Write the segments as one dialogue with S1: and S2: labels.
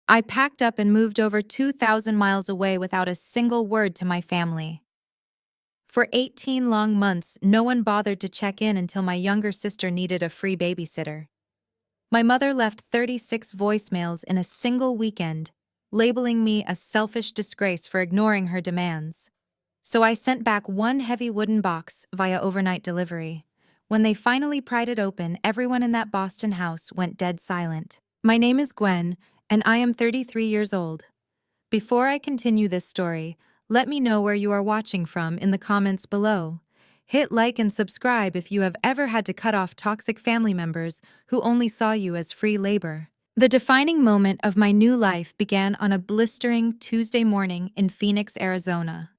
S1: I packed up and moved over 2,000 miles away without a single word to my family. For 18 long months, no one bothered to check in until my younger sister needed a free babysitter. My mother left 36 voicemails in a single weekend, labeling me a selfish disgrace for ignoring her demands. So I sent back one heavy wooden box via overnight delivery. When they finally pried it open, everyone in that Boston house went dead silent. My name is Gwen, and I am 33 years old. Before I continue this story, let me know where you are watching from in the comments below. Hit like and subscribe if you have ever had to cut off toxic family members who only saw you as free labor. The defining moment of my new life began on a blistering Tuesday morning in Phoenix, Arizona.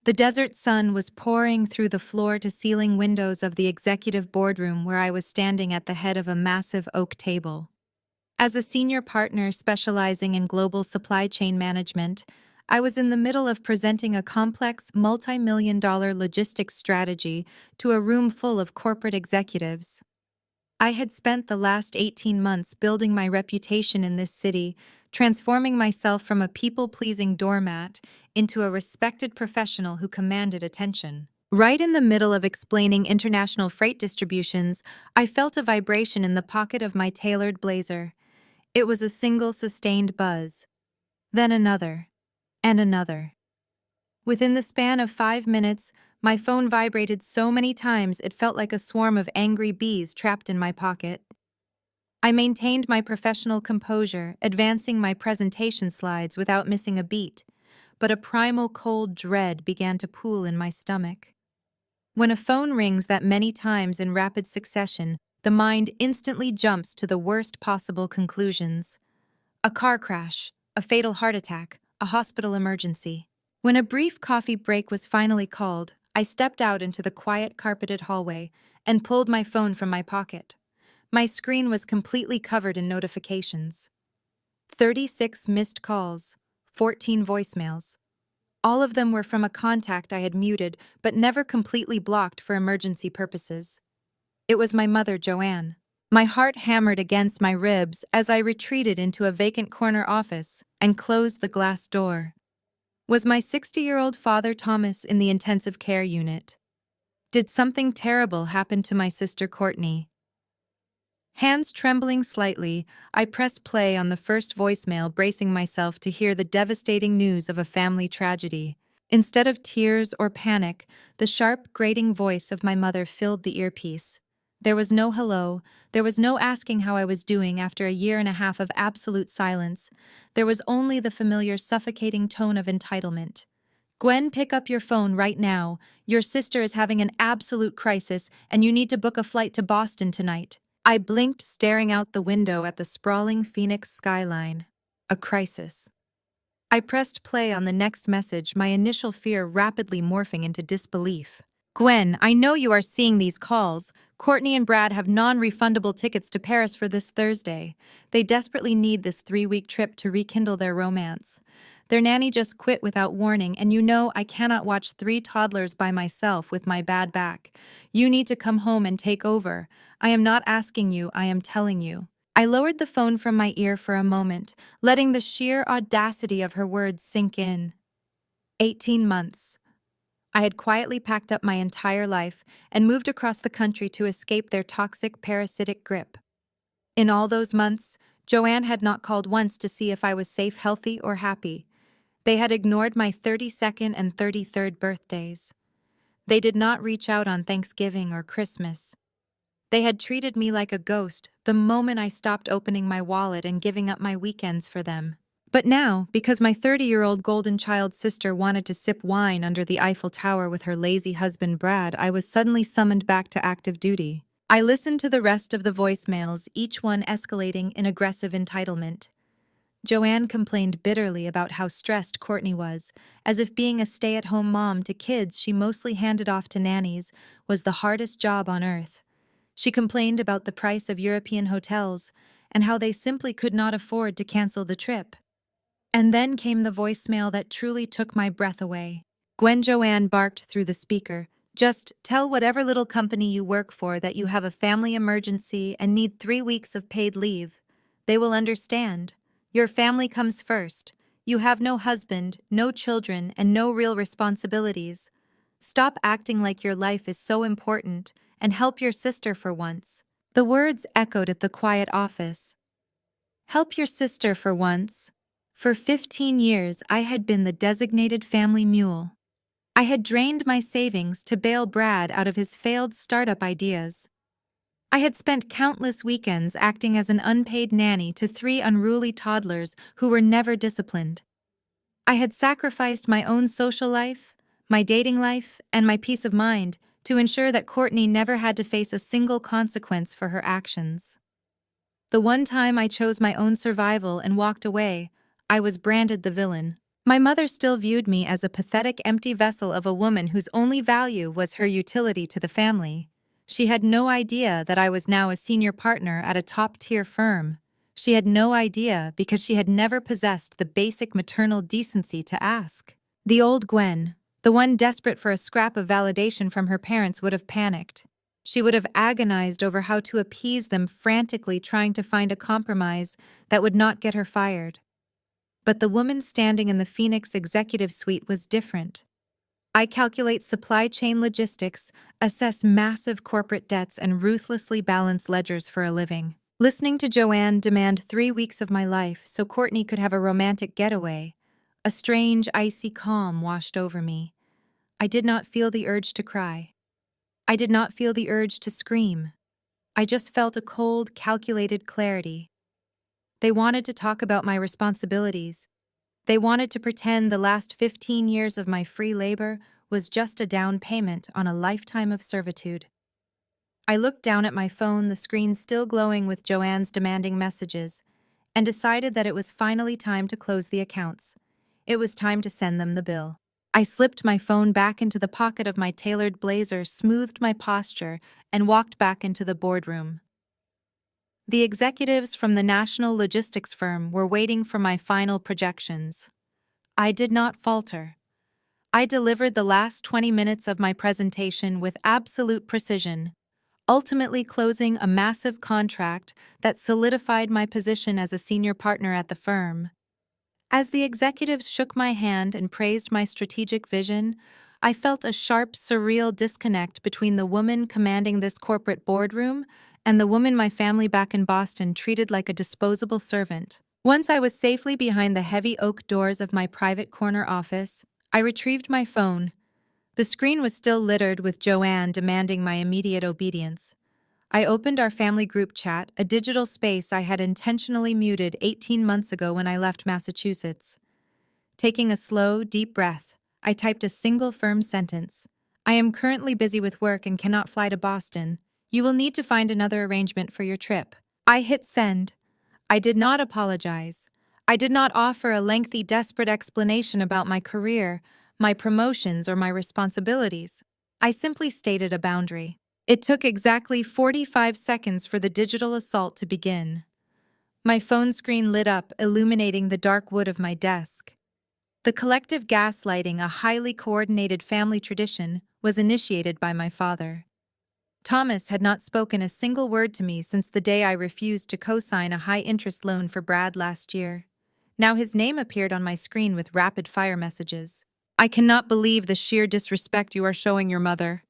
S1: The desert sun was pouring through the floor-to-ceiling windows of the executive boardroom where I was standing at the head of a massive oak table. As a senior partner specializing in global supply chain management, I was in the middle of presenting a complex multi-million-dollar logistics strategy to a room full of corporate executives. I had spent the last 18 months building my reputation in this city, transforming myself from a people-pleasing doormat into a respected professional who commanded attention. Right in the middle of explaining international freight distributions, I felt a vibration in the pocket of my tailored blazer. It was a single sustained buzz. Then another. And another. Within the span of 5 minutes, my phone vibrated so many times it felt like a swarm of angry bees trapped in my pocket. I maintained my professional composure, advancing my presentation slides without missing a beat, but a primal cold dread began to pool in my stomach. When a phone rings that many times in rapid succession, the mind instantly jumps to the worst possible conclusions. A car crash, a fatal heart attack, a hospital emergency. When a brief coffee break was finally called, I stepped out into the quiet carpeted hallway and pulled my phone from my pocket. My screen was completely covered in notifications. 36 missed calls, 14 voicemails. All of them were from a contact I had muted but never completely blocked for emergency purposes. It was my mother, Joanne. My heart hammered against my ribs as I retreated into a vacant corner office and closed the glass door. Was my 60-year-old father Thomas in the intensive care unit? Did something terrible happen to my sister Courtney? Hands trembling slightly, I pressed play on the first voicemail, bracing myself to hear the devastating news of a family tragedy. Instead of tears or panic, the sharp, grating voice of my mother filled the earpiece. There was no hello, there was no asking how I was doing after a year and a half of absolute silence. There was only the familiar suffocating tone of entitlement. Gwen, pick up your phone right now. Your sister is having an absolute crisis, and you need to book a flight to Boston tonight. I blinked, staring out the window at the sprawling Phoenix skyline. A crisis. I pressed play on the next message, my initial fear rapidly morphing into disbelief. Gwen, I know you are seeing these calls. Courtney and Brad have non-refundable tickets to Paris for this Thursday. They desperately need this 3-week trip to rekindle their romance. Their nanny just quit without warning, and you know I cannot watch 3 toddlers by myself with my bad back. You need to come home and take over. I am not asking you, I am telling you. I lowered the phone from my ear for a moment, letting the sheer audacity of her words sink in. 18 months. I had quietly packed up my entire life and moved across the country to escape their toxic, parasitic grip. In all those months, Joanne had not called once to see if I was safe, healthy, or happy. They had ignored my 32nd and 33rd birthdays. They did not reach out on Thanksgiving or Christmas. They had treated me like a ghost the moment I stopped opening my wallet and giving up my weekends for them. But now, because my 30-year-old golden child sister wanted to sip wine under the Eiffel Tower with her lazy husband Brad, I was suddenly summoned back to active duty. I listened to the rest of the voicemails, each one escalating in aggressive entitlement. Joanne complained bitterly about how stressed Courtney was, as if being a stay-at-home mom to kids she mostly handed off to nannies was the hardest job on earth. She complained about the price of European hotels and how they simply could not afford to cancel the trip. And then came the voicemail that truly took my breath away. Joanne barked through the speaker. Just tell whatever little company you work for that you have a family emergency and need 3 weeks of paid leave. They will understand. Your family comes first. You have no husband, no children, and no real responsibilities. Stop acting like your life is so important and help your sister for once. The words echoed at the quiet office. Help your sister for once. For 15 years, I had been the designated family mule. I had drained my savings to bail Brad out of his failed startup ideas. I had spent countless weekends acting as an unpaid nanny to 3 unruly toddlers who were never disciplined. I had sacrificed my own social life, my dating life, and my peace of mind to ensure that Courtney never had to face a single consequence for her actions. The one time I chose my own survival and walked away, I was branded the villain. My mother still viewed me as a pathetic empty vessel of a woman whose only value was her utility to the family. She had no idea that I was now a senior partner at a top-tier firm. She had no idea because she had never possessed the basic maternal decency to ask. The old Gwen, the one desperate for a scrap of validation from her parents, would have panicked. She would have agonized over how to appease them, frantically trying to find a compromise that would not get her fired. But the woman standing in the Phoenix executive suite was different. I calculate supply chain logistics, assess massive corporate debts, and ruthlessly balance ledgers for a living. Listening to Joanne demand 3 weeks of my life so Courtney could have a romantic getaway, a strange, icy calm washed over me. I did not feel the urge to cry. I did not feel the urge to scream. I just felt a cold, calculated clarity. They wanted to talk about my responsibilities. They wanted to pretend the last 15 years of my free labor was just a down payment on a lifetime of servitude. I looked down at my phone, the screen still glowing with Joanne's demanding messages, and decided that it was finally time to close the accounts. It was time to send them the bill. I slipped my phone back into the pocket of my tailored blazer, smoothed my posture, and walked back into the boardroom. The executives from the national logistics firm were waiting for my final projections. I did not falter. I delivered the last 20 minutes of my presentation with absolute precision, ultimately closing a massive contract that solidified my position as a senior partner at the firm. As the executives shook my hand and praised my strategic vision, I felt a sharp, surreal disconnect between the woman commanding this corporate boardroom and the woman my family back in Boston treated like a disposable servant. Once I was safely behind the heavy oak doors of my private corner office, I retrieved my phone. The screen was still littered with Joanne demanding my immediate obedience. I opened our family group chat, a digital space I had intentionally muted 18 months ago when I left Massachusetts. Taking a slow, deep breath, I typed a single firm sentence. I am currently busy with work and cannot fly to Boston. You will need to find another arrangement for your trip. I hit send. I did not apologize. I did not offer a lengthy, desperate explanation about my career, my promotions, or my responsibilities. I simply stated a boundary. It took exactly 45 seconds for the digital assault to begin. My phone screen lit up, illuminating the dark wood of my desk. The collective gaslighting, a highly coordinated family tradition, was initiated by my father. Thomas had not spoken a single word to me since the day I refused to co-sign a high-interest loan for Brad last year. Now his name appeared on my screen with rapid-fire messages. I cannot believe the sheer disrespect you are showing your mother.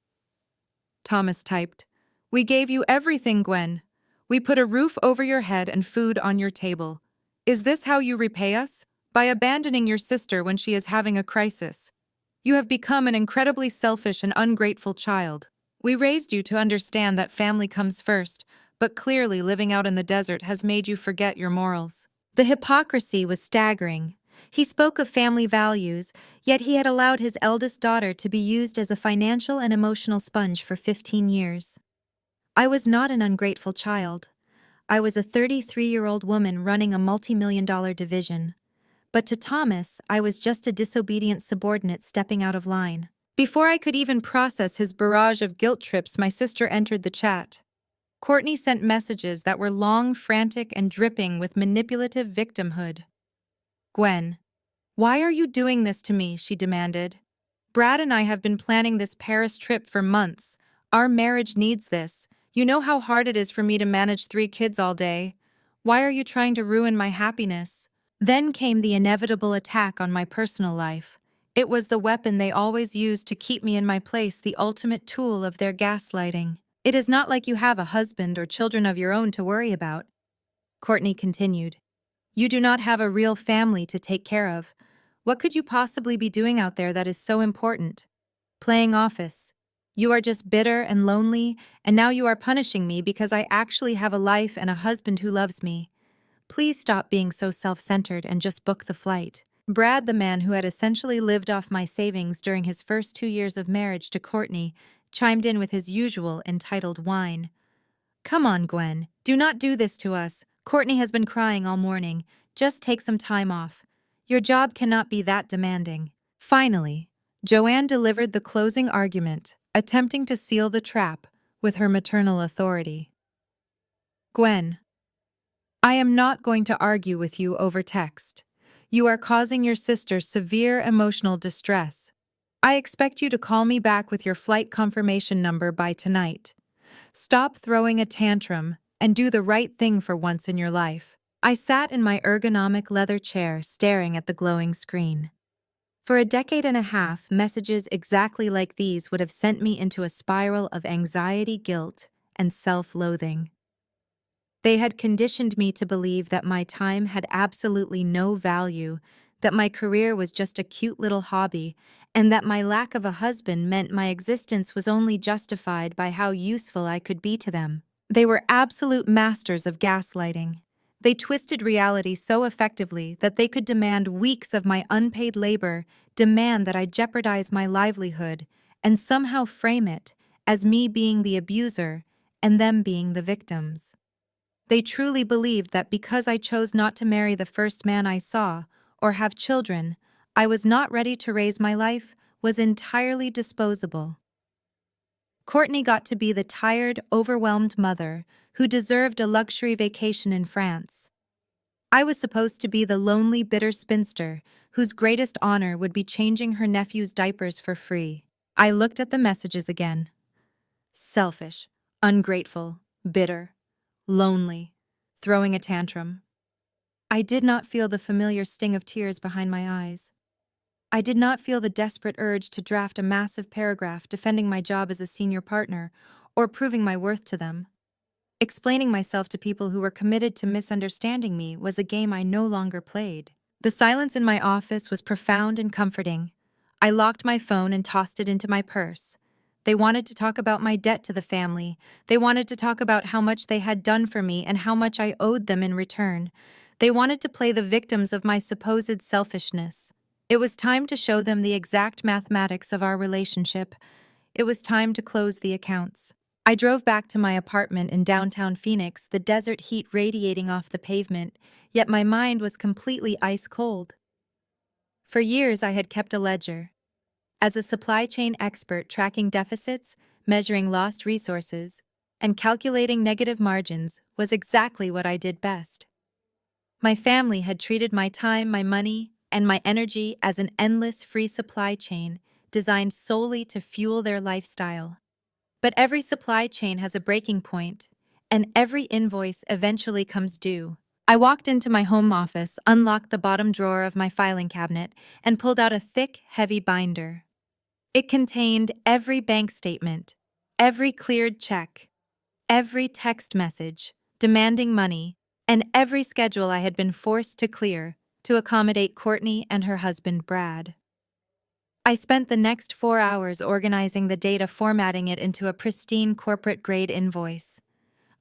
S1: Thomas typed. We gave you everything, Gwen. We put a roof over your head and food on your table. Is this how you repay us? By abandoning your sister when she is having a crisis. You have become an incredibly selfish and ungrateful child. We raised you to understand that family comes first, but clearly living out in the desert has made you forget your morals. The hypocrisy was staggering. He spoke of family values, yet he had allowed his eldest daughter to be used as a financial and emotional sponge for 15 years. I was not an ungrateful child. I was a 33-year-old woman running a multi-million-dollar division. But to Thomas, I was just a disobedient subordinate stepping out of line. Before I could even process his barrage of guilt trips, my sister entered the chat. Courtney sent messages that were long, frantic, and dripping with manipulative victimhood. Gwen, why are you doing this to me? She demanded. Brad and I have been planning this Paris trip for months. Our marriage needs this. You know how hard it is for me to manage 3 kids all day. Why are you trying to ruin my happiness? Then came the inevitable attack on my personal life. It was the weapon they always used to keep me in my place, the ultimate tool of their gaslighting. It is not like you have a husband or children of your own to worry about, Courtney continued. You do not have a real family to take care of. What could you possibly be doing out there that is so important? Playing office. You are just bitter and lonely, and now you are punishing me because I actually have a life and a husband who loves me. Please stop being so self-centered and just book the flight. Brad, the man who had essentially lived off my savings during his first 2 years of marriage to Courtney, chimed in with his usual entitled whine. Come on, Gwen. Do not do this to us. Courtney has been crying all morning. Just take some time off. Your job cannot be that demanding. Finally, Joanne delivered the closing argument, attempting to seal the trap with her maternal authority. Gwen, I am not going to argue with you over text. You are causing your sister severe emotional distress. I expect you to call me back with your flight confirmation number by tonight. Stop throwing a tantrum and do the right thing for once in your life. I sat in my ergonomic leather chair staring at the glowing screen. For a decade and a half, messages exactly like these would have sent me into a spiral of anxiety, guilt, and self-loathing. They had conditioned me to believe that my time had absolutely no value, that my career was just a cute little hobby, and that my lack of a husband meant my existence was only justified by how useful I could be to them. They were absolute masters of gaslighting. They twisted reality so effectively that they could demand weeks of my unpaid labor, demand that I jeopardize my livelihood, and somehow frame it as me being the abuser and them being the victims. They truly believed that because I chose not to marry the first man I saw, or have children, I was not ready to raise my life, was entirely disposable. Courtney got to be the tired, overwhelmed mother who deserved a luxury vacation in France. I was supposed to be the lonely, bitter spinster whose greatest honor would be changing her nephew's diapers for free. I looked at the messages again. Selfish, ungrateful, bitter, lonely, throwing a tantrum. I did not feel the familiar sting of tears behind my eyes. I did not feel the desperate urge to draft a massive paragraph defending my job as a senior partner or proving my worth to them. Explaining myself to people who were committed to misunderstanding me was a game I no longer played. The silence in my office was profound and comforting. I locked my phone and tossed it into my purse. They wanted to talk about my debt to the family. They wanted to talk about how much they had done for me and how much I owed them in return. They wanted to play the victims of my supposed selfishness. It was time to show them the exact mathematics of our relationship. It was time to close the accounts. I drove back to my apartment in downtown Phoenix, the desert heat radiating off the pavement, yet my mind was completely ice cold. For years, I had kept a ledger. As a supply chain expert, tracking deficits, measuring lost resources, and calculating negative margins was exactly what I did best. My family had treated my time, my money, and my energy as an endless free supply chain designed solely to fuel their lifestyle. But every supply chain has a breaking point, and every invoice eventually comes due. I walked into my home office, unlocked the bottom drawer of my filing cabinet, and pulled out a thick, heavy binder. It contained every bank statement, every cleared check, every text message demanding money, and every schedule I had been forced to clear to accommodate Courtney and her husband Brad. I spent the next 4 hours organizing the data, formatting it into a pristine corporate-grade invoice.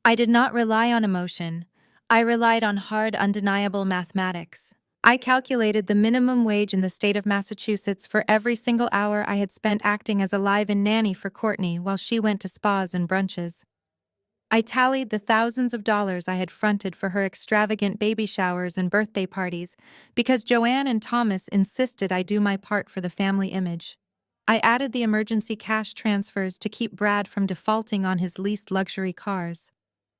S1: I did not rely on emotion. I relied on hard, undeniable mathematics. I calculated the minimum wage in the state of Massachusetts for every single hour I had spent acting as a live-in nanny for Courtney while she went to spas and brunches. I tallied the thousands of dollars I had fronted for her extravagant baby showers and birthday parties because Joanne and Thomas insisted I do my part for the family image. I added the emergency cash transfers to keep Brad from defaulting on his leased luxury cars.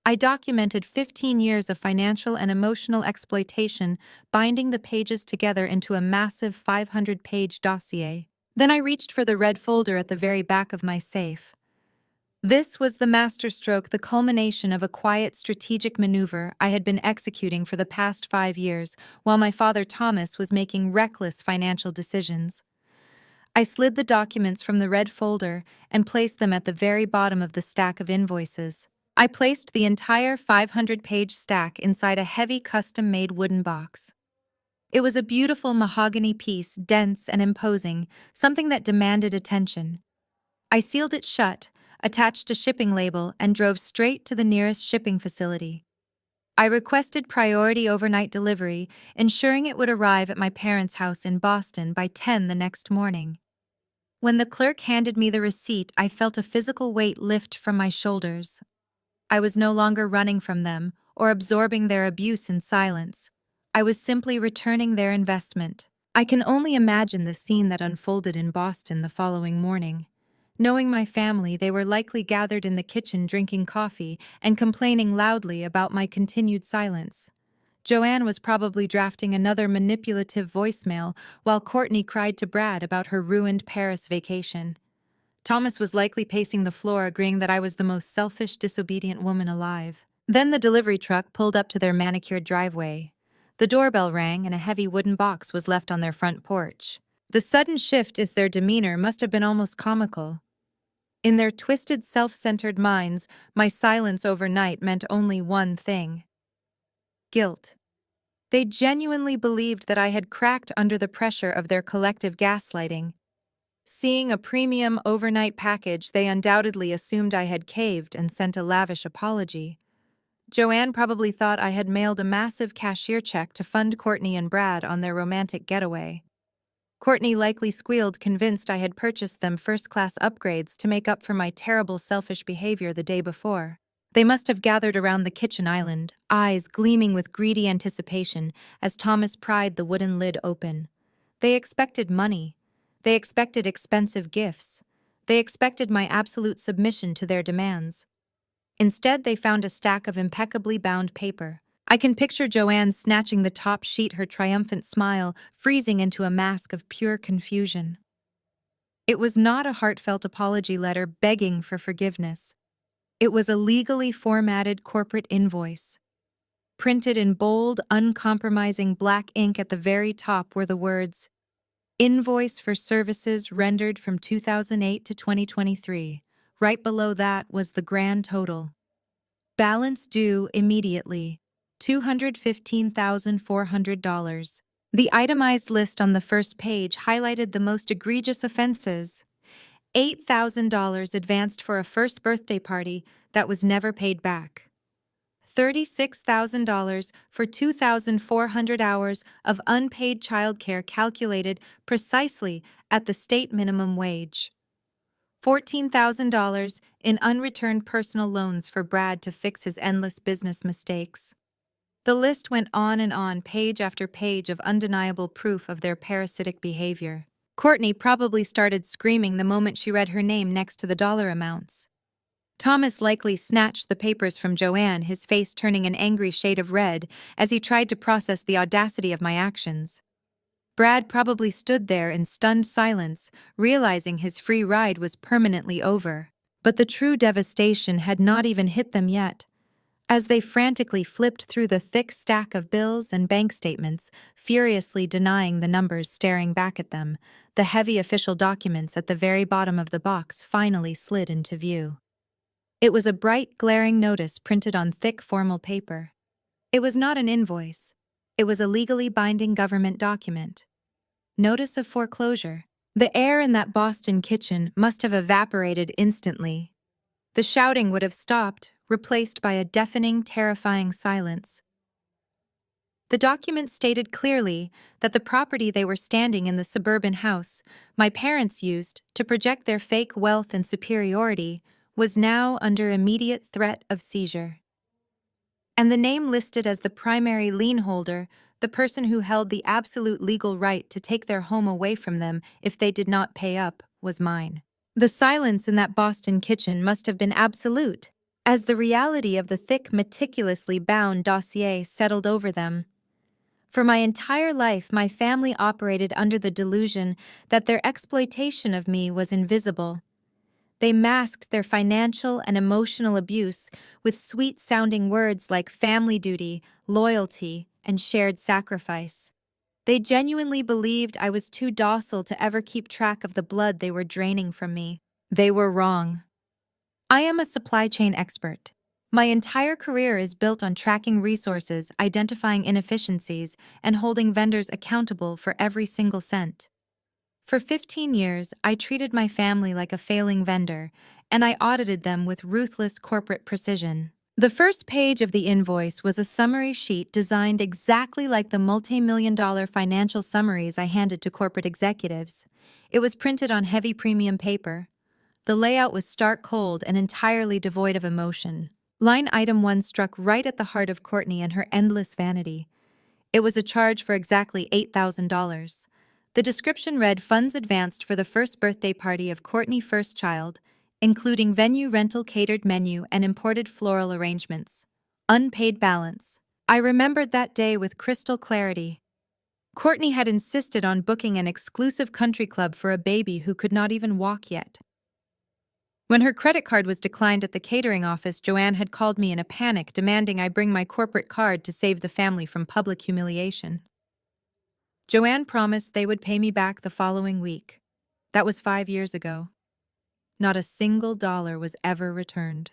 S1: I documented 15 years of financial and emotional exploitation, binding the pages together into a massive 500-page dossier. Then I reached for the red folder at the very back of my safe. This was the masterstroke, the culmination of a quiet strategic maneuver I had been executing for the past 5 years, while my father Thomas was making reckless financial decisions. I slid the documents from the red folder and placed them at the very bottom of the stack of invoices. I placed the entire 500-page stack inside a heavy custom-made wooden box. It was a beautiful mahogany piece, dense and imposing, something that demanded attention. I sealed it shut, attached a shipping label, and drove straight to the nearest shipping facility. I requested priority overnight delivery, ensuring it would arrive at my parents' house in Boston by 10 the next morning. When the clerk handed me the receipt, I felt a physical weight lift from my shoulders. I was no longer running from them or absorbing their abuse in silence. I was simply returning their investment. I can only imagine the scene that unfolded in Boston the following morning. Knowing my family, they were likely gathered in the kitchen drinking coffee and complaining loudly about my continued silence. Joanne was probably drafting another manipulative voicemail while Courtney cried to Brad about her ruined Paris vacation. Thomas was likely pacing the floor, agreeing that I was the most selfish, disobedient woman alive. Then the delivery truck pulled up to their manicured driveway. The doorbell rang and a heavy wooden box was left on their front porch. The sudden shift in their demeanor must have been almost comical. In their twisted, self-centered minds, my silence overnight meant only one thing: guilt. They genuinely believed that I had cracked under the pressure of their collective gaslighting. Seeing a premium overnight package, they undoubtedly assumed I had caved and sent a lavish apology. Joanne probably thought I had mailed a massive cashier check to fund Courtney and Brad on their romantic getaway. Courtney likely squealed, convinced I had purchased them first-class upgrades to make up for my terrible selfish behavior the day before. They must have gathered around the kitchen island, eyes gleaming with greedy anticipation as Thomas pried the wooden lid open. They expected money. They expected expensive gifts. They expected my absolute submission to their demands. Instead, they found a stack of impeccably bound paper. I can picture Joanne snatching the top sheet, her triumphant smile freezing into a mask of pure confusion. It was not a heartfelt apology letter begging for forgiveness. It was a legally formatted corporate invoice. Printed in bold, uncompromising black ink at the very top were the words, "Invoice for services rendered from 2008 to 2023. Right below that was the grand total. Balance due immediately, $215,400. The itemized list on the first page highlighted the most egregious offenses. $8,000 advanced for a first birthday party that was never paid back. $36,000 for 2,400 hours of unpaid childcare calculated precisely at the state minimum wage. $14,000 in unreturned personal loans for Brad to fix his endless business mistakes. The list went on and on, page after page of undeniable proof of their parasitic behavior. Courtney probably started screaming the moment she read her name next to the dollar amounts. Thomas likely snatched the papers from Joanne, his face turning an angry shade of red as he tried to process the audacity of my actions. Brad probably stood there in stunned silence, realizing his free ride was permanently over. But the true devastation had not even hit them yet. As they frantically flipped through the thick stack of bills and bank statements, furiously denying the numbers staring back at them, the heavy official documents at the very bottom of the box finally slid into view. It was a bright, glaring notice printed on thick, formal paper. It was not an invoice. It was a legally binding government document. Notice of foreclosure. The air in that Boston kitchen must have evaporated instantly. The shouting would have stopped, replaced by a deafening, terrifying silence. The document stated clearly that the property they were standing in, the suburban house my parents used to project their fake wealth and superiority, was now under immediate threat of seizure. And the name listed as the primary lien holder, the person who held the absolute legal right to take their home away from them if they did not pay up, was mine. The silence in that Boston kitchen must have been absolute, as the reality of the thick, meticulously bound dossier settled over them. For my entire life, my family operated under the delusion that their exploitation of me was invisible. They masked their financial and emotional abuse with sweet-sounding words like family duty, loyalty, and shared sacrifice. They genuinely believed I was too docile to ever keep track of the blood they were draining from me. They were wrong. I am a supply chain expert. My entire career is built on tracking resources, identifying inefficiencies, and holding vendors accountable for every single cent. For 15 years, I treated my family like a failing vendor, and I audited them with ruthless corporate precision. The first page of the invoice was a summary sheet designed exactly like the multi-million-dollar financial summaries I handed to corporate executives. It was printed on heavy premium paper. The layout was stark cold and entirely devoid of emotion. Line item 1 struck right at the heart of Courtney and her endless vanity. It was a charge for exactly $8,000. The description read funds advanced for the first birthday party of Courtney's first child, including venue rental, catered menu, and imported floral arrangements. Unpaid balance. I remembered that day with crystal clarity. Courtney had insisted on booking an exclusive country club for a baby who could not even walk yet. When her credit card was declined at the catering office, Joanne had called me in a panic, demanding I bring my corporate card to save the family from public humiliation. Joanne promised they would pay me back the following week. That was 5 years ago. Not a single dollar was ever returned.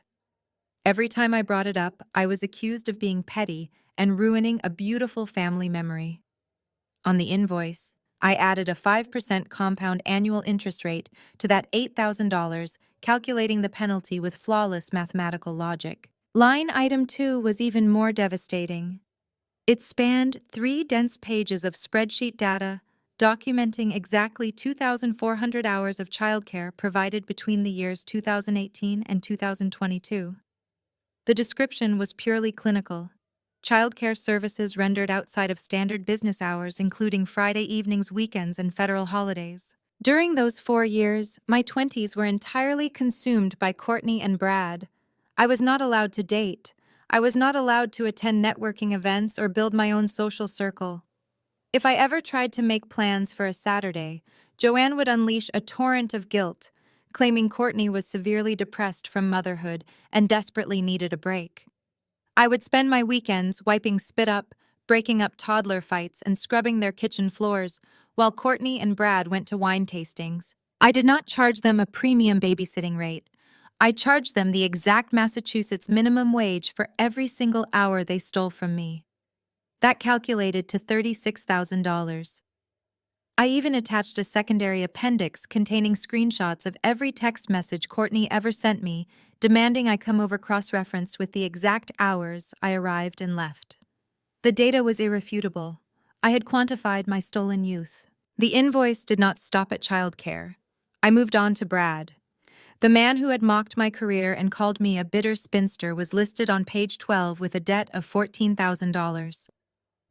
S1: Every time I brought it up, I was accused of being petty and ruining a beautiful family memory. On the invoice, I added a 5% compound annual interest rate to that $8,000, calculating the penalty with flawless mathematical logic. Line item 2 was even more devastating. It spanned 3 dense pages of spreadsheet data, documenting exactly 2,400 hours of childcare provided between the years 2018 and 2022. The description was purely clinical. Childcare services rendered outside of standard business hours, including Friday evenings, weekends, and federal holidays. During those 4 years, my 20s were entirely consumed by Courtney and Brad. I was not allowed to date. I was not allowed to attend networking events or build my own social circle. If I ever tried to make plans for a Saturday, Joanne would unleash a torrent of guilt, claiming Courtney was severely depressed from motherhood and desperately needed a break. I would spend my weekends wiping spit up, breaking up toddler fights, and scrubbing their kitchen floors, while Courtney and Brad went to wine tastings. I did not charge them a premium babysitting rate. I charged them the exact Massachusetts minimum wage for every single hour they stole from me. That calculated to $36,000. I even attached a secondary appendix containing screenshots of every text message Courtney ever sent me, demanding I come over cross-referenced with the exact hours I arrived and left. The data was irrefutable. I had quantified my stolen youth. The invoice did not stop at childcare. I moved on to Brad. The man who had mocked my career and called me a bitter spinster was listed on page 12 with a debt of $14,000.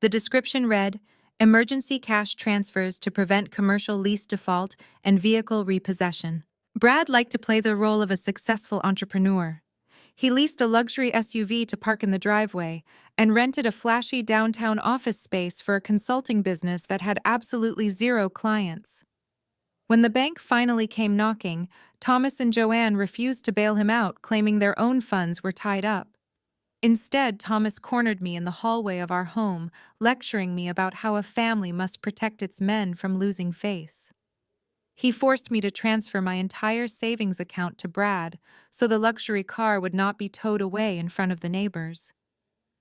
S1: The description read, emergency cash transfers to prevent commercial lease default and vehicle repossession. Brad liked to play the role of a successful entrepreneur. He leased a luxury SUV to park in the driveway and rented a flashy downtown office space for a consulting business that had absolutely zero clients. When the bank finally came knocking, Thomas and Joanne refused to bail him out, claiming their own funds were tied up. Instead, Thomas cornered me in the hallway of our home, lecturing me about how a family must protect its men from losing face. He forced me to transfer my entire savings account to Brad so the luxury car would not be towed away in front of the neighbors.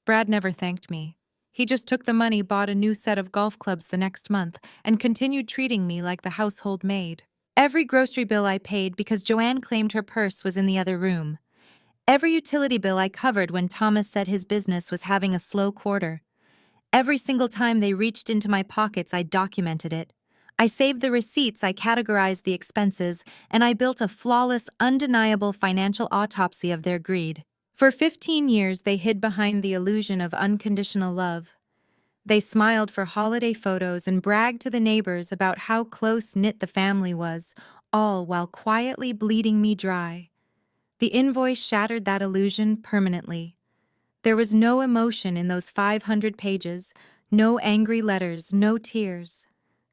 S1: Brad never thanked me. He just took the money, bought a new set of golf clubs the next month, and continued treating me like the household maid. Every grocery bill I paid because Joanne claimed her purse was in the other room. Every utility bill I covered when Thomas said his business was having a slow quarter. Every single time they reached into my pockets, I documented it. I saved the receipts, I categorized the expenses, and I built a flawless, undeniable financial autopsy of their greed. For 15 years, they hid behind the illusion of unconditional love. They smiled for holiday photos and bragged to the neighbors about how close-knit the family was, all while quietly bleeding me dry. The invoice shattered that illusion permanently. There was no emotion in those 500 pages, no angry letters, no tears.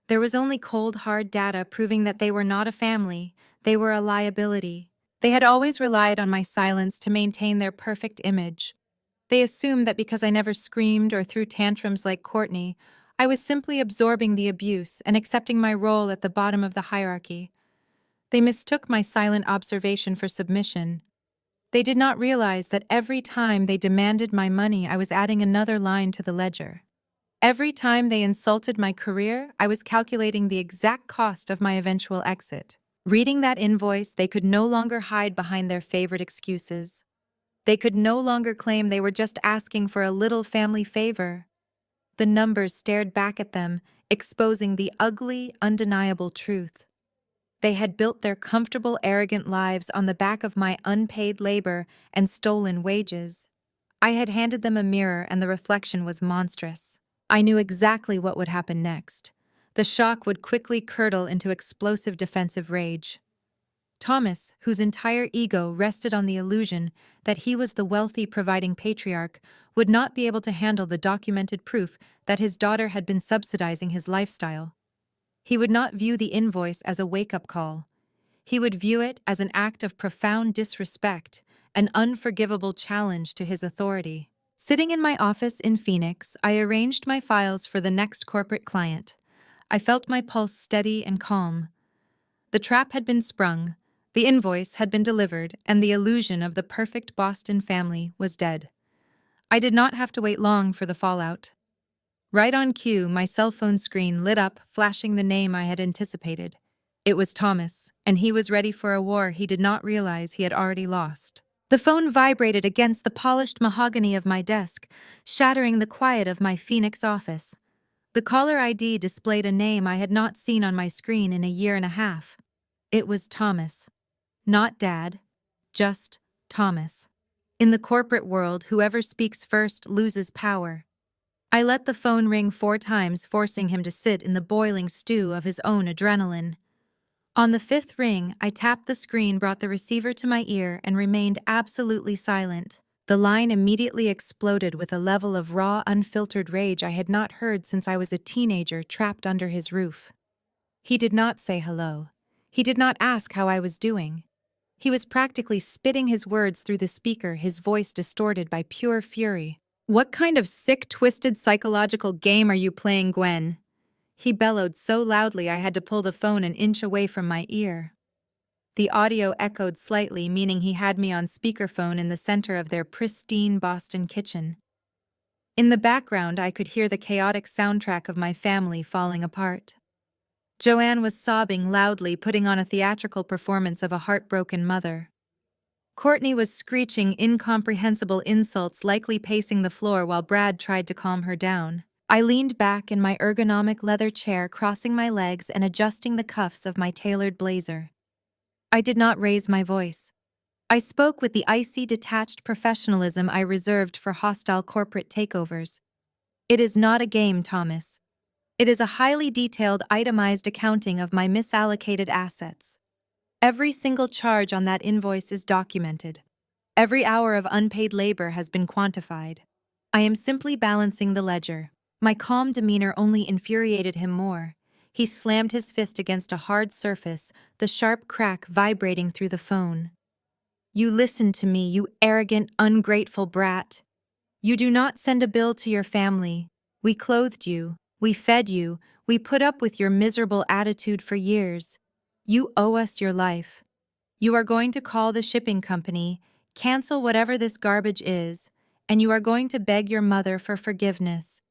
S1: There was only cold, hard data proving that they were not a family, they were a liability. They had always relied on my silence to maintain their perfect image. They assumed that because I never screamed or threw tantrums like Courtney, I was simply absorbing the abuse and accepting my role at the bottom of the hierarchy. They mistook my silent observation for submission. They did not realize that every time they demanded my money, I was adding another line to the ledger. Every time they insulted my career, I was calculating the exact cost of my eventual exit. Reading that invoice, they could no longer hide behind their favorite excuses. They could no longer claim they were just asking for a little family favor. The numbers stared back at them, exposing the ugly, undeniable truth. They had built their comfortable, arrogant lives on the back of my unpaid labor and stolen wages. I had handed them a mirror, and the reflection was monstrous. I knew exactly what would happen next. The shock would quickly curdle into explosive defensive rage. Thomas, whose entire ego rested on the illusion that he was the wealthy, providing patriarch, would not be able to handle the documented proof that his daughter had been subsidizing his lifestyle. He would not view the invoice as a wake-up call. He would view it as an act of profound disrespect, an unforgivable challenge to his authority. Sitting in my office in Phoenix, I arranged my files for the next corporate client. I felt my pulse steady and calm. The trap had been sprung, the invoice had been delivered, and the illusion of the perfect Boston family was dead. I did not have to wait long for the fallout. Right on cue, my cell phone screen lit up, flashing the name I had anticipated. It was Thomas, and he was ready for a war he did not realize he had already lost. The phone vibrated against the polished mahogany of my desk, shattering the quiet of my Phoenix office. The caller ID displayed a name I had not seen on my screen in a year and a half. It was Thomas. Not Dad, just Thomas. In the corporate world, whoever speaks first loses power. I let the phone ring 4 times, forcing him to sit in the boiling stew of his own adrenaline. On the 5th ring, I tapped the screen, brought the receiver to my ear, and remained absolutely silent. The line immediately exploded with a level of raw, unfiltered rage I had not heard since I was a teenager trapped under his roof. He did not say hello. He did not ask how I was doing. He was practically spitting his words through the speaker, his voice distorted by pure fury. "What kind of sick, twisted psychological game are you playing, Gwen?" He bellowed so loudly I had to pull the phone an inch away from my ear. The audio echoed slightly, meaning he had me on speakerphone in the center of their pristine Boston kitchen. In the background, I could hear the chaotic soundtrack of my family falling apart. Joanne was sobbing loudly, putting on a theatrical performance of a heartbroken mother. Courtney was screeching incomprehensible insults, likely pacing the floor while Brad tried to calm her down. I leaned back in my ergonomic leather chair, crossing my legs and adjusting the cuffs of my tailored blazer. I did not raise my voice. I spoke with the icy, detached professionalism I reserved for hostile corporate takeovers. "It is not a game, Thomas. It is a highly detailed, itemized accounting of my misallocated assets. Every single charge on that invoice is documented. Every hour of unpaid labor has been quantified. I am simply balancing the ledger." My calm demeanor only infuriated him more. He slammed his fist against a hard surface, the sharp crack vibrating through the phone. "You listen to me, you arrogant, ungrateful brat. You do not send a bill to your family. We clothed you. We fed you. We put up with your miserable attitude for years. You owe us your life. You are going to call the shipping company, cancel whatever this garbage is, and you are going to beg your mother for forgiveness.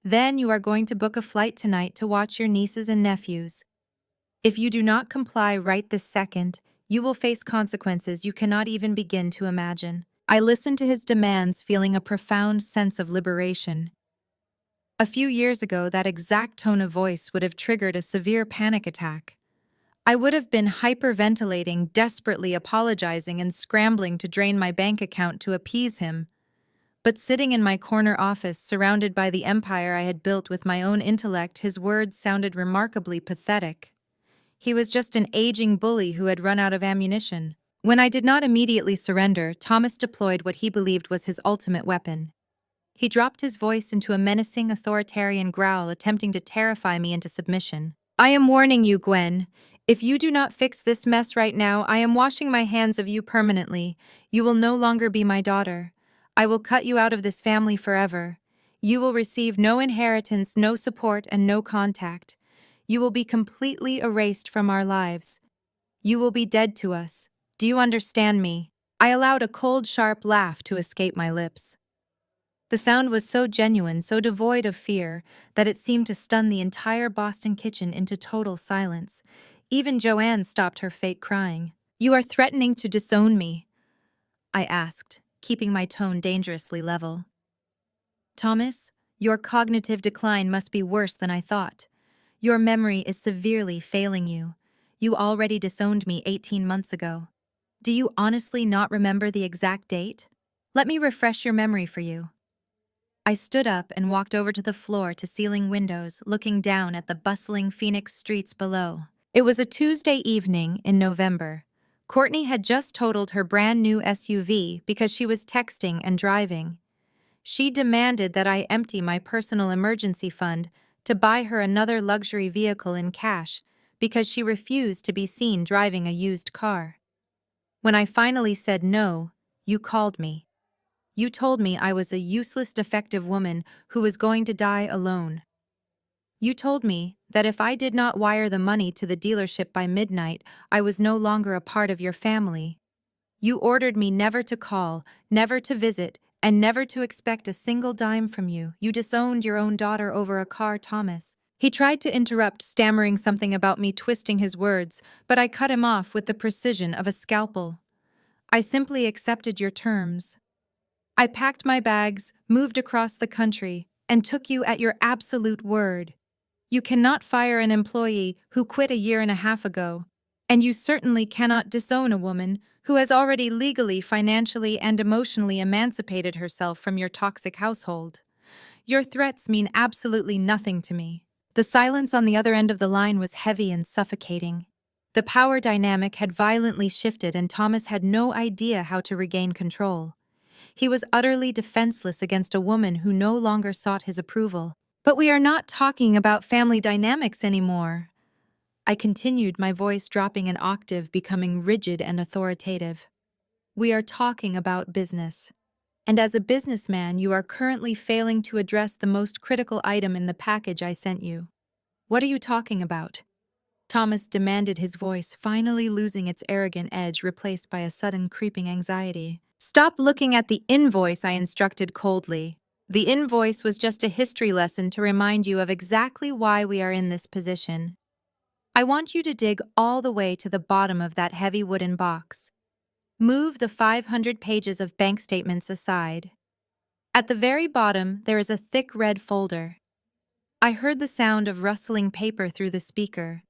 S1: Then you are going to book a flight tonight to watch your nieces and nephews. If you do not comply right this second, you will face consequences you cannot even begin to imagine." I listened to his demands, feeling a profound sense of liberation. A few years ago, that exact tone of voice would have triggered a severe panic attack. I would have been hyperventilating, desperately apologizing, and scrambling to drain my bank account to appease him. But sitting in my corner office, surrounded by the empire I had built with my own intellect, his words sounded remarkably pathetic. He was just an aging bully who had run out of ammunition. When I did not immediately surrender, Thomas deployed what he believed was his ultimate weapon. He dropped his voice into a menacing, authoritarian growl, attempting to terrify me into submission. "I am warning you, Gwen. If you do not fix this mess right now, I am washing my hands of you permanently. You will no longer be my daughter. I will cut you out of this family forever. You will receive no inheritance, no support, and no contact. You will be completely erased from our lives. You will be dead to us. Do you understand me? I allowed a cold, sharp laugh to escape my lips. The sound was so genuine, so devoid of fear, that it seemed to stun the entire Boston kitchen into total silence. Even Joanne stopped her fake crying. "You are threatening to disown me?" I asked, keeping my tone dangerously level. "Thomas, your cognitive decline must be worse than I thought. Your memory is severely failing you. You already disowned me 18 months ago. Do you honestly not remember the exact date? Let me refresh your memory for you." I stood up and walked over to the floor-to-ceiling windows, looking down at the bustling Phoenix streets below. It was a Tuesday evening in November. Courtney had just totaled her brand new SUV because she was texting and driving. She demanded that I empty my personal emergency fund to buy her another luxury vehicle in cash because she refused to be seen driving a used car. When I finally said no, you called me. You told me I was a useless, defective woman who was going to die alone. You told me that if I did not wire the money to the dealership by midnight, I was no longer a part of your family. You ordered me never to call, never to visit, and never to expect a single dime from you. You disowned your own daughter over a car, Thomas. He tried to interrupt, stammering something about me twisting his words, but I cut him off with the precision of a scalpel. I simply accepted your terms. I packed my bags, moved across the country, and took you at your absolute word. You cannot fire an employee who quit a year and a half ago, and you certainly cannot disown a woman who has already legally, financially, and emotionally emancipated herself from your toxic household. Your threats mean absolutely nothing to me. The silence on the other end of the line was heavy and suffocating. The power dynamic had violently shifted, and Thomas had no idea how to regain control. He was utterly defenseless against a woman who no longer sought his approval. "But we are not talking about family dynamics anymore," I continued, my voice dropping an octave, becoming rigid and authoritative. "We are talking about business. And as a businessman, you are currently failing to address the most critical item in the package I sent you." "What are you talking about?" Thomas demanded, his voice finally losing its arrogant edge, replaced by a sudden creeping anxiety. "Stop looking at the invoice," I instructed coldly. "The invoice was just a history lesson to remind you of exactly why we are in this position. I want you to dig all the way to the bottom of that heavy wooden box. Move the 500 pages of bank statements aside. At the very bottom, there is a thick red folder." I heard the sound of rustling paper through the speaker.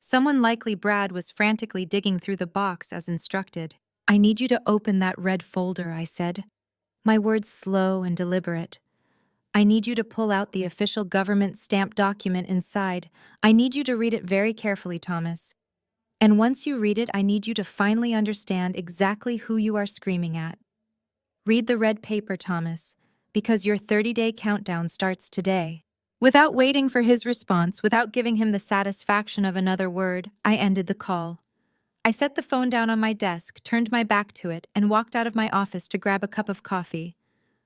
S1: Someone, likely Brad, was frantically digging through the box as instructed. "I need you to open that red folder," I said, my words slow and deliberate. "I need you to pull out the official government-stamped document inside. I need you to read it very carefully, Thomas. And once you read it, I need you to finally understand exactly who you are screaming at. Read the red paper, Thomas, because your 30-day countdown starts today." Without waiting for his response, without giving him the satisfaction of another word, I ended the call. I set the phone down on my desk, turned my back to it, and walked out of my office to grab a cup of coffee.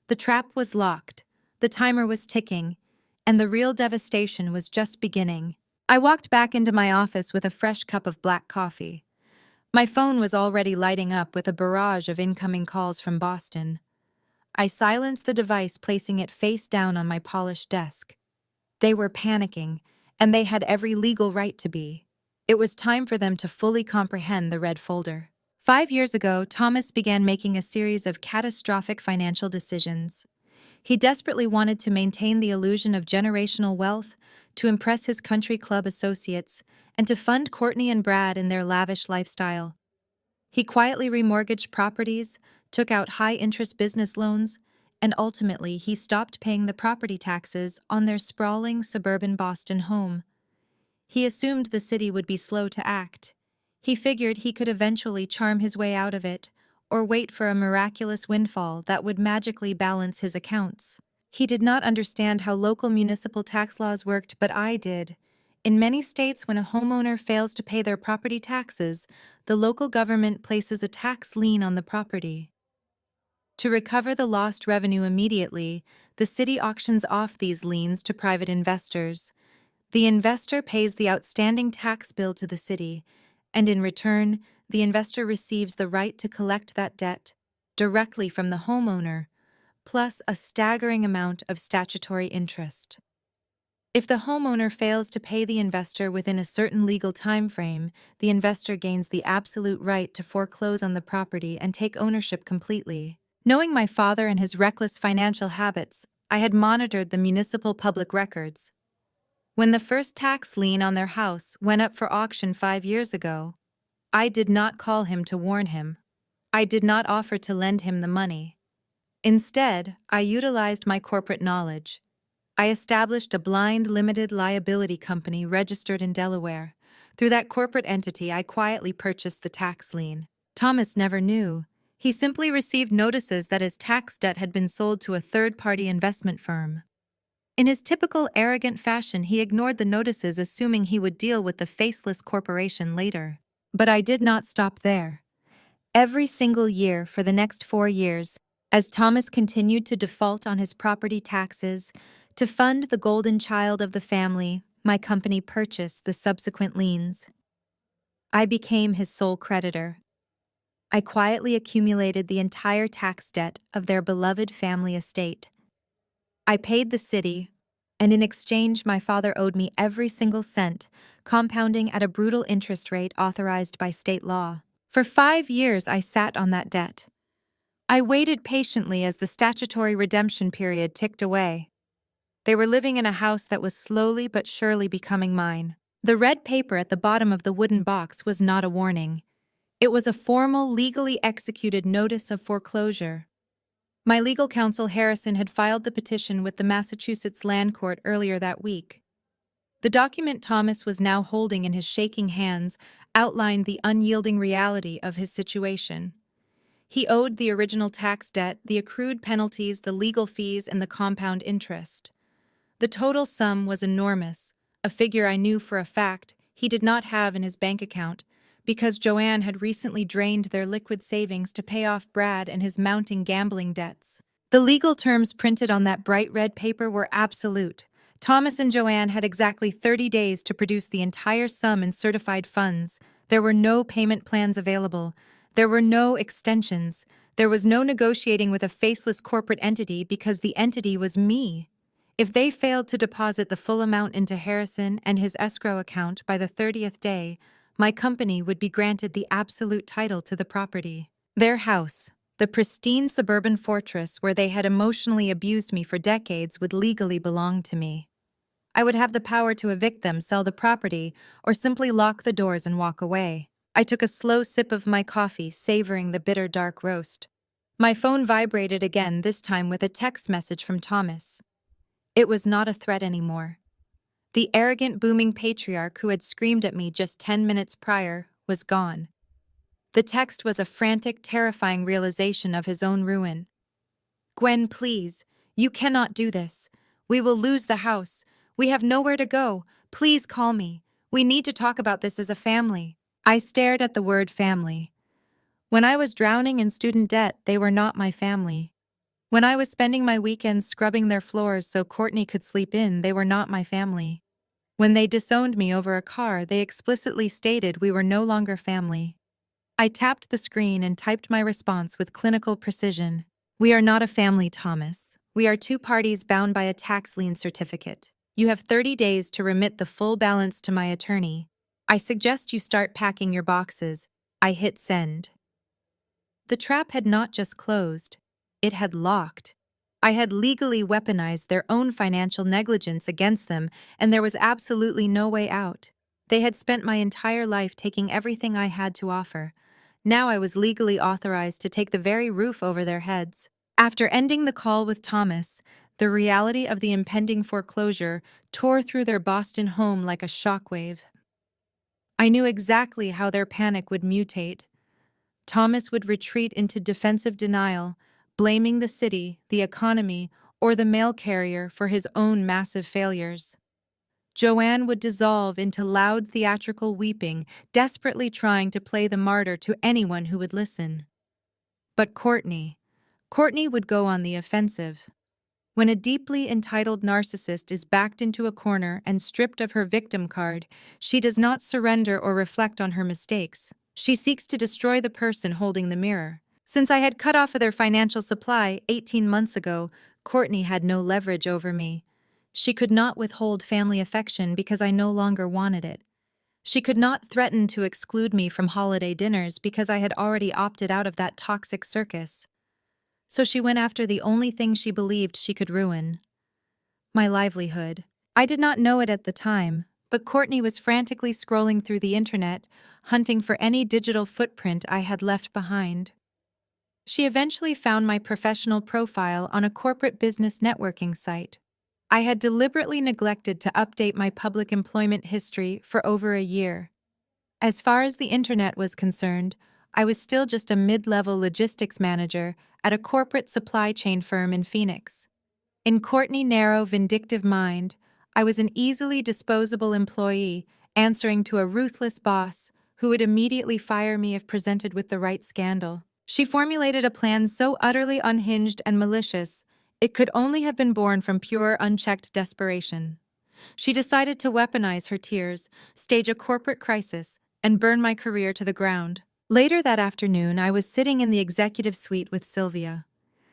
S1: The trap was locked, the timer was ticking, and the real devastation was just beginning. I walked back into my office with a fresh cup of black coffee. My phone was already lighting up with a barrage of incoming calls from Boston. I silenced the device, placing it face down on my polished desk. They were panicking, and they had every legal right to be. It was time for them to fully comprehend the red folder. 5 years ago, Thomas began making a series of catastrophic financial decisions. He desperately wanted to maintain the illusion of generational wealth, to impress his country club associates, and to fund Courtney and Brad in their lavish lifestyle. He quietly remortgaged properties, took out high-interest business loans, and ultimately he stopped paying the property taxes on their sprawling suburban Boston home. He assumed the city would be slow to act. He figured he could eventually charm his way out of it, or wait for a miraculous windfall that would magically balance his accounts. He did not understand how local municipal tax laws worked, but I did. In many states, when a homeowner fails to pay their property taxes, the local government places a tax lien on the property. To recover the lost revenue immediately, the city auctions off these liens to private investors. The investor pays the outstanding tax bill to the city, and in return, the investor receives the right to collect that debt directly from the homeowner, plus a staggering amount of statutory interest. If the homeowner fails to pay the investor within a certain legal time frame, the investor gains the absolute right to foreclose on the property and take ownership completely. Knowing my father and his reckless financial habits, I had monitored the municipal public records. When the first tax lien on their house went up for auction 5 years ago, I did not call him to warn him. I did not offer to lend him the money. Instead, I utilized my corporate knowledge. I established a blind limited liability company registered in Delaware. Through that corporate entity, I quietly purchased the tax lien. Thomas never knew. He simply received notices that his tax debt had been sold to a third-party investment firm. In his typical arrogant fashion, he ignored the notices, assuming he would deal with the faceless corporation later. But I did not stop there. Every single year for the next 4 years, as Thomas continued to default on his property taxes, to fund the golden child of the family, my company purchased the subsequent liens. I became his sole creditor. I quietly accumulated the entire tax debt of their beloved family estate. I paid the city, and in exchange my father owed me every single cent, compounding at a brutal interest rate authorized by state law. For 5 years I sat on that debt. I waited patiently as the statutory redemption period ticked away. They were living in a house that was slowly but surely becoming mine. The red paper at the bottom of the wooden box was not a warning. It was a formal, legally executed notice of foreclosure. My legal counsel Harrison had filed the petition with the Massachusetts Land Court earlier that week. The document Thomas was now holding in his shaking hands outlined the unyielding reality of his situation. He owed the original tax debt, the accrued penalties, the legal fees, and the compound interest. The total sum was enormous, a figure I knew for a fact he did not have in his bank account, because Joanne had recently drained their liquid savings to pay off Brad and his mounting gambling debts. The legal terms printed on that bright red paper were absolute. Thomas and Joanne had exactly 30 days to produce the entire sum in certified funds. There were no payment plans available. There were no extensions. There was no negotiating with a faceless corporate entity because the entity was me. If they failed to deposit the full amount into Harrison and his escrow account by the 30th day, my company would be granted the absolute title to the property. Their house, the pristine suburban fortress where they had emotionally abused me for decades, would legally belong to me. I would have the power to evict them, sell the property, or simply lock the doors and walk away. I took a slow sip of my coffee, savoring the bitter dark roast. My phone vibrated again, this time with a text message from Thomas. It was not a threat anymore. The arrogant, booming patriarch who had screamed at me just 10 minutes prior was gone. The text was a frantic, terrifying realization of his own ruin. "Gwen, please, you cannot do this. We will lose the house. We have nowhere to go. Please call me. We need to talk about this as a family." I stared at the word family. When I was drowning in student debt, they were not my family. When I was spending my weekends scrubbing their floors so Courtney could sleep in, they were not my family. When they disowned me over a car, they explicitly stated we were no longer family. I tapped the screen and typed my response with clinical precision. "We are not a family, Thomas. We are two parties bound by a tax lien certificate. You have 30 days to remit the full balance to my attorney. I suggest you start packing your boxes." I hit send. The trap had not just closed, it had locked. I had legally weaponized their own financial negligence against them, and there was absolutely no way out. They had spent my entire life taking everything I had to offer. Now I was legally authorized to take the very roof over their heads. After ending the call with Thomas, the reality of the impending foreclosure tore through their Boston home like a shockwave. I knew exactly how their panic would mutate. Thomas would retreat into defensive denial, blaming the city, the economy, or the mail carrier for his own massive failures. Joanne would dissolve into loud theatrical weeping, desperately trying to play the martyr to anyone who would listen. But Courtney would go on the offensive. When a deeply entitled narcissist is backed into a corner and stripped of her victim card, she does not surrender or reflect on her mistakes. She seeks to destroy the person holding the mirror. Since I had cut off their financial supply 18 months ago, Courtney had no leverage over me. She could not withhold family affection because I no longer wanted it. She could not threaten to exclude me from holiday dinners because I had already opted out of that toxic circus. So she went after the only thing she believed she could ruin: my livelihood. I did not know it at the time, but Courtney was frantically scrolling through the internet, hunting for any digital footprint I had left behind. She eventually found my professional profile on a corporate business networking site. I had deliberately neglected to update my public employment history for over a year. As far as the internet was concerned, I was still just a mid-level logistics manager at a corporate supply chain firm in Phoenix. In Courtney's narrow, vindictive mind, I was an easily disposable employee answering to a ruthless boss who would immediately fire me if presented with the right scandal. She formulated a plan so utterly unhinged and malicious, it could only have been born from pure, unchecked desperation. She decided to weaponize her tears, stage a corporate crisis, and burn my career to the ground. Later that afternoon, I was sitting in the executive suite with Sylvia.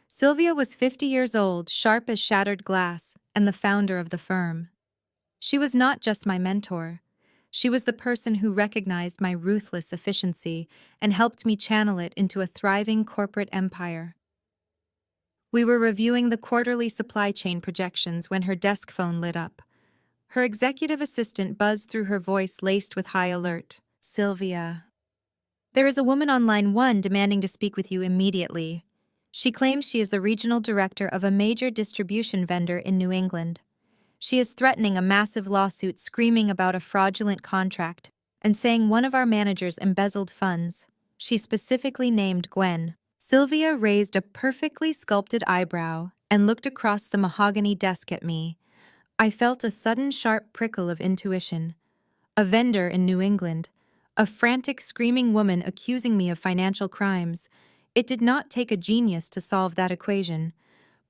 S1: Sylvia was 50 years old, sharp as shattered glass, and the founder of the firm. She was not just my mentor. She was the person who recognized my ruthless efficiency and helped me channel it into a thriving corporate empire. We were reviewing the quarterly supply chain projections when her desk phone lit up. Her executive assistant buzzed through, her voice laced with high alert. "Sylvia, there is a woman on line 1 demanding to speak with you immediately. She claims she is the regional director of a major distribution vendor in New England. She is threatening a massive lawsuit, screaming about a fraudulent contract, and saying one of our managers embezzled funds. She specifically named Gwen." Sylvia raised a perfectly sculpted eyebrow and looked across the mahogany desk at me. I felt a sudden sharp prickle of intuition. A vendor in New England, a frantic, screaming woman accusing me of financial crimes. It did not take a genius to solve that equation.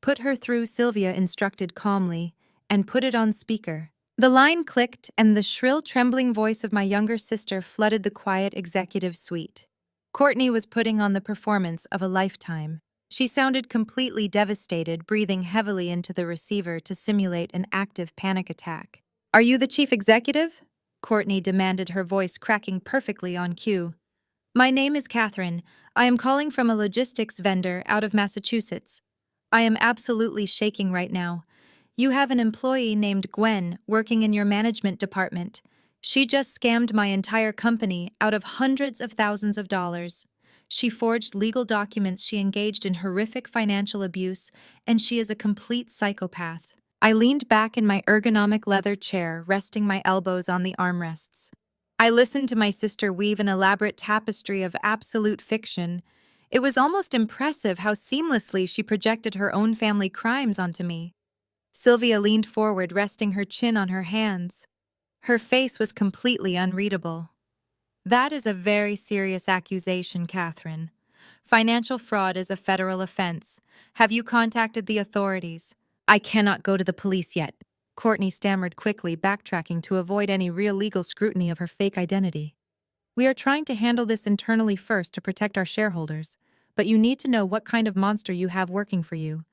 S1: "Put her through," Sylvia instructed calmly, and put it on speaker. The line clicked, and the shrill, trembling voice of my younger sister flooded the quiet executive suite. Courtney was putting on the performance of a lifetime. She sounded completely devastated, breathing heavily into the receiver to simulate an active panic attack. "Are you the chief executive?" Courtney demanded, her voice cracking perfectly on cue. "My name is Catherine. I am calling from a logistics vendor out of Massachusetts. I am absolutely shaking right now. You have an employee named Gwen working in your management department. She just scammed my entire company out of hundreds of thousands of dollars. She forged legal documents, she engaged in horrific financial abuse, and she is a complete psychopath." I leaned back in my ergonomic leather chair, resting my elbows on the armrests. I listened to my sister weave an elaborate tapestry of absolute fiction. It was almost impressive how seamlessly she projected her own family crimes onto me. Sylvia leaned forward, resting her chin on her hands. Her face was completely unreadable. "That is a very serious accusation, Catherine. Financial fraud is a federal offense. Have you contacted the authorities?" "I cannot go to the police yet," Courtney stammered quickly, backtracking to avoid any real legal scrutiny of her fake identity. "We are trying to handle this internally first to protect our shareholders, but you need to know what kind of monster you have working for you.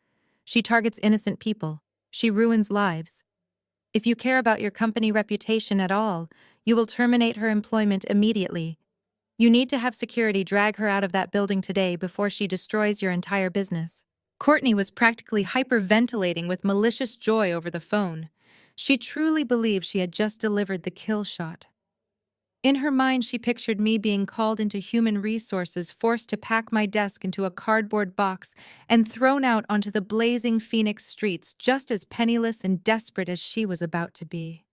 S1: She targets innocent people. She ruins lives. If you care about your company reputation at all, you will terminate her employment immediately. You need to have security drag her out of that building today before she destroys your entire business." Courtney was practically hyperventilating with malicious joy over the phone. She truly believed she had just delivered the kill shot. In her mind, she pictured me being called into human resources, forced to pack my desk into a cardboard box, and thrown out onto the blazing Phoenix streets, just as penniless and desperate as she was about to be.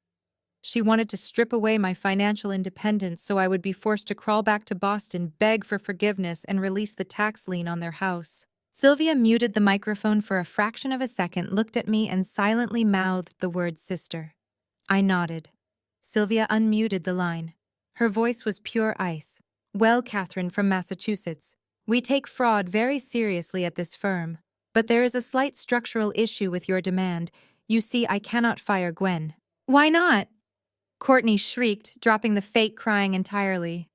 S1: She wanted to strip away my financial independence so I would be forced to crawl back to Boston, beg for forgiveness, and release the tax lien on their house. Sylvia muted the microphone for a fraction of a second, looked at me, and silently mouthed the word "sister." I nodded. Sylvia unmuted the line. Her voice was pure ice. Well, Catherine from Massachusetts, we take fraud very seriously at this firm. But there is a slight structural issue with your demand. You see, I cannot fire Gwen. Why not? Courtney shrieked, dropping the fake crying entirely.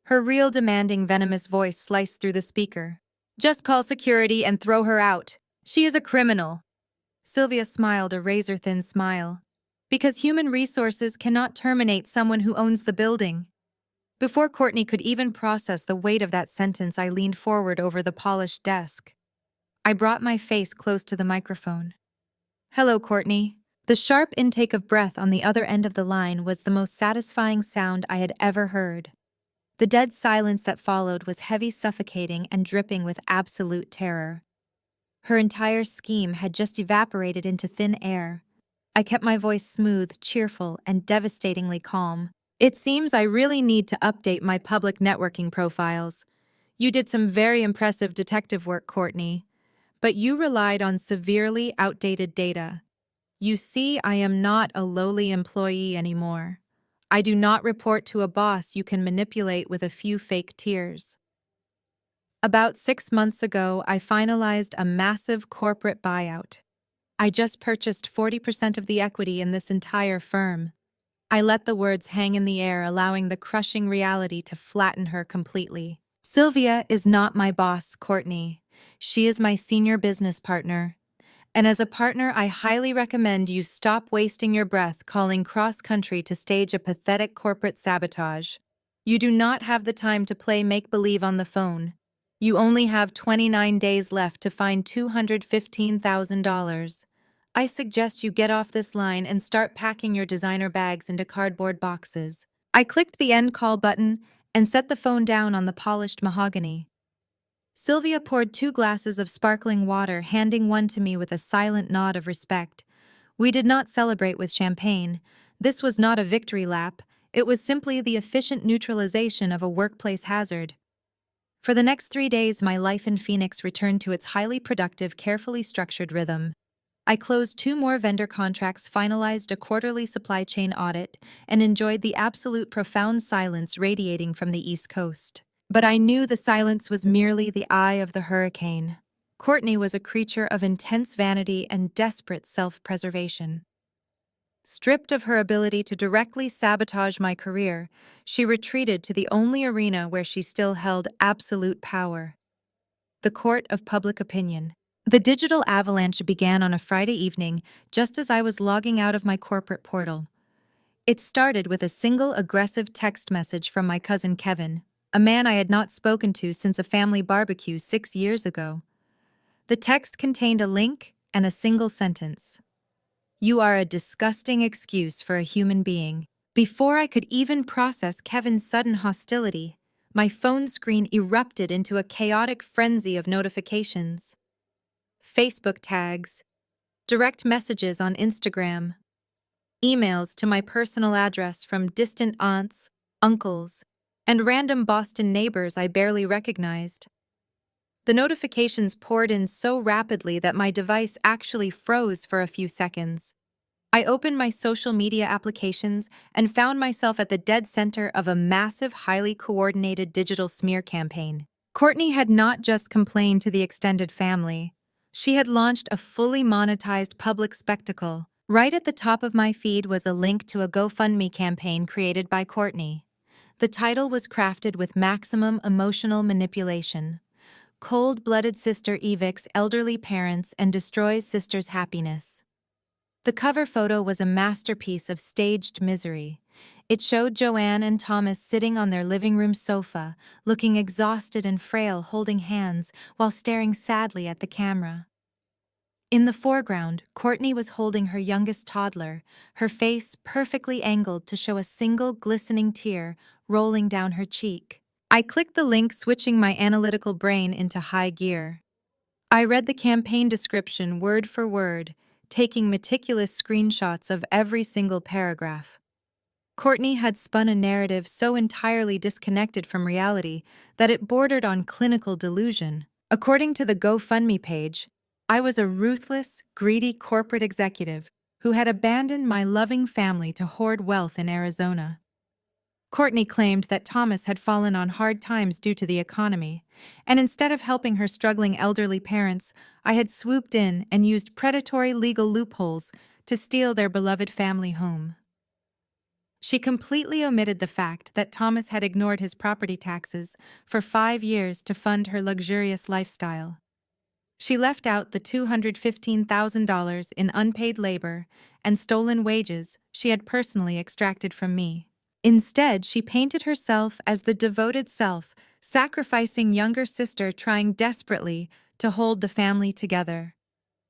S1: Her real demanding, venomous voice sliced through the speaker. Just call security and throw her out. She is a criminal. Sylvia smiled a razor-thin smile. Because human resources cannot terminate someone who owns the building. Before Courtney could even process the weight of that sentence, I leaned forward over the polished desk. I brought my face close to the microphone. Hello, Courtney. The sharp intake of breath on the other end of the line was the most satisfying sound I had ever heard. The dead silence that followed was heavy, suffocating, and dripping with absolute terror. Her entire scheme had just evaporated into thin air. I kept my voice smooth, cheerful, and devastatingly calm. It seems I really need to update my public networking profiles. You did some very impressive detective work, Courtney, but you relied on severely outdated data. You see, I am not a lowly employee anymore. I do not report to a boss you can manipulate with a few fake tears. About 6 months ago, I finalized a massive corporate buyout. I just purchased 40% of the equity in this entire firm. I let the words hang in the air, allowing the crushing reality to flatten her completely. Sylvia is not my boss, Courtney. She is my senior business partner. And as a partner, I highly recommend you stop wasting your breath calling cross-country to stage a pathetic corporate sabotage. You do not have the time to play make-believe on the phone. You only have 29 days left to find $215,000. I suggest you get off this line and start packing your designer bags into cardboard boxes. I clicked the end call button and set the phone down on the polished mahogany. Sylvia poured 2 glasses of sparkling water, handing one to me with a silent nod of respect. We did not celebrate with champagne. This was not a victory lap. It was simply the efficient neutralization of a workplace hazard. For the next 3 days, my life in Phoenix returned to its highly productive, carefully structured rhythm. I closed 2 more vendor contracts, finalized a quarterly supply chain audit, and enjoyed the absolute profound silence radiating from the East Coast. But I knew the silence was merely the eye of the hurricane. Courtney was a creature of intense vanity and desperate self-preservation. Stripped of her ability to directly sabotage my career, she retreated to the only arena where she still held absolute power: the court of public opinion. The digital avalanche began on a Friday evening, just as I was logging out of my corporate portal. It started with a single aggressive text message from my cousin Kevin, a man I had not spoken to since a family barbecue 6 years ago. The text contained a link and a single sentence: "You are a disgusting excuse for a human being." Before I could even process Kevin's sudden hostility, my phone screen erupted into a chaotic frenzy of notifications. Facebook tags, direct messages on Instagram, emails to my personal address from distant aunts, uncles, and random Boston neighbors I barely recognized. The notifications poured in so rapidly that my device actually froze for a few seconds. I opened my social media applications and found myself at the dead center of a massive, highly coordinated digital smear campaign. Courtney had not just complained to the extended family. She had launched a fully monetized public spectacle. Right at the top of my feed was a link to a GoFundMe campaign created by Courtney. The title was crafted with maximum emotional manipulation. Cold-blooded sister evicts elderly parents and destroys sister's happiness. The cover photo was a masterpiece of staged misery. It showed Joanne and Thomas sitting on their living room sofa, looking exhausted and frail, holding hands while staring sadly at the camera. In the foreground, Courtney was holding her youngest toddler, her face perfectly angled to show a single glistening tear rolling down her cheek. I clicked the link, switching my analytical brain into high gear. I read the campaign description word for word, taking meticulous screenshots of every single paragraph. Courtney had spun a narrative so entirely disconnected from reality that it bordered on clinical delusion. According to the GoFundMe page, I was a ruthless, greedy corporate executive who had abandoned my loving family to hoard wealth in Arizona. Courtney claimed that Thomas had fallen on hard times due to the economy, and instead of helping her struggling elderly parents, I had swooped in and used predatory legal loopholes to steal their beloved family home. She completely omitted the fact that Thomas had ignored his property taxes for 5 years to fund her luxurious lifestyle. She left out the $215,000 in unpaid labor and stolen wages she had personally extracted from me. Instead, she painted herself as the devoted self, sacrificing younger sister trying desperately to hold the family together.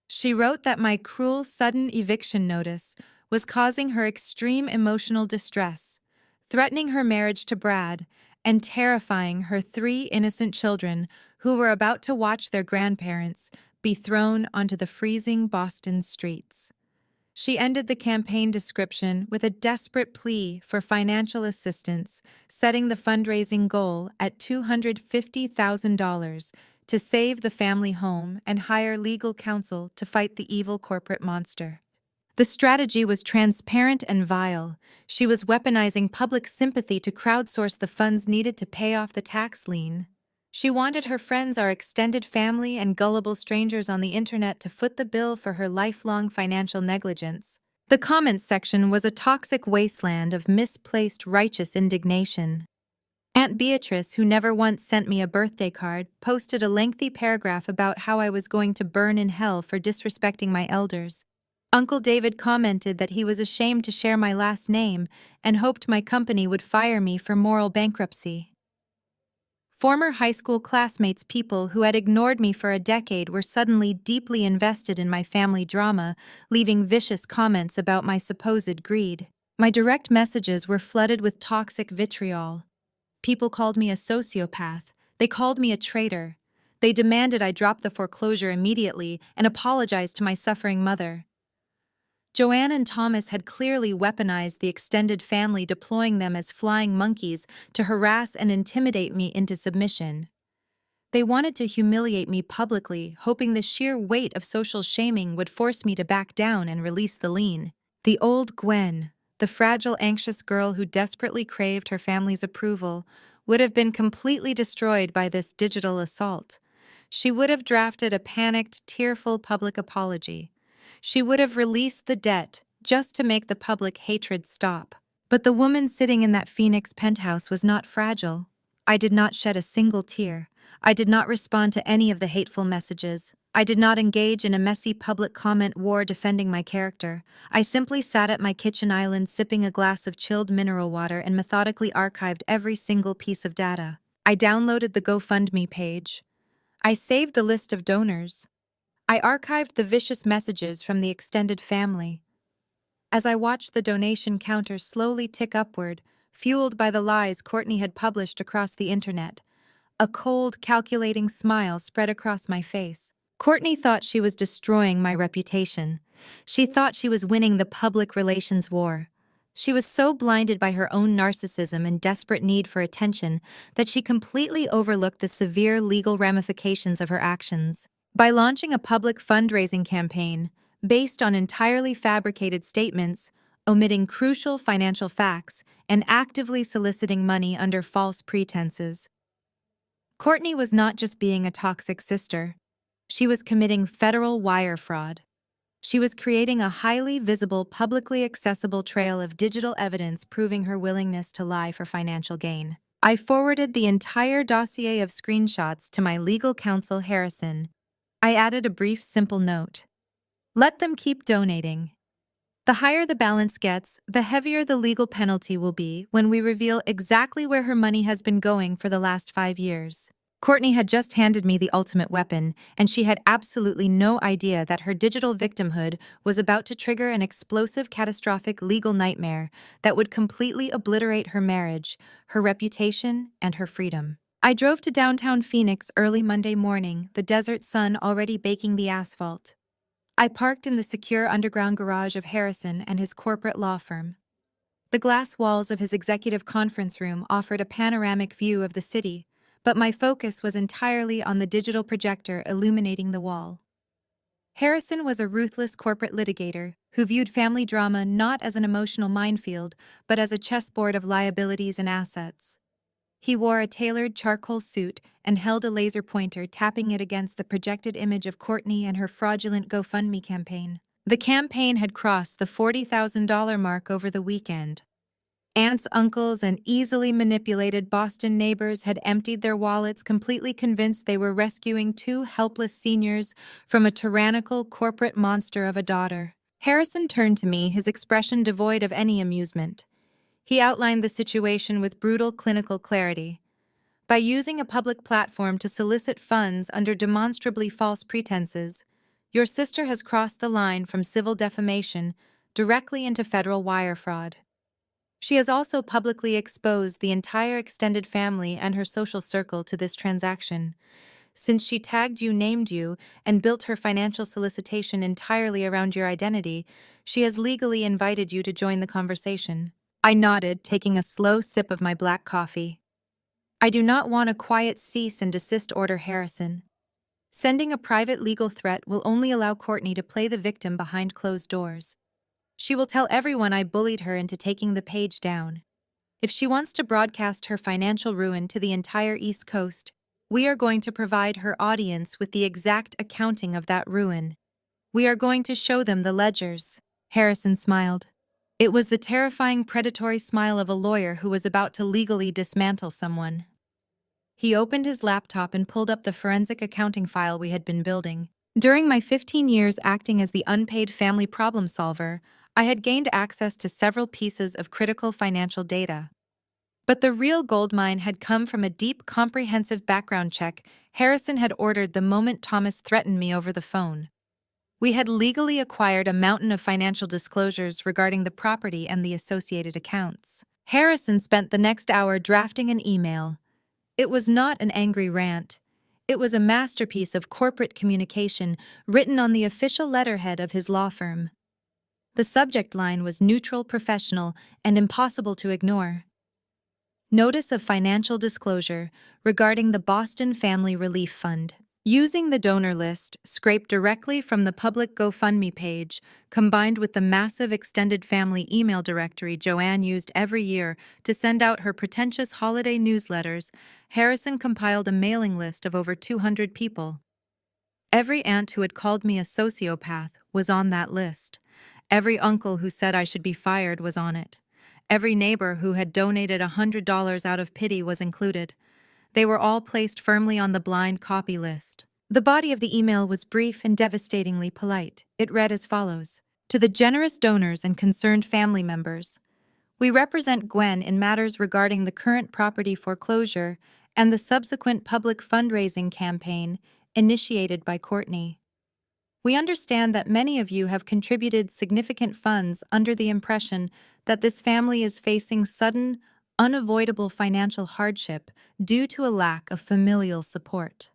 S1: She wrote that my cruel, sudden eviction notice was causing her extreme emotional distress, threatening her marriage to Brad, and terrifying her 3 innocent children who were about to watch their grandparents be thrown onto the freezing Boston streets. She ended the campaign description with a desperate plea for financial assistance, setting the fundraising goal at $250,000 to save the family home and hire legal counsel to fight the evil corporate monster. The strategy was transparent and vile. She was weaponizing public sympathy to crowdsource the funds needed to pay off the tax lien. She wanted her friends, our extended family, and gullible strangers on the internet to foot the bill for her lifelong financial negligence. The comments section was a toxic wasteland of misplaced righteous indignation. Aunt Beatrice, who never once sent me a birthday card, posted a lengthy paragraph about how I was going to burn in hell for disrespecting my elders. Uncle David commented that he was ashamed to share my last name and hoped my company would fire me for moral bankruptcy. Former high school classmates, people who had ignored me for a decade, were suddenly deeply invested in my family drama, leaving vicious comments about my supposed greed. My direct messages were flooded with toxic vitriol. People called me a sociopath. They called me a traitor. They demanded I drop the foreclosure immediately and apologize to my suffering mother. Joanne and Thomas had clearly weaponized the extended family, deploying them as flying monkeys to harass and intimidate me into submission. They wanted to humiliate me publicly, hoping the sheer weight of social shaming would force me to back down and release the lien. The old Gwen, the fragile, anxious girl who desperately craved her family's approval, would have been completely destroyed by this digital assault. She would have drafted a panicked, tearful public apology. She would have released the debt just to make the public hatred stop. But the woman sitting in that Phoenix penthouse was not fragile. I did not shed a single tear. I did not respond to any of the hateful messages. I did not engage in a messy public comment war defending my character. I simply sat at my kitchen island sipping a glass of chilled mineral water and methodically archived every single piece of data. I downloaded the GoFundMe page. I saved the list of donors. I archived the vicious messages from the extended family. As I watched the donation counter slowly tick upward, fueled by the lies Courtney had published across the internet, a cold, calculating smile spread across my face. Courtney thought she was destroying my reputation. She thought she was winning the public relations war. She was so blinded by her own narcissism and desperate need for attention that she completely overlooked the severe legal ramifications of her actions. By launching a public fundraising campaign based on entirely fabricated statements, omitting crucial financial facts, and actively soliciting money under false pretenses, Courtney was not just being a toxic sister. She was committing federal wire fraud. She was creating a highly visible, publicly accessible trail of digital evidence proving her willingness to lie for financial gain. I forwarded the entire dossier of screenshots to my legal counsel, Harrison. I added a brief, simple note. Let them keep donating. The higher the balance gets, the heavier the legal penalty will be when we reveal exactly where her money has been going for the last 5 years. Courtney had just handed me the ultimate weapon, and she had absolutely no idea that her digital victimhood was about to trigger an explosive, catastrophic legal nightmare that would completely obliterate her marriage, her reputation, and her freedom. I drove to downtown Phoenix early Monday morning, the desert sun already baking the asphalt. I parked in the secure underground garage of Harrison and his corporate law firm. The glass walls of his executive conference room offered a panoramic view of the city, but my focus was entirely on the digital projector illuminating the wall. Harrison was a ruthless corporate litigator who viewed family drama not as an emotional minefield, but as a chessboard of liabilities and assets. He wore a tailored charcoal suit and held a laser pointer, tapping it against the projected image of Courtney and her fraudulent GoFundMe campaign. The campaign had crossed the $40,000 mark over the weekend. Aunts, uncles, and easily manipulated Boston neighbors had emptied their wallets, completely convinced they were rescuing two helpless seniors from a tyrannical corporate monster of a daughter. Harrison turned to me, his expression devoid of any amusement. He outlined the situation with brutal clinical clarity. By using a public platform to solicit funds under demonstrably false pretenses, your sister has crossed the line from civil defamation directly into federal wire fraud. She has also publicly exposed the entire extended family and her social circle to this transaction. Since she tagged you, named you, and built her financial solicitation entirely around your identity, she has legally invited you to join the conversation. I nodded, taking a slow sip of my black coffee. I do not want a quiet cease and desist order, Harrison. Sending a private legal threat will only allow Courtney to play the victim behind closed doors. She will tell everyone I bullied her into taking the page down. If she wants to broadcast her financial ruin to the entire East Coast, we are going to provide her audience with the exact accounting of that ruin. We are going to show them the ledgers. Harrison smiled. It was the terrifying predatory smile of a lawyer who was about to legally dismantle someone. He opened his laptop and pulled up the forensic accounting file we had been building. During my 15 years acting as the unpaid family problem solver, I had gained access to several pieces of critical financial data. But the real goldmine had come from a deep, comprehensive background check Harrison had ordered the moment Thomas threatened me over the phone. We had legally acquired a mountain of financial disclosures regarding the property and the associated accounts. Harrison spent the next hour drafting an email. It was not an angry rant. It was a masterpiece of corporate communication written on the official letterhead of his law firm. The subject line was neutral, professional, and impossible to ignore. Notice of financial disclosure regarding the Boston Family Relief Fund. Using the donor list scraped directly from the public GoFundMe page, combined with the massive extended family email directory Joanne used every year to send out her pretentious holiday newsletters, Harrison compiled a mailing list of over 200 people. Every aunt who had called me a sociopath was on that list. Every uncle who said I should be fired was on it. Every neighbor who had donated $100 out of pity was included. They were all placed firmly on the blind copy list. The body of the email was brief and devastatingly polite. It read as follows: To the generous donors and concerned family members, we represent Gwen in matters regarding the current property foreclosure and the subsequent public fundraising campaign initiated by Courtney. We understand that many of you have contributed significant funds under the impression that this family is facing sudden, unavoidable financial hardship due to a lack of familial support.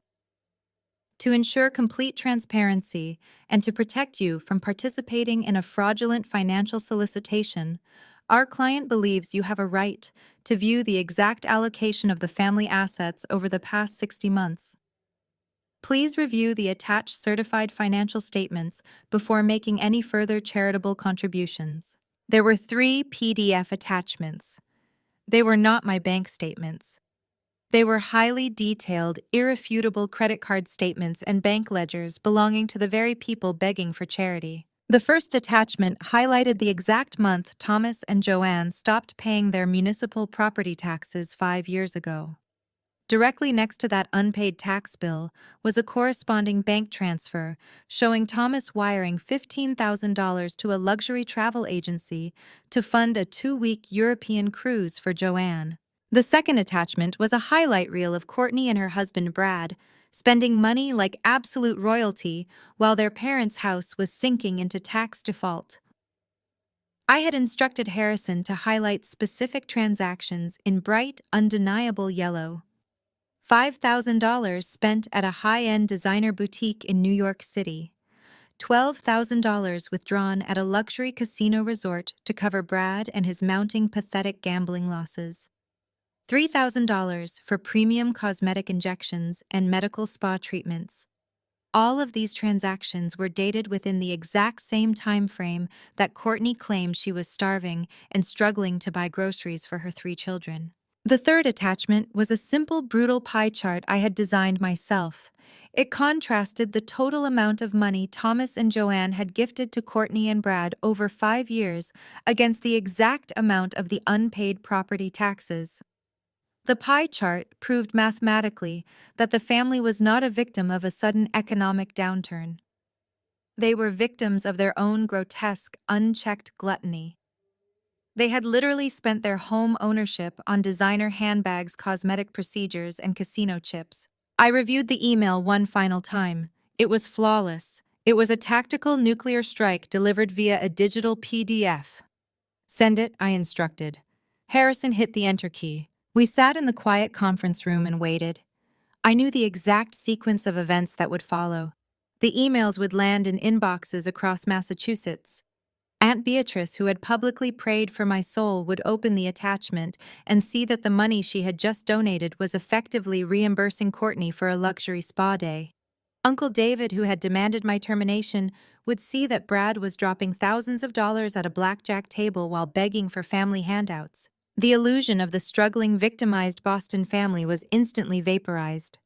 S1: To ensure complete transparency and to protect you from participating in a fraudulent financial solicitation, our client believes you have a right to view the exact allocation of the family assets over the past 60 months. Please review the attached certified financial statements before making any further charitable contributions. There were 3 PDF attachments. They were not my bank statements. They were highly detailed, irrefutable credit card statements and bank ledgers belonging to the very people begging for charity. The first attachment highlighted the exact month Thomas and Joanne stopped paying their municipal property taxes 5 years ago. Directly next to that unpaid tax bill was a corresponding bank transfer showing Thomas wiring $15,000 to a luxury travel agency to fund a 2-week European cruise for Joanne. The second attachment was a highlight reel of Courtney and her husband Brad spending money like absolute royalty while their parents' house was sinking into tax default. I had instructed Harrison to highlight specific transactions in bright, undeniable yellow. $5,000 spent at a high-end designer boutique in New York City. $12,000 withdrawn at a luxury casino resort to cover Brad and his mounting pathetic gambling losses. $3,000 for premium cosmetic injections and medical spa treatments. All of these transactions were dated within the exact same time frame that Courtney claimed she was starving and struggling to buy groceries for her 3 children. The third attachment was a simple, brutal pie chart I had designed myself. It contrasted the total amount of money Thomas and Joanne had gifted to Courtney and Brad over 5 years against the exact amount of the unpaid property taxes. The pie chart proved mathematically that the family was not a victim of a sudden economic downturn. They were victims of their own grotesque, unchecked gluttony. They had literally spent their home ownership on designer handbags, cosmetic procedures, and casino chips. I reviewed the email one final time. It was flawless. It was a tactical nuclear strike delivered via a digital PDF. Send it, I instructed. Harrison hit the enter key. We sat in the quiet conference room and waited. I knew the exact sequence of events that would follow. The emails would land in inboxes across Massachusetts. Aunt Beatrice, who had publicly prayed for my soul, would open the attachment and see that the money she had just donated was effectively reimbursing Courtney for a luxury spa day. Uncle David, who had demanded my termination, would see that Brad was dropping thousands of dollars at a blackjack table while begging for family handouts. The illusion of the struggling, victimized Boston family was instantly vaporized.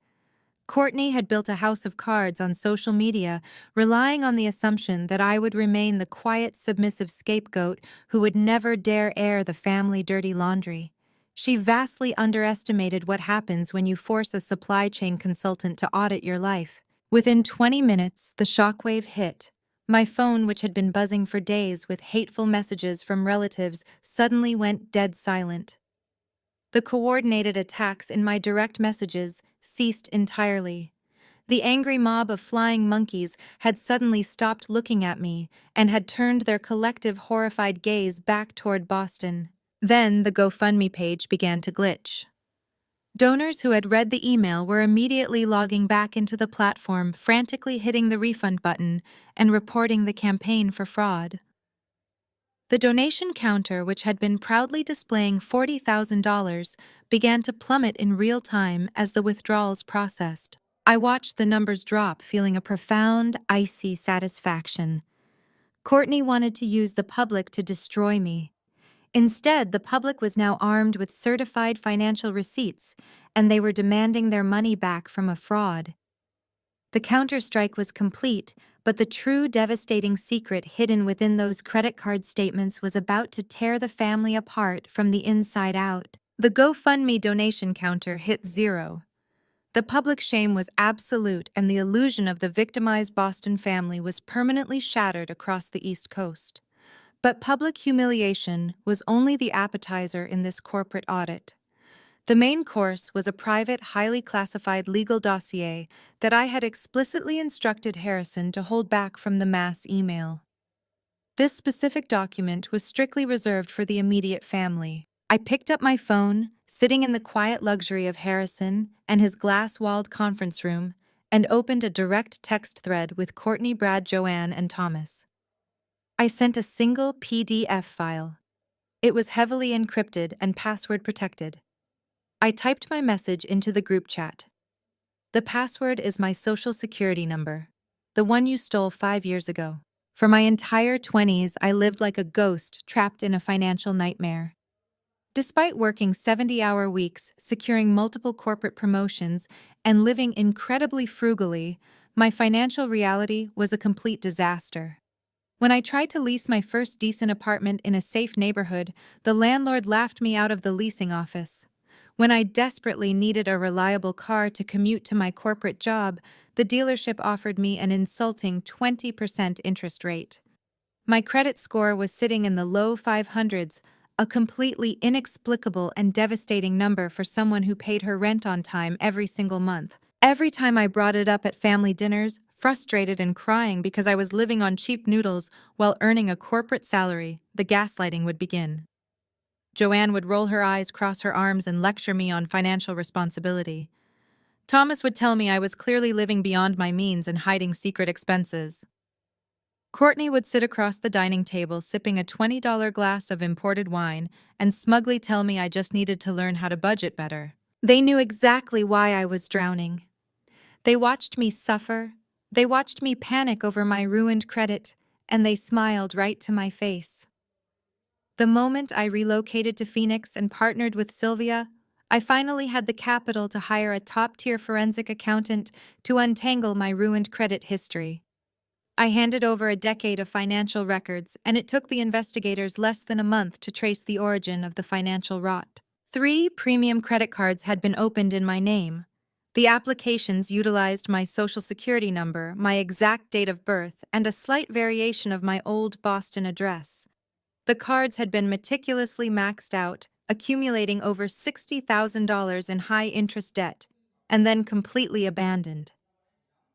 S1: Courtney had built a house of cards on social media, relying on the assumption that I would remain the quiet, submissive scapegoat who would never dare air the family dirty laundry. She vastly underestimated what happens when you force a supply chain consultant to audit your life. Within 20 minutes, the shockwave hit. My phone, which had been buzzing for days with hateful messages from relatives, suddenly went dead silent. The coordinated attacks in my direct messages ceased entirely. The angry mob of flying monkeys had suddenly stopped looking at me and had turned their collective horrified gaze back toward Boston. Then the GoFundMe page began to glitch. Donors who had read the email were immediately logging back into the platform, frantically hitting the refund button and reporting the campaign for fraud. The donation counter, which had been proudly displaying $40,000, began to plummet in real time as the withdrawals processed. I watched the numbers drop, feeling a profound, icy satisfaction. Courtney wanted to use the public to destroy me. Instead, the public was now armed with certified financial receipts, and they were demanding their money back from a fraud. The counterstrike was complete, but the true devastating secret hidden within those credit card statements was about to tear the family apart from the inside out. The GoFundMe donation counter hit 0. The public shame was absolute, and the illusion of the victimized Boston family was permanently shattered across the East Coast. But public humiliation was only the appetizer in this corporate audit. The main course was a private, highly classified legal dossier that I had explicitly instructed Harrison to hold back from the mass email. This specific document was strictly reserved for the immediate family. I picked up my phone, sitting in the quiet luxury of Harrison and his glass-walled conference room, and opened a direct text thread with Courtney, Brad, Joanne, and Thomas. I sent a single PDF file. It was heavily encrypted and password protected. I typed my message into the group chat. The password is my social security number, the one you stole 5 years ago. For my entire 20s, I lived like a ghost trapped in a financial nightmare. Despite working 70-hour weeks, securing multiple corporate promotions, and living incredibly frugally, my financial reality was a complete disaster. When I tried to lease my first decent apartment in a safe neighborhood, the landlord laughed me out of the leasing office. When I desperately needed a reliable car to commute to my corporate job, the dealership offered me an insulting 20% interest rate. My credit score was sitting in the low 500s, a completely inexplicable and devastating number for someone who paid her rent on time every single month. Every time I brought it up at family dinners, frustrated and crying because I was living on cheap noodles while earning a corporate salary, the gaslighting would begin. Joanne would roll her eyes, cross her arms, and lecture me on financial responsibility. Thomas would tell me I was clearly living beyond my means and hiding secret expenses. Courtney would sit across the dining table sipping a $20 glass of imported wine and smugly tell me I just needed to learn how to budget better. They knew exactly why I was drowning. They watched me suffer, They watched me panic over my ruined credit, and they smiled right to my face. The moment I relocated to Phoenix and partnered with Sylvia, I finally had the capital to hire a top-tier forensic accountant to untangle my ruined credit history. I handed over a decade of financial records, and it took the investigators less than a month to trace the origin of the financial rot. 3 premium credit cards had been opened in my name. The applications utilized my social security number, my exact date of birth, and a slight variation of my old Boston address. The cards had been meticulously maxed out, accumulating over $60,000 in high-interest debt, and then completely abandoned.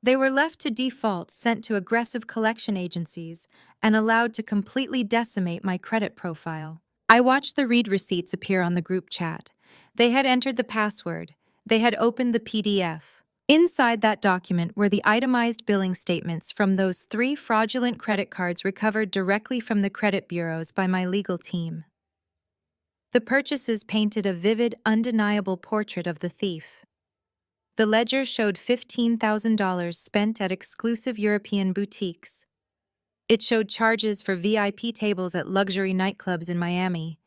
S1: They were left to default, sent to aggressive collection agencies, and allowed to completely decimate my credit profile. I watched the read receipts appear on the group chat. They had entered the password. They had opened the PDF. Inside that document were the itemized billing statements from those 3 fraudulent credit cards recovered directly from the credit bureaus by my legal team. The purchases painted a vivid, undeniable portrait of the thief. The ledger showed $15,000 spent at exclusive European boutiques. It showed charges for VIP tables at luxury nightclubs in Miami.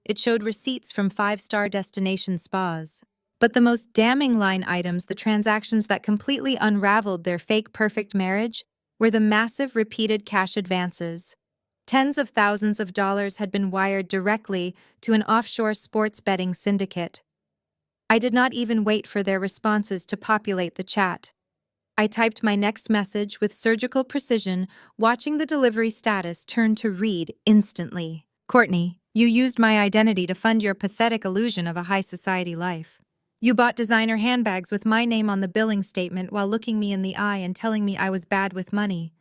S1: It showed receipts from 5-star destination spas. But the most damning line items, the transactions that completely unraveled their fake perfect marriage, were the massive repeated cash advances. Tens of thousands of dollars had been wired directly to an offshore sports betting syndicate. I did not even wait for their responses to populate the chat. I typed my next message with surgical precision, watching the delivery status turn to read instantly. Courtney, you used my identity to fund your pathetic illusion of a high society life. You bought designer handbags with my name on the billing statement while looking me in the eye and telling me I was bad with money.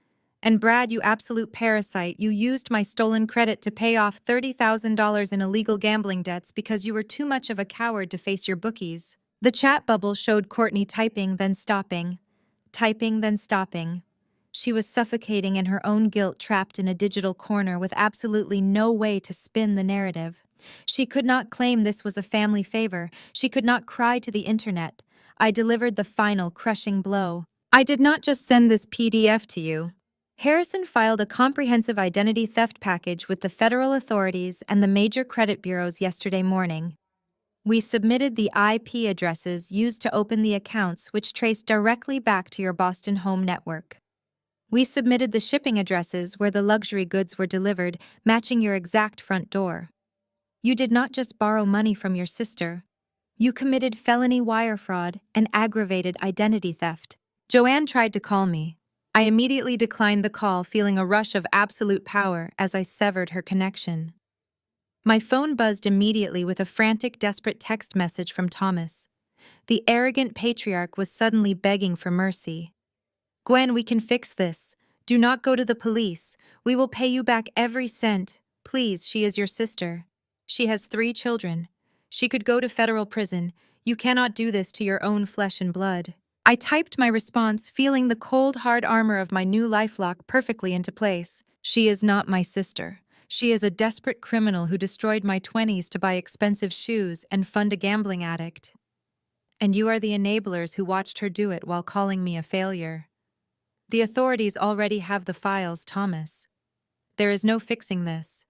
S1: And Brad, you absolute parasite, you used my stolen credit to pay off $30,000 in illegal gambling debts because you were too much of a coward to face your bookies. The chat bubble showed Courtney typing, then stopping. Typing, then stopping. She was suffocating in her own guilt, trapped in a digital corner with absolutely no way to spin the narrative. She could not claim this was a family favor. She could not cry to the internet. I delivered the final, crushing blow. I did not just send this PDF to you. Harrison filed a comprehensive identity theft package with the federal authorities and the major credit bureaus yesterday morning. We submitted the IP addresses used to open the accounts, which traced directly back to your Boston home network. We submitted the shipping addresses where the luxury goods were delivered, matching your exact front door. You did not just borrow money from your sister. You committed felony wire fraud and aggravated identity theft. Joanne tried to call me. I immediately declined the call, feeling a rush of absolute power as I severed her connection. My phone buzzed immediately with a frantic, desperate text message from Thomas. The arrogant patriarch was suddenly begging for mercy. Gwen, we can fix this. Do not go to the police. We will pay you back every cent. Please, she is your sister. She has 3 children. She could go to federal prison. You cannot do this to your own flesh and blood. I typed my response, feeling the cold, hard armor of my new lifelock perfectly into place. She is not my sister. She is a desperate criminal who destroyed my 20s to buy expensive shoes and fund a gambling addict. And you are the enablers who watched her do it while calling me a failure. The authorities already have the files, Thomas. There is no fixing this.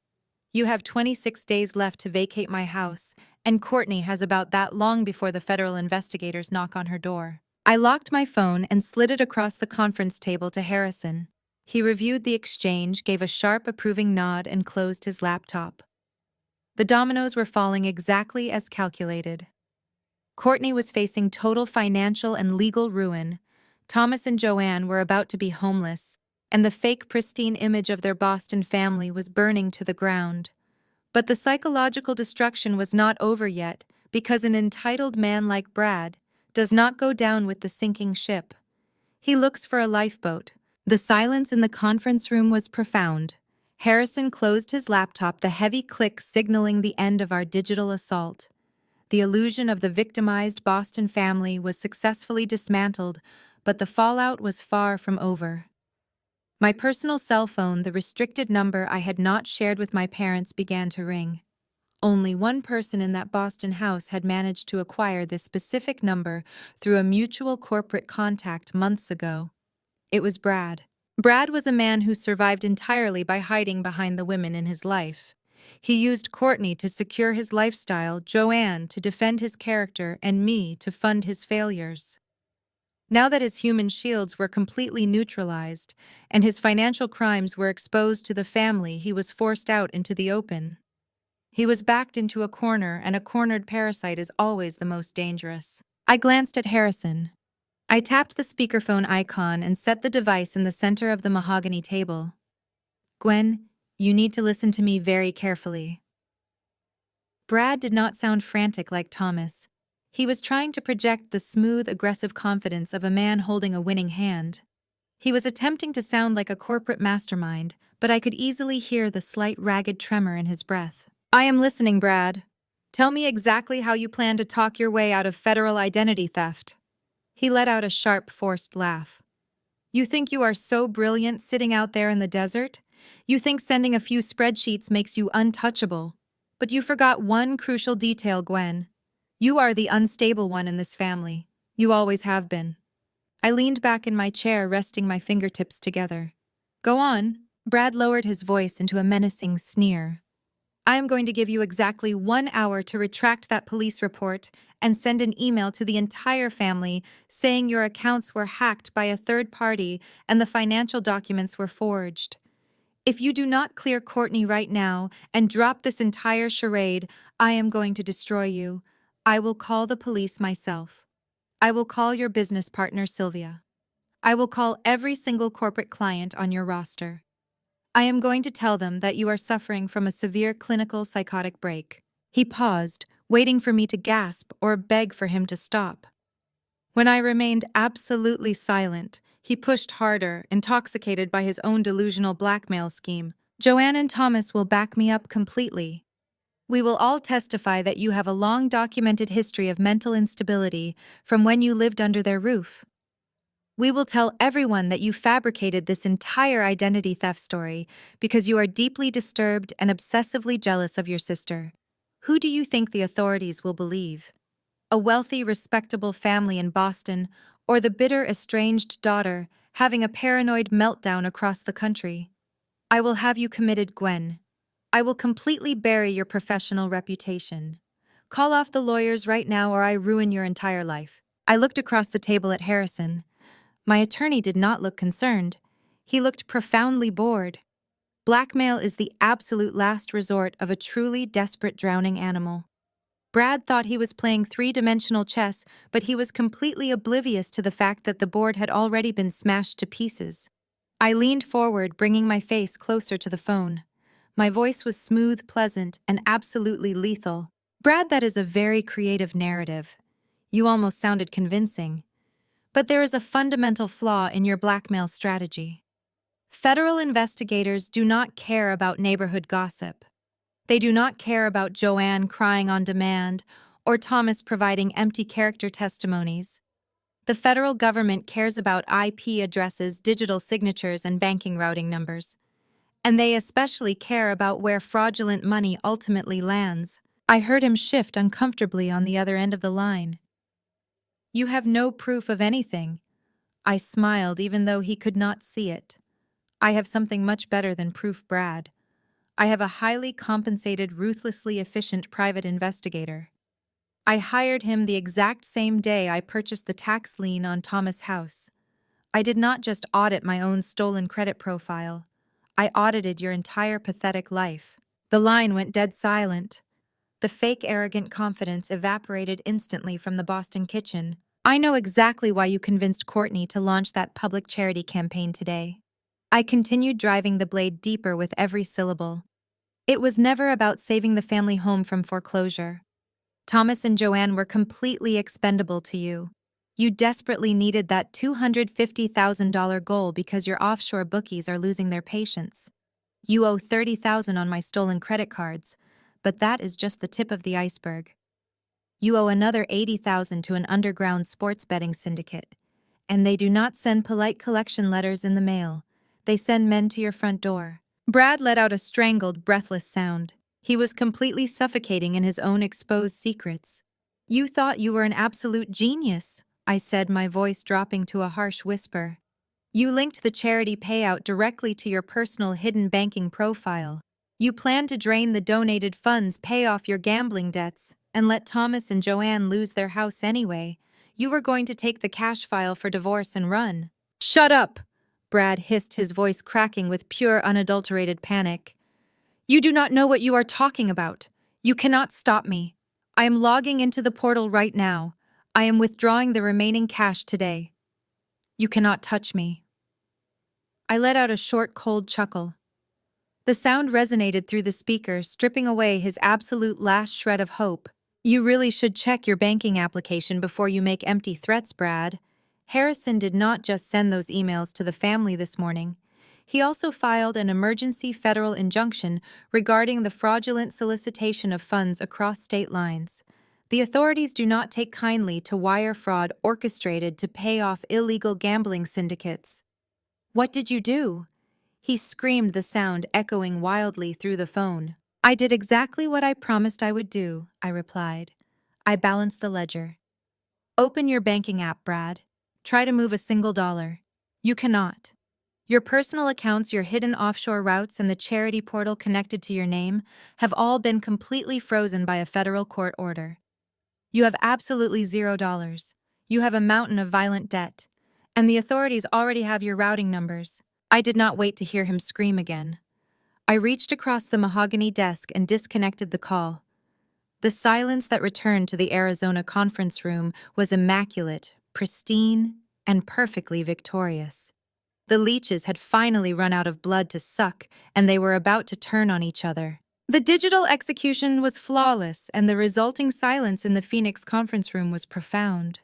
S1: You have 26 days left to vacate my house, and Courtney has about that long before the federal investigators knock on her door. I locked my phone and slid it across the conference table to Harrison. He reviewed the exchange, gave a sharp, approving nod, and closed his laptop. The dominoes were falling exactly as calculated. Courtney was facing total financial and legal ruin. Thomas and Joanne were about to be homeless, and the fake pristine image of their Boston family was burning to the ground. But the psychological destruction was not over yet, because an entitled man like Brad does not go down with the sinking ship. He looks for a lifeboat. The silence in the conference room was profound. Harrison closed his laptop, the heavy click signaling the end of our digital assault. The illusion of the victimized Boston family was successfully dismantled, but the fallout was far from over. My personal cell phone, the restricted number I had not shared with my parents, began to ring. Only one person in that Boston house had managed to acquire this specific number through a mutual corporate contact months ago. It was Brad. Brad was a man who survived entirely by hiding behind the women in his life. He used Courtney to secure his lifestyle, Joanne to defend his character, and me to fund his failures. Now that his human shields were completely neutralized and his financial crimes were exposed to the family, he was forced out into the open. He was backed into a corner, and a cornered parasite is always the most dangerous. I glanced at Harrison. I tapped the speakerphone icon and set the device in the center of the mahogany table. Gwen, you need to listen to me very carefully. Brad did not sound frantic like Thomas. He was trying to project the smooth, aggressive confidence of a man holding a winning hand. He was attempting to sound like a corporate mastermind, but I could easily hear the slight ragged tremor in his breath. I am listening, Brad. Tell me exactly how you plan to talk your way out of federal identity theft. He let out a sharp, forced laugh. You think you are so brilliant sitting out there in the desert? You think sending a few spreadsheets makes you untouchable. But you forgot one crucial detail, Gwen. You are the unstable one in this family. You always have been. I leaned back in my chair, resting my fingertips together. Go on. Brad lowered his voice into a menacing sneer. I am going to give you exactly 1 hour to retract that police report and send an email to the entire family saying your accounts were hacked by a third party and the financial documents were forged. If you do not clear Courtney right now and drop this entire charade, I am going to destroy you. I will call the police myself. I will call your business partner, Sylvia. I will call every single corporate client on your roster. I am going to tell them that you are suffering from a severe clinical psychotic break. He paused, waiting for me to gasp or beg for him to stop. When I remained absolutely silent, he pushed harder, intoxicated by his own delusional blackmail scheme. Joanne and Thomas will back me up completely. We will all testify that you have a long documented history of mental instability from when you lived under their roof. We will tell everyone that you fabricated this entire identity theft story because you are deeply disturbed and obsessively jealous of your sister. Who do you think the authorities will believe? A wealthy, respectable family in Boston, or the bitter, estranged daughter having a paranoid meltdown across the country? I will have you committed, Gwen. I will completely bury your professional reputation. Call off the lawyers right now or I ruin your entire life. I looked across the table at Harrison. My attorney did not look concerned. He looked profoundly bored. Blackmail is the absolute last resort of a truly desperate drowning animal. Brad thought he was playing three-dimensional chess, but he was completely oblivious to the fact that the board had already been smashed to pieces. I leaned forward, bringing my face closer to the phone. My voice was smooth, pleasant, and absolutely lethal. Brad, that is a very creative narrative. You almost sounded convincing. But there is a fundamental flaw in your blackmail strategy. Federal investigators do not care about neighborhood gossip. They do not care about Joanne crying on demand or Thomas providing empty character testimonies. The federal government cares about IP addresses, digital signatures, and banking routing numbers. And they especially care about where fraudulent money ultimately lands. I heard him shift uncomfortably on the other end of the line. You have no proof of anything. I smiled even though he could not see it. I have something much better than proof, Brad. I have a highly compensated, ruthlessly efficient private investigator. I hired him the exact same day I purchased the tax lien on Thomas' house. I did not just audit my own stolen credit profile. I audited your entire pathetic life. The line went dead silent. The fake arrogant confidence evaporated instantly from the Boston kitchen. I know exactly why you convinced Courtney to launch that public charity campaign today. I continued driving the blade deeper with every syllable. It was never about saving the family home from foreclosure. Thomas and Joanne were completely expendable to you. You desperately needed that $250,000 goal because your offshore bookies are losing their patience. You owe $30,000 on my stolen credit cards, but that is just the tip of the iceberg. You owe another $80,000 to an underground sports betting syndicate, and they do not send polite collection letters in the mail. They send men to your front door. Brad let out a strangled, breathless sound. He was completely suffocating in his own exposed secrets. You thought you were an absolute genius, I said, my voice dropping to a harsh whisper. You linked the charity payout directly to your personal hidden banking profile. You planned to drain the donated funds, pay off your gambling debts, and let Thomas and Joanne lose their house anyway. You were going to take the cash file for divorce and run. Shut up! Brad hissed, his voice cracking with pure, unadulterated panic. You do not know what you are talking about. You cannot stop me. I am logging into the portal right now. I am withdrawing the remaining cash today. You cannot touch me. I let out a short, cold chuckle. The sound resonated through the speaker, stripping away his absolute last shred of hope. You really should check your banking application before you make empty threats, Brad. Harrison did not just send those emails to the family this morning. He also filed an emergency federal injunction regarding the fraudulent solicitation of funds across state lines. The authorities do not take kindly to wire fraud orchestrated to pay off illegal gambling syndicates. What did you do? He screamed, the sound echoing wildly through the phone. I did exactly what I promised I would do, I replied. I balanced the ledger. Open your banking app, Brad. Try to move a single dollar. You cannot. Your personal accounts, your hidden offshore routes, and the charity portal connected to your name have all been completely frozen by a federal court order. You have absolutely $0. You have a mountain of violent debt. And the authorities already have your routing numbers. I did not wait to hear him scream again. I reached across the mahogany desk and disconnected the call. The silence that returned to the Arizona conference room was immaculate, pristine, and perfectly victorious. The leeches had finally run out of blood to suck, and they were about to turn on each other. The digital execution was flawless, and the resulting silence in the Phoenix conference room was profound.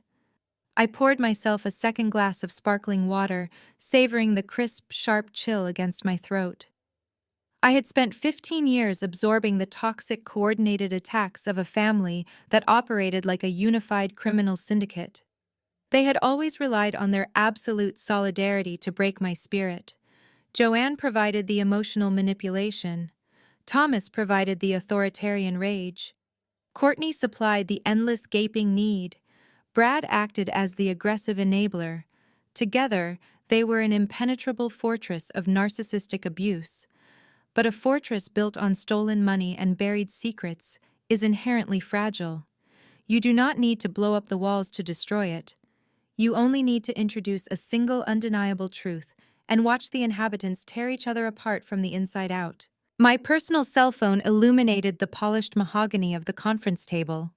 S1: I poured myself a second glass of sparkling water, savoring the crisp, sharp chill against my throat. I had spent 15 years absorbing the toxic, coordinated attacks of a family that operated like a unified criminal syndicate. They had always relied on their absolute solidarity to break my spirit. Joanne provided the emotional manipulation. Thomas provided the authoritarian rage. Courtney supplied the endless gaping need. Brad acted as the aggressive enabler. Together, they were an impenetrable fortress of narcissistic abuse. But a fortress built on stolen money and buried secrets is inherently fragile. You do not need to blow up the walls to destroy it. You only need to introduce a single undeniable truth and watch the inhabitants tear each other apart from the inside out. My personal cell phone illuminated the polished mahogany of the conference table.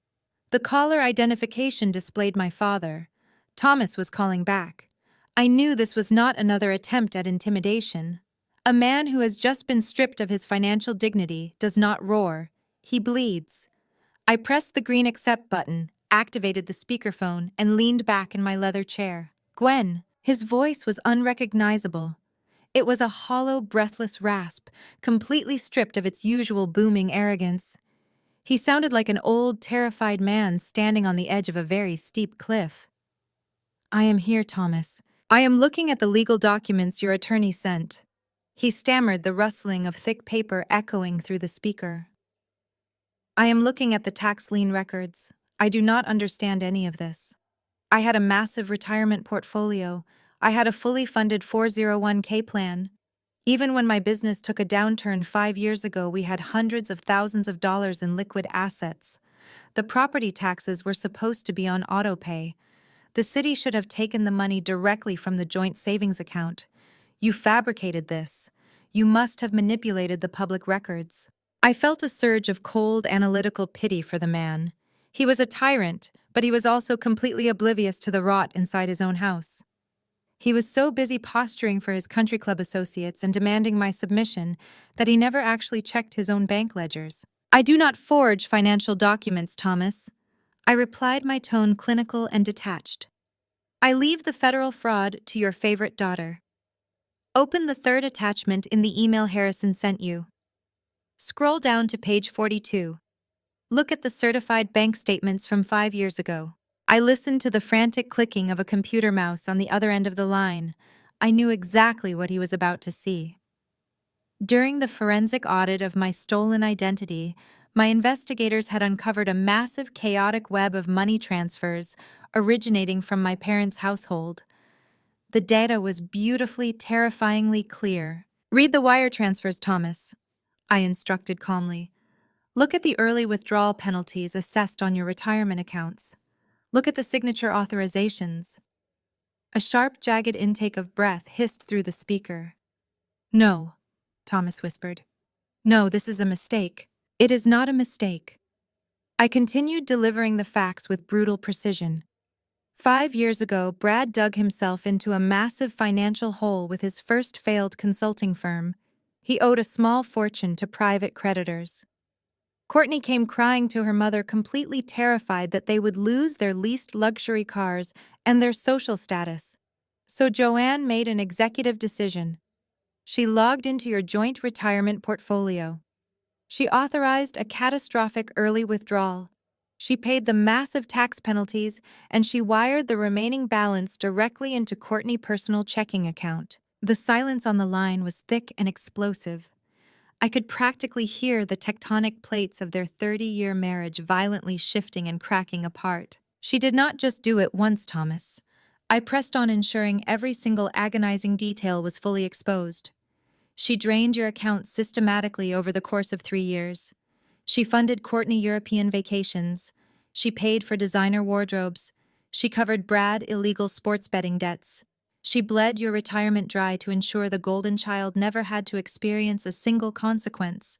S1: The caller identification displayed my father. Thomas was calling back. I knew this was not another attempt at intimidation. A man who has just been stripped of his financial dignity does not roar. He bleeds. I pressed the green accept button, activated the speakerphone, and leaned back in my leather chair. Gwen. His voice was unrecognizable. It was a hollow, breathless rasp, completely stripped of its usual booming arrogance. He sounded like an old, terrified man standing on the edge of a very steep cliff. I am here, Thomas. I am looking at the legal documents your attorney sent. He stammered, the rustling of thick paper echoing through the speaker. I am looking at the tax lien records. I do not understand any of this. I had a massive retirement portfolio. I had a fully funded 401k plan. Even when my business took a downturn 5 years ago, we had hundreds of thousands of dollars in liquid assets. The property taxes were supposed to be on autopay. The city should have taken the money directly from the joint savings account. You fabricated this. You must have manipulated the public records. I felt a surge of cold, analytical pity for the man. He was a tyrant, but he was also completely oblivious to the rot inside his own house. He was so busy posturing for his country club associates and demanding my submission that he never actually checked his own bank ledgers. I do not forge financial documents, Thomas. I replied, my tone clinical and detached. I leave the federal fraud to your favorite daughter. Open the third attachment in the email Harrison sent you. Scroll down to page 42. Look at the certified bank statements from 5 years ago. I listened to the frantic clicking of a computer mouse on the other end of the line. I knew exactly what he was about to see. During the forensic audit of my stolen identity, my investigators had uncovered a massive, chaotic web of money transfers originating from my parents' household. The data was beautifully, terrifyingly clear. Read the wire transfers, Thomas, I instructed calmly. Look at the early withdrawal penalties assessed on your retirement accounts. Look at the signature authorizations. A sharp, jagged intake of breath hissed through the speaker. No, Thomas whispered. No, this is a mistake. It is not a mistake. I continued delivering the facts with brutal precision. 5 years ago, Brad dug himself into a massive financial hole with his first failed consulting firm. He owed a small fortune to private creditors. Courtney came crying to her mother, completely terrified that they would lose their leased luxury cars and their social status. So Joanne made an executive decision. She logged into your joint retirement portfolio. She authorized a catastrophic early withdrawal. She paid the massive tax penalties, and she wired the remaining balance directly into Courtney's personal checking account. The silence on the line was thick and explosive. I could practically hear the tectonic plates of their 30-year marriage violently shifting and cracking apart. She did not just do it once, Thomas. I pressed on, ensuring every single agonizing detail was fully exposed. She drained your account systematically over the course of 3 years. She funded Courtney European vacations. She paid for designer wardrobes. She covered Brad illegal sports betting debts. She bled your retirement dry to ensure the golden child never had to experience a single consequence.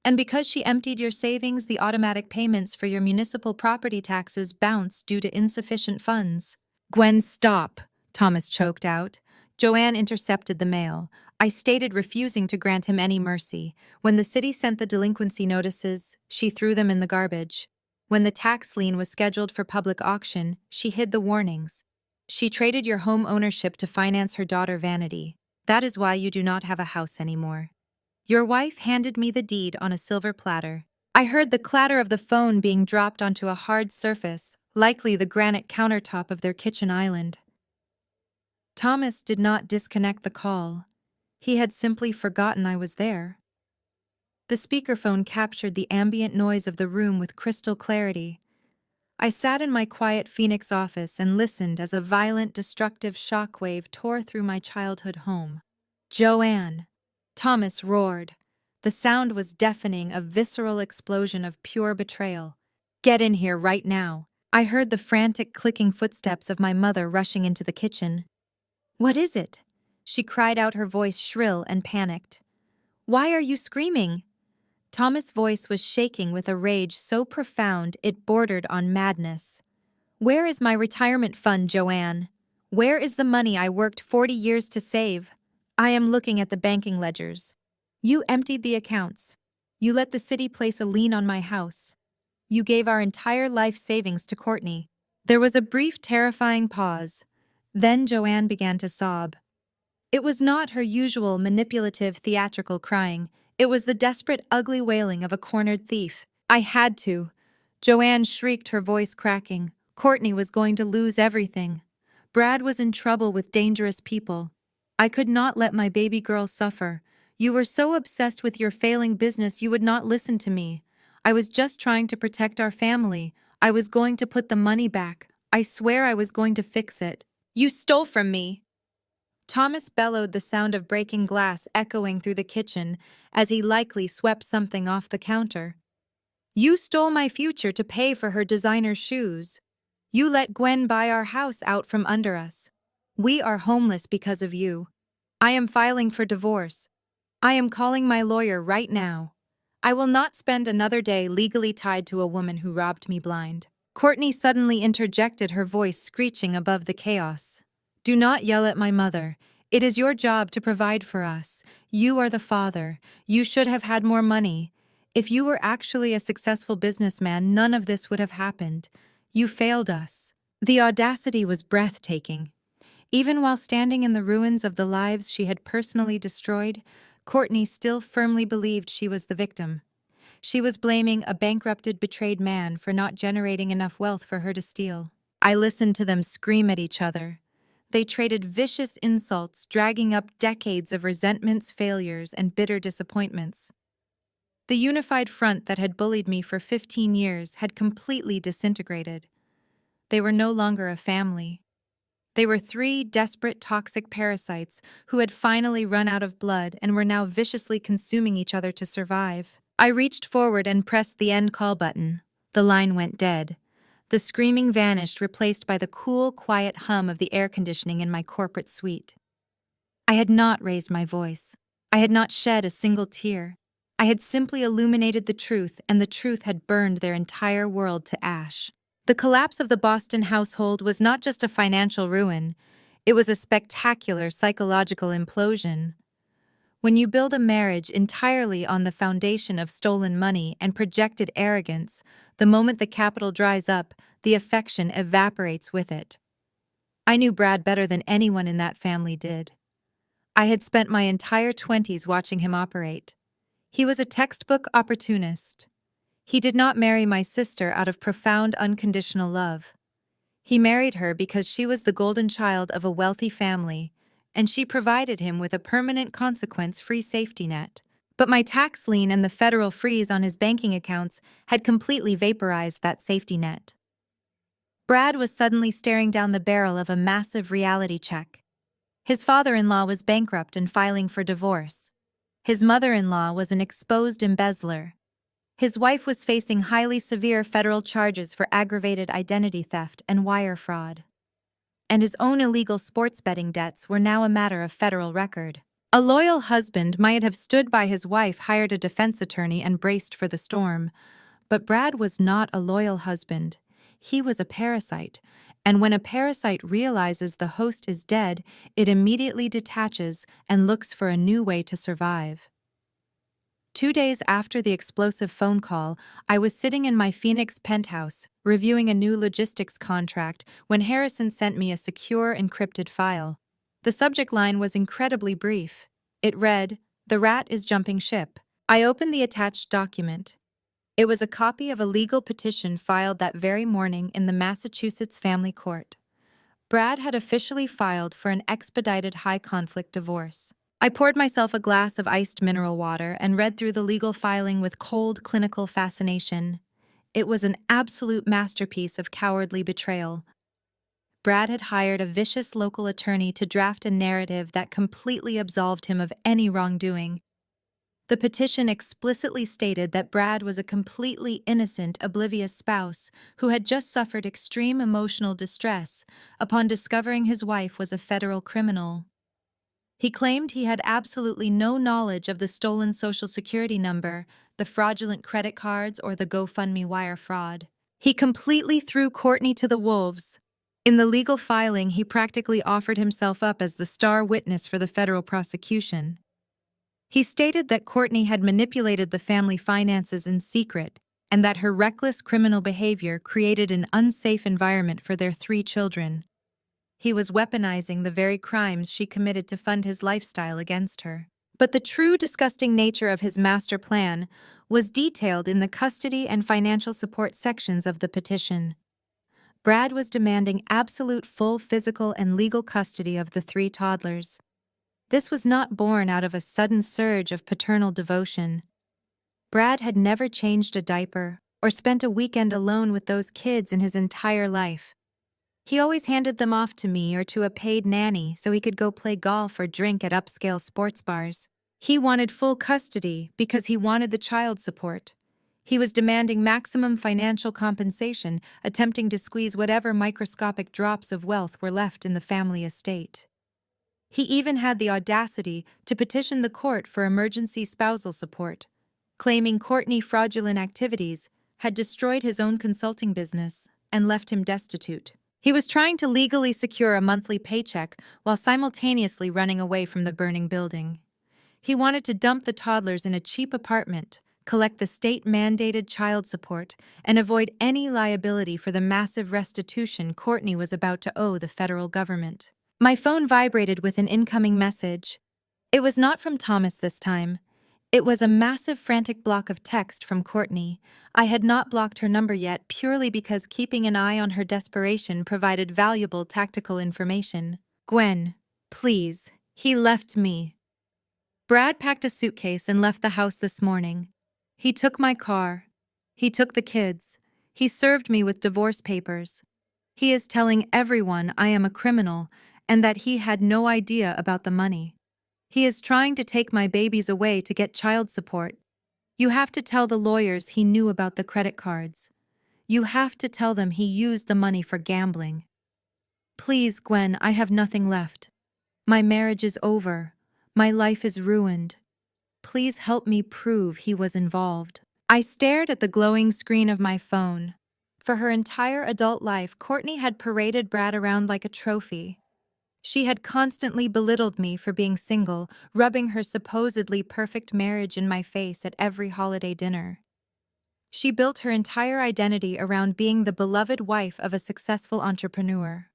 S1: And because she emptied your savings, the automatic payments for your municipal property taxes bounced due to insufficient funds. Gwen, stop, Thomas choked out. Joanne intercepted the mail. I stated refusing to grant him any mercy. When the city sent the delinquency notices, she threw them in the garbage. When the tax lien was scheduled for public auction, she hid the warnings. She traded your home ownership to finance her daughter vanity. That is why you do not have a house anymore. Your wife handed me the deed on a silver platter. I heard the clatter of the phone being dropped onto a hard surface, likely the granite countertop of their kitchen island. Thomas did not disconnect the call. He had simply forgotten I was there. The speakerphone captured the ambient noise of the room with crystal clarity. I sat in my quiet Phoenix office and listened as a violent, destructive shockwave tore through my childhood home. Joanne! Thomas roared. The sound was deafening, a visceral explosion of pure betrayal. Get in here right now. I heard the frantic, clicking footsteps of my mother rushing into the kitchen. What is it? She cried out, her voice shrill and panicked. Why are you screaming? Thomas' voice was shaking with a rage so profound it bordered on madness. Where is my retirement fund, Joanne? Where is the money I worked 40 years to save? I am looking at the banking ledgers. You emptied the accounts. You let the city place a lien on my house. You gave our entire life savings to Courtney. There was a brief, terrifying pause. Then Joanne began to sob. It was not her usual manipulative, theatrical crying. It was the desperate, ugly wailing of a cornered thief. I had to. Joanne shrieked, her voice cracking. Courtney was going to lose everything. Brad was in trouble with dangerous people. I could not let my baby girl suffer. You were so obsessed with your failing business you would not listen to me. I was just trying to protect our family. I was going to put the money back. I swear I was going to fix it. You stole from me. Thomas bellowed, the sound of breaking glass echoing through the kitchen as he likely swept something off the counter. You stole my future to pay for her designer shoes. You let Gwen buy our house out from under us. We are homeless because of you. I am filing for divorce. I am calling my lawyer right now. I will not spend another day legally tied to a woman who robbed me blind. Courtney suddenly interjected, her voice screeching above the chaos. Do not yell at my mother. It is your job to provide for us. You are the father. You should have had more money. If you were actually a successful businessman, none of this would have happened. You failed us. The audacity was breathtaking. Even while standing in the ruins of the lives she had personally destroyed, Courtney still firmly believed she was the victim. She was blaming a bankrupted, betrayed man for not generating enough wealth for her to steal. I listened to them scream at each other. They traded vicious insults, dragging up decades of resentments, failures, and bitter disappointments. The unified front that had bullied me for 15 years had completely disintegrated. They were no longer a family. They were three desperate toxic parasites who had finally run out of blood and were now viciously consuming each other to survive. I reached forward and pressed the end call button. The line went dead. The screaming vanished, replaced by the cool, quiet hum of the air conditioning in my corporate suite. I had not raised my voice. I had not shed a single tear. I had simply illuminated the truth, and the truth had burned their entire world to ash. The collapse of the Boston household was not just a financial ruin, it was a spectacular psychological implosion. When you build a marriage entirely on the foundation of stolen money and projected arrogance, the moment the capital dries up, the affection evaporates with it. I knew Brad better than anyone in that family did. I had spent my entire 20s watching him operate. He was a textbook opportunist. He did not marry my sister out of profound unconditional love. He married her because she was the golden child of a wealthy family, and she provided him with a permanent consequence-free safety net. But my tax lien and the federal freeze on his banking accounts had completely vaporized that safety net. Brad was suddenly staring down the barrel of a massive reality check. His father-in-law was bankrupt and filing for divorce. His mother-in-law was an exposed embezzler. His wife was facing highly severe federal charges for aggravated identity theft and wire fraud. And his own illegal sports betting debts were now a matter of federal record. A loyal husband might have stood by his wife, hired a defense attorney, and braced for the storm. But Brad was not a loyal husband. He was a parasite, and when a parasite realizes the host is dead, it immediately detaches and looks for a new way to survive. 2 days after the explosive phone call, I was sitting in my Phoenix penthouse, reviewing a new logistics contract, when Harrison sent me a secure, encrypted file. The subject line was incredibly brief. It read, "The rat is jumping ship." I opened the attached document. It was a copy of a legal petition filed that very morning in the Massachusetts Family Court. Brad had officially filed for an expedited high-conflict divorce. I poured myself a glass of iced mineral water and read through the legal filing with cold, clinical fascination. It was an absolute masterpiece of cowardly betrayal. Brad had hired a vicious local attorney to draft a narrative that completely absolved him of any wrongdoing. The petition explicitly stated that Brad was a completely innocent, oblivious spouse who had just suffered extreme emotional distress upon discovering his wife was a federal criminal. He claimed he had absolutely no knowledge of the stolen Social Security number, the fraudulent credit cards, or the GoFundMe wire fraud. He completely threw Courtney to the wolves. In the legal filing, he practically offered himself up as the star witness for the federal prosecution. He stated that Courtney had manipulated the family finances in secret and that her reckless criminal behavior created an unsafe environment for their 3 children. He was weaponizing the very crimes she committed to fund his lifestyle against her. But the true disgusting nature of his master plan was detailed in the custody and financial support sections of the petition. Brad was demanding absolute full physical and legal custody of the 3 toddlers. This was not born out of a sudden surge of paternal devotion. Brad had never changed a diaper or spent a weekend alone with those kids in his entire life. He always handed them off to me or to a paid nanny so he could go play golf or drink at upscale sports bars. He wanted full custody because he wanted the child support. He was demanding maximum financial compensation, attempting to squeeze whatever microscopic drops of wealth were left in the family estate. He even had the audacity to petition the court for emergency spousal support, claiming Courtney's fraudulent activities had destroyed his own consulting business and left him destitute. He was trying to legally secure a monthly paycheck while simultaneously running away from the burning building. He wanted to dump the toddlers in a cheap apartment, collect the state-mandated child support, and avoid any liability for the massive restitution Courtney was about to owe the federal government. My phone vibrated with an incoming message. It was not from Thomas this time. It was a massive frantic block of text from Courtney. I had not blocked her number yet, purely because keeping an eye on her desperation provided valuable tactical information. "Gwen, please, he left me." Brad packed a suitcase and left the house this morning. He took my car. He took the kids. He served me with divorce papers. He is telling everyone I am a criminal and that he had no idea about the money. He is trying to take my babies away to get child support. You have to tell the lawyers he knew about the credit cards. You have to tell them he used the money for gambling. Please, Gwen, I have nothing left. My marriage is over. My life is ruined. Please help me prove he was involved. I stared at the glowing screen of my phone. For her entire adult life, Courtney had paraded Brad around like a trophy. She had constantly belittled me for being single, rubbing her supposedly perfect marriage in my face at every holiday dinner. She built her entire identity around being the beloved wife of a successful entrepreneur.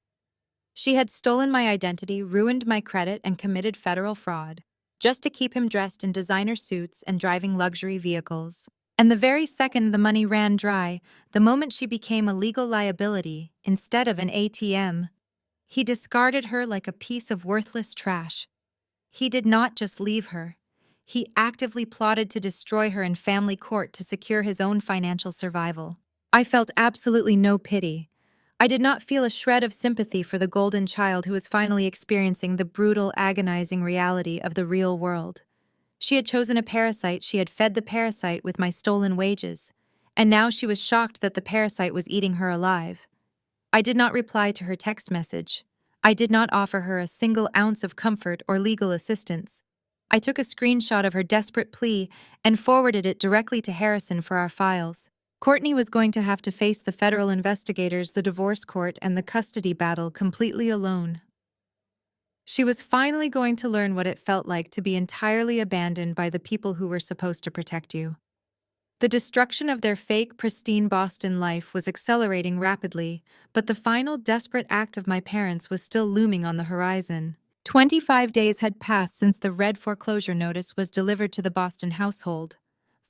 S1: She had stolen my identity, ruined my credit, and committed federal fraud, just to keep him dressed in designer suits and driving luxury vehicles. And the very second the money ran dry, the moment she became a legal liability instead of an ATM, he discarded her like a piece of worthless trash. He did not just leave her. He actively plotted to destroy her in family court to secure his own financial survival. I felt absolutely no pity. I did not feel a shred of sympathy for the golden child who was finally experiencing the brutal, agonizing reality of the real world. She had chosen a parasite, she had fed the parasite with my stolen wages, and now she was shocked that the parasite was eating her alive. I did not reply to her text message. I did not offer her a single ounce of comfort or legal assistance. I took a screenshot of her desperate plea and forwarded it directly to Harrison for our files. Courtney was going to have to face the federal investigators, the divorce court, and the custody battle completely alone. She was finally going to learn what it felt like to be entirely abandoned by the people who were supposed to protect you. The destruction of their fake, pristine Boston life was accelerating rapidly, but the final desperate act of my parents was still looming on the horizon. 25 days had passed since the red foreclosure notice was delivered to the Boston household.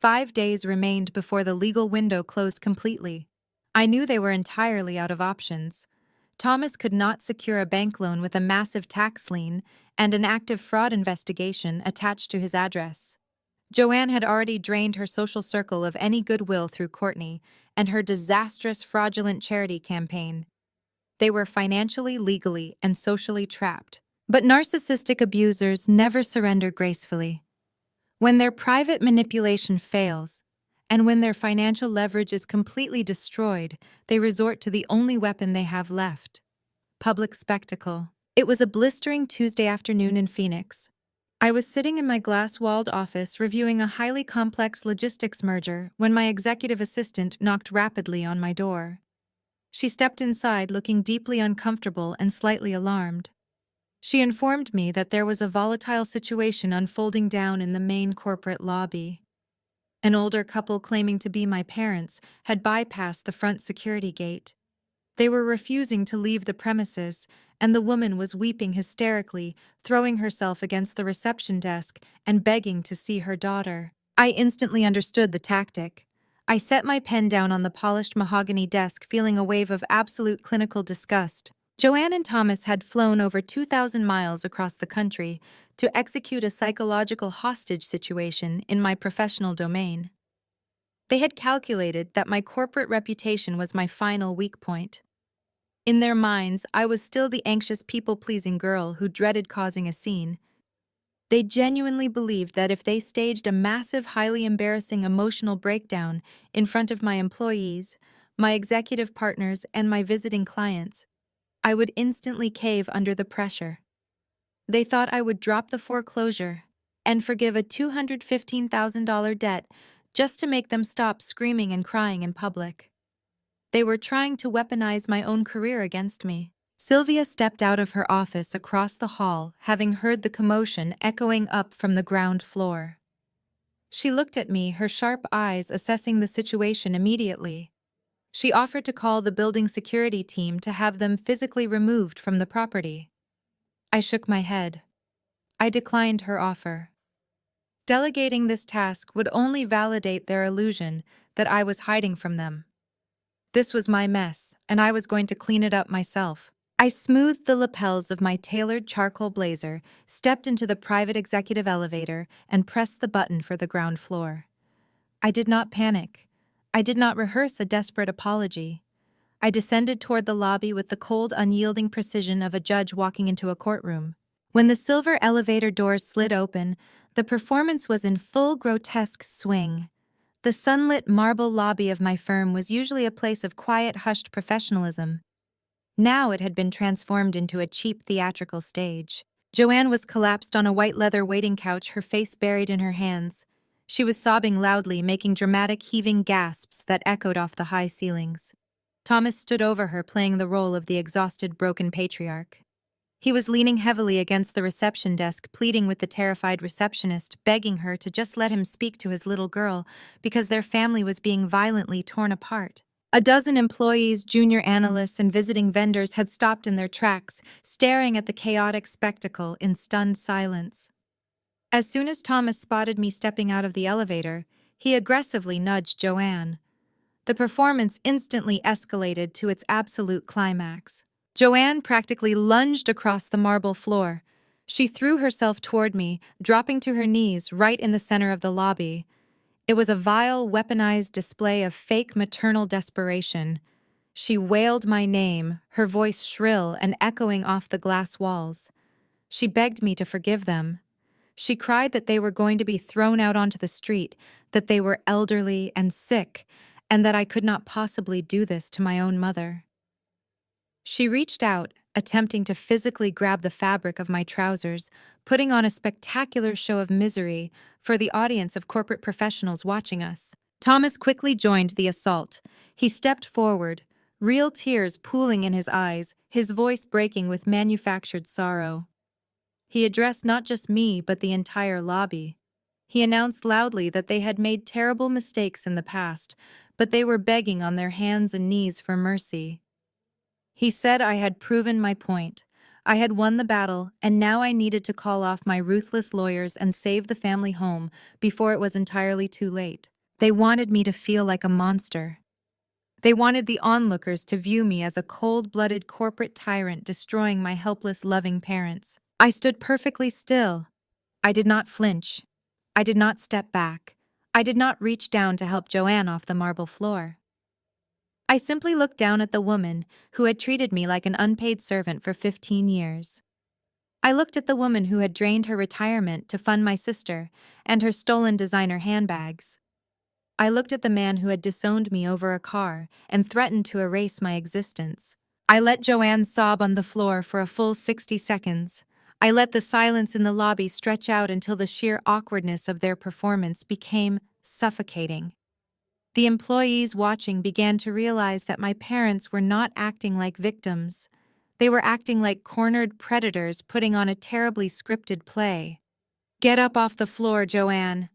S1: 5 days remained before the legal window closed completely. I knew they were entirely out of options. Thomas could not secure a bank loan with a massive tax lien and an active fraud investigation attached to his address. Joanne had already drained her social circle of any goodwill through Courtney and her disastrous fraudulent charity campaign. They were financially, legally, and socially trapped. But narcissistic abusers never surrender gracefully. When their private manipulation fails, and when their financial leverage is completely destroyed, they resort to the only weapon they have left: public spectacle. It was a blistering Tuesday afternoon in Phoenix. I was sitting in my glass-walled office reviewing a highly complex logistics merger when my executive assistant knocked rapidly on my door. She stepped inside looking deeply uncomfortable and slightly alarmed. She informed me that there was a volatile situation unfolding down in the main corporate lobby. An older couple claiming to be my parents had bypassed the front security gate. They were refusing to leave the premises, and the woman was weeping hysterically, throwing herself against the reception desk and begging to see her daughter. I instantly understood the tactic. I set my pen down on the polished mahogany desk, feeling a wave of absolute clinical disgust. Joanne and Thomas had flown over 2,000 miles across the country to execute a psychological hostage situation in my professional domain. They had calculated that my corporate reputation was my final weak point. In their minds, I was still the anxious, people-pleasing girl who dreaded causing a scene. They genuinely believed that if they staged a massive, highly embarrassing emotional breakdown in front of my employees, my executive partners, and my visiting clients, I would instantly cave under the pressure. They thought I would drop the foreclosure and forgive a $215,000 debt just to make them stop screaming and crying in public. They were trying to weaponize my own career against me. Sylvia stepped out of her office across the hall, having heard the commotion echoing up from the ground floor. She looked at me, her sharp eyes assessing the situation immediately. She offered to call the building security team to have them physically removed from the property. I shook my head. I declined her offer. Delegating this task would only validate their illusion that I was hiding from them. This was my mess, and I was going to clean it up myself. I smoothed the lapels of my tailored charcoal blazer, stepped into the private executive elevator, and pressed the button for the ground floor. I did not panic. I did not rehearse a desperate apology. I descended toward the lobby with the cold, unyielding precision of a judge walking into a courtroom. When the silver elevator doors slid open, the performance was in full grotesque swing. The sunlit marble lobby of my firm was usually a place of quiet, hushed professionalism. Now it had been transformed into a cheap theatrical stage. Joanne was collapsed on a white leather waiting couch, her face buried in her hands. She was sobbing loudly, making dramatic heaving gasps that echoed off the high ceilings. Thomas stood over her, playing the role of the exhausted, broken patriarch. He was leaning heavily against the reception desk, pleading with the terrified receptionist, begging her to just let him speak to his little girl because their family was being violently torn apart. A dozen employees, junior analysts, and visiting vendors had stopped in their tracks, staring at the chaotic spectacle in stunned silence. As soon as Thomas spotted me stepping out of the elevator, he aggressively nudged Joanne. The performance instantly escalated to its absolute climax. Joanne practically lunged across the marble floor. She threw herself toward me, dropping to her knees right in the center of the lobby. It was a vile, weaponized display of fake maternal desperation. She wailed my name, her voice shrill and echoing off the glass walls. She begged me to forgive them. She cried that they were going to be thrown out onto the street, that they were elderly and sick, and that I could not possibly do this to my own mother. She reached out, attempting to physically grab the fabric of my trousers, putting on a spectacular show of misery for the audience of corporate professionals watching us. Thomas quickly joined the assault. He stepped forward, real tears pooling in his eyes, his voice breaking with manufactured sorrow. He addressed not just me, but the entire lobby. He announced loudly that they had made terrible mistakes in the past, but they were begging on their hands and knees for mercy. He said I had proven my point. I had won the battle, and now I needed to call off my ruthless lawyers and save the family home before it was entirely too late. They wanted me to feel like a monster. They wanted the onlookers to view me as a cold-blooded corporate tyrant destroying my helpless, loving parents. I stood perfectly still. I did not flinch. I did not step back. I did not reach down to help Joanne off the marble floor. I simply looked down at the woman who had treated me like an unpaid servant for 15 years. I looked at the woman who had drained her retirement to fund my sister and her stolen designer handbags. I looked at the man who had disowned me over a car and threatened to erase my existence. I let Joanne sob on the floor for a full 60 seconds. I let the silence in the lobby stretch out until the sheer awkwardness of their performance became suffocating. The employees watching began to realize that my parents were not acting like victims. They were acting like cornered predators putting on a terribly scripted play. "Get up off the floor, Joanne."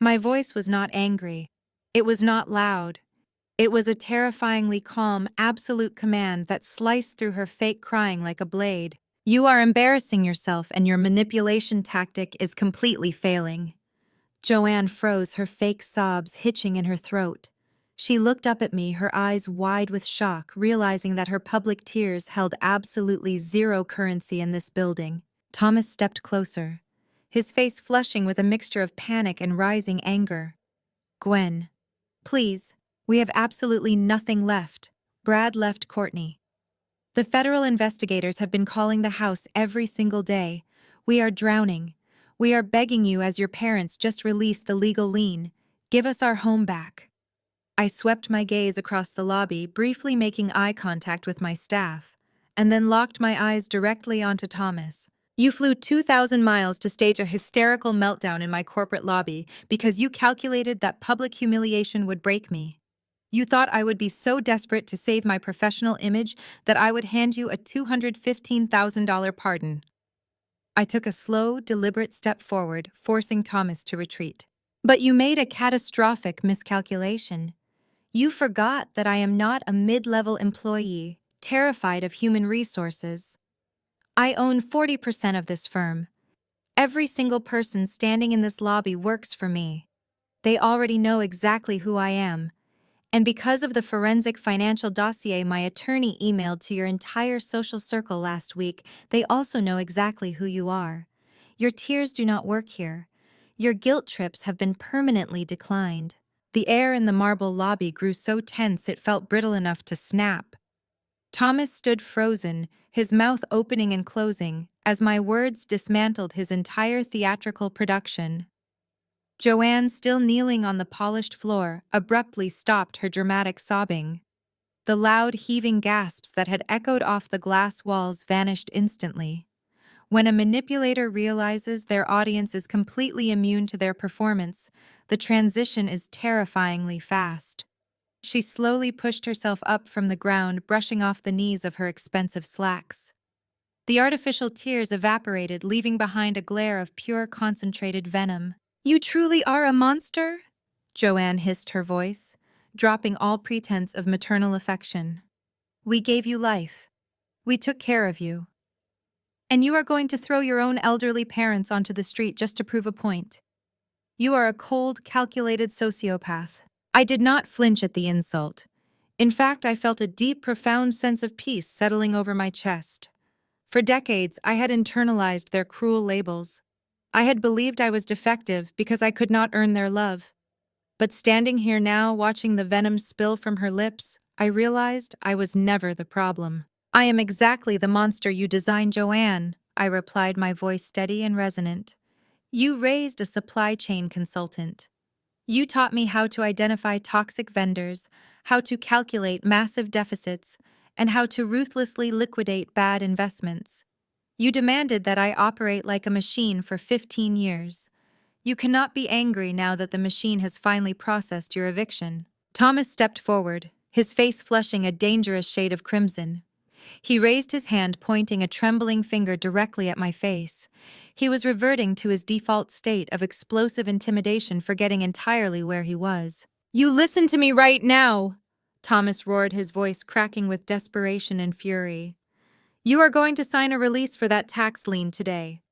S1: My voice was not angry. It was not loud. It was a terrifyingly calm, absolute command that sliced through her fake crying like a blade. "You are embarrassing yourself, and your manipulation tactic is completely failing." Joanne froze, her fake sobs hitching in her throat. She looked up at me, her eyes wide with shock, realizing that her public tears held absolutely zero currency in this building. Thomas stepped closer, his face flushing with a mixture of panic and rising anger. "Gwen, please, we have absolutely nothing left." Brad left Courtney. "The federal investigators have been calling the house every single day. We are drowning. We are begging you as your parents just release the legal lien. Give us our home back." I swept my gaze across the lobby, briefly making eye contact with my staff, and then locked my eyes directly onto Thomas. "You flew 2,000 miles to stage a hysterical meltdown in my corporate lobby because you calculated that public humiliation would break me. You thought I would be so desperate to save my professional image that I would hand you a $215,000 pardon." I took a slow, deliberate step forward, forcing Thomas to retreat. "But you made a catastrophic miscalculation. You forgot that I am not a mid-level employee, terrified of human resources. I own 40% of this firm. Every single person standing in this lobby works for me. They already know exactly who I am. And because of the forensic financial dossier my attorney emailed to your entire social circle last week, they also know exactly who you are. Your tears do not work here. Your guilt trips have been permanently declined." The air in the marble lobby grew so tense it felt brittle enough to snap. Thomas stood frozen, his mouth opening and closing, as my words dismantled his entire theatrical production. Joanne, still kneeling on the polished floor, abruptly stopped her dramatic sobbing. The loud, heaving gasps that had echoed off the glass walls vanished instantly. When a manipulator realizes their audience is completely immune to their performance, the transition is terrifyingly fast. She slowly pushed herself up from the ground, brushing off the knees of her expensive slacks. The artificial tears evaporated, leaving behind a glare of pure concentrated venom. "You truly are a monster?" Joanne hissed her voice, dropping all pretense of maternal affection. "We gave you life. We took care of you. And you are going to throw your own elderly parents onto the street just to prove a point. You are a cold, calculated sociopath." I did not flinch at the insult. In fact, I felt a deep, profound sense of peace settling over my chest. For decades, I had internalized their cruel labels. I had believed I was defective because I could not earn their love. But standing here now, watching the venom spill from her lips, I realized I was never the problem. "I am exactly the monster you designed, Joanne," I replied, my voice steady and resonant. "You raised a supply chain consultant. You taught me how to identify toxic vendors, how to calculate massive deficits, and how to ruthlessly liquidate bad investments. You demanded that I operate like a machine for 15 years. You cannot be angry now that the machine has finally processed your eviction." Thomas stepped forward, his face flushing a dangerous shade of crimson. He raised his hand, pointing a trembling finger directly at my face. He was reverting to his default state of explosive intimidation, forgetting entirely where he was. "You listen to me right now!" Thomas roared, his voice cracking with desperation and fury. "You are going to sign a release for that tax lien today.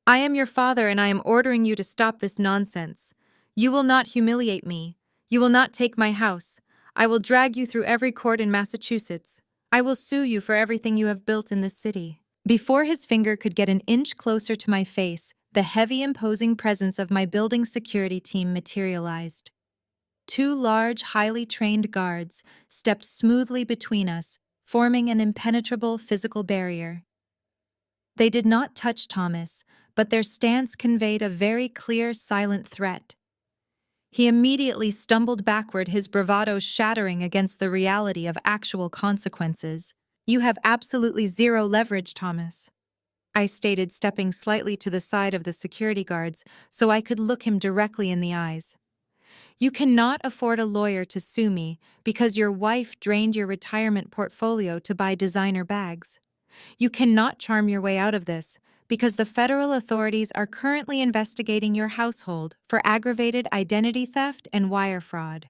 S1: I am your father and I am ordering you to stop this nonsense. You will not humiliate me. You will not take my house. I will drag you through every court in Massachusetts. I will sue you for everything you have built in this city." Before his finger could get an inch closer to my face, the heavy, imposing presence of my building security team materialized. Two large, highly trained guards stepped smoothly between us, forming an impenetrable physical barrier. They did not touch Thomas, but their stance conveyed a very clear, silent threat. He immediately stumbled backward, his bravado shattering against the reality of actual consequences. "You have absolutely zero leverage, Thomas," I stated, stepping slightly to the side of the security guards so I could look him directly in the eyes. "You cannot afford a lawyer to sue me because your wife drained your retirement portfolio to buy designer bags. You cannot charm your way out of this because the federal authorities are currently investigating your household for aggravated identity theft and wire fraud.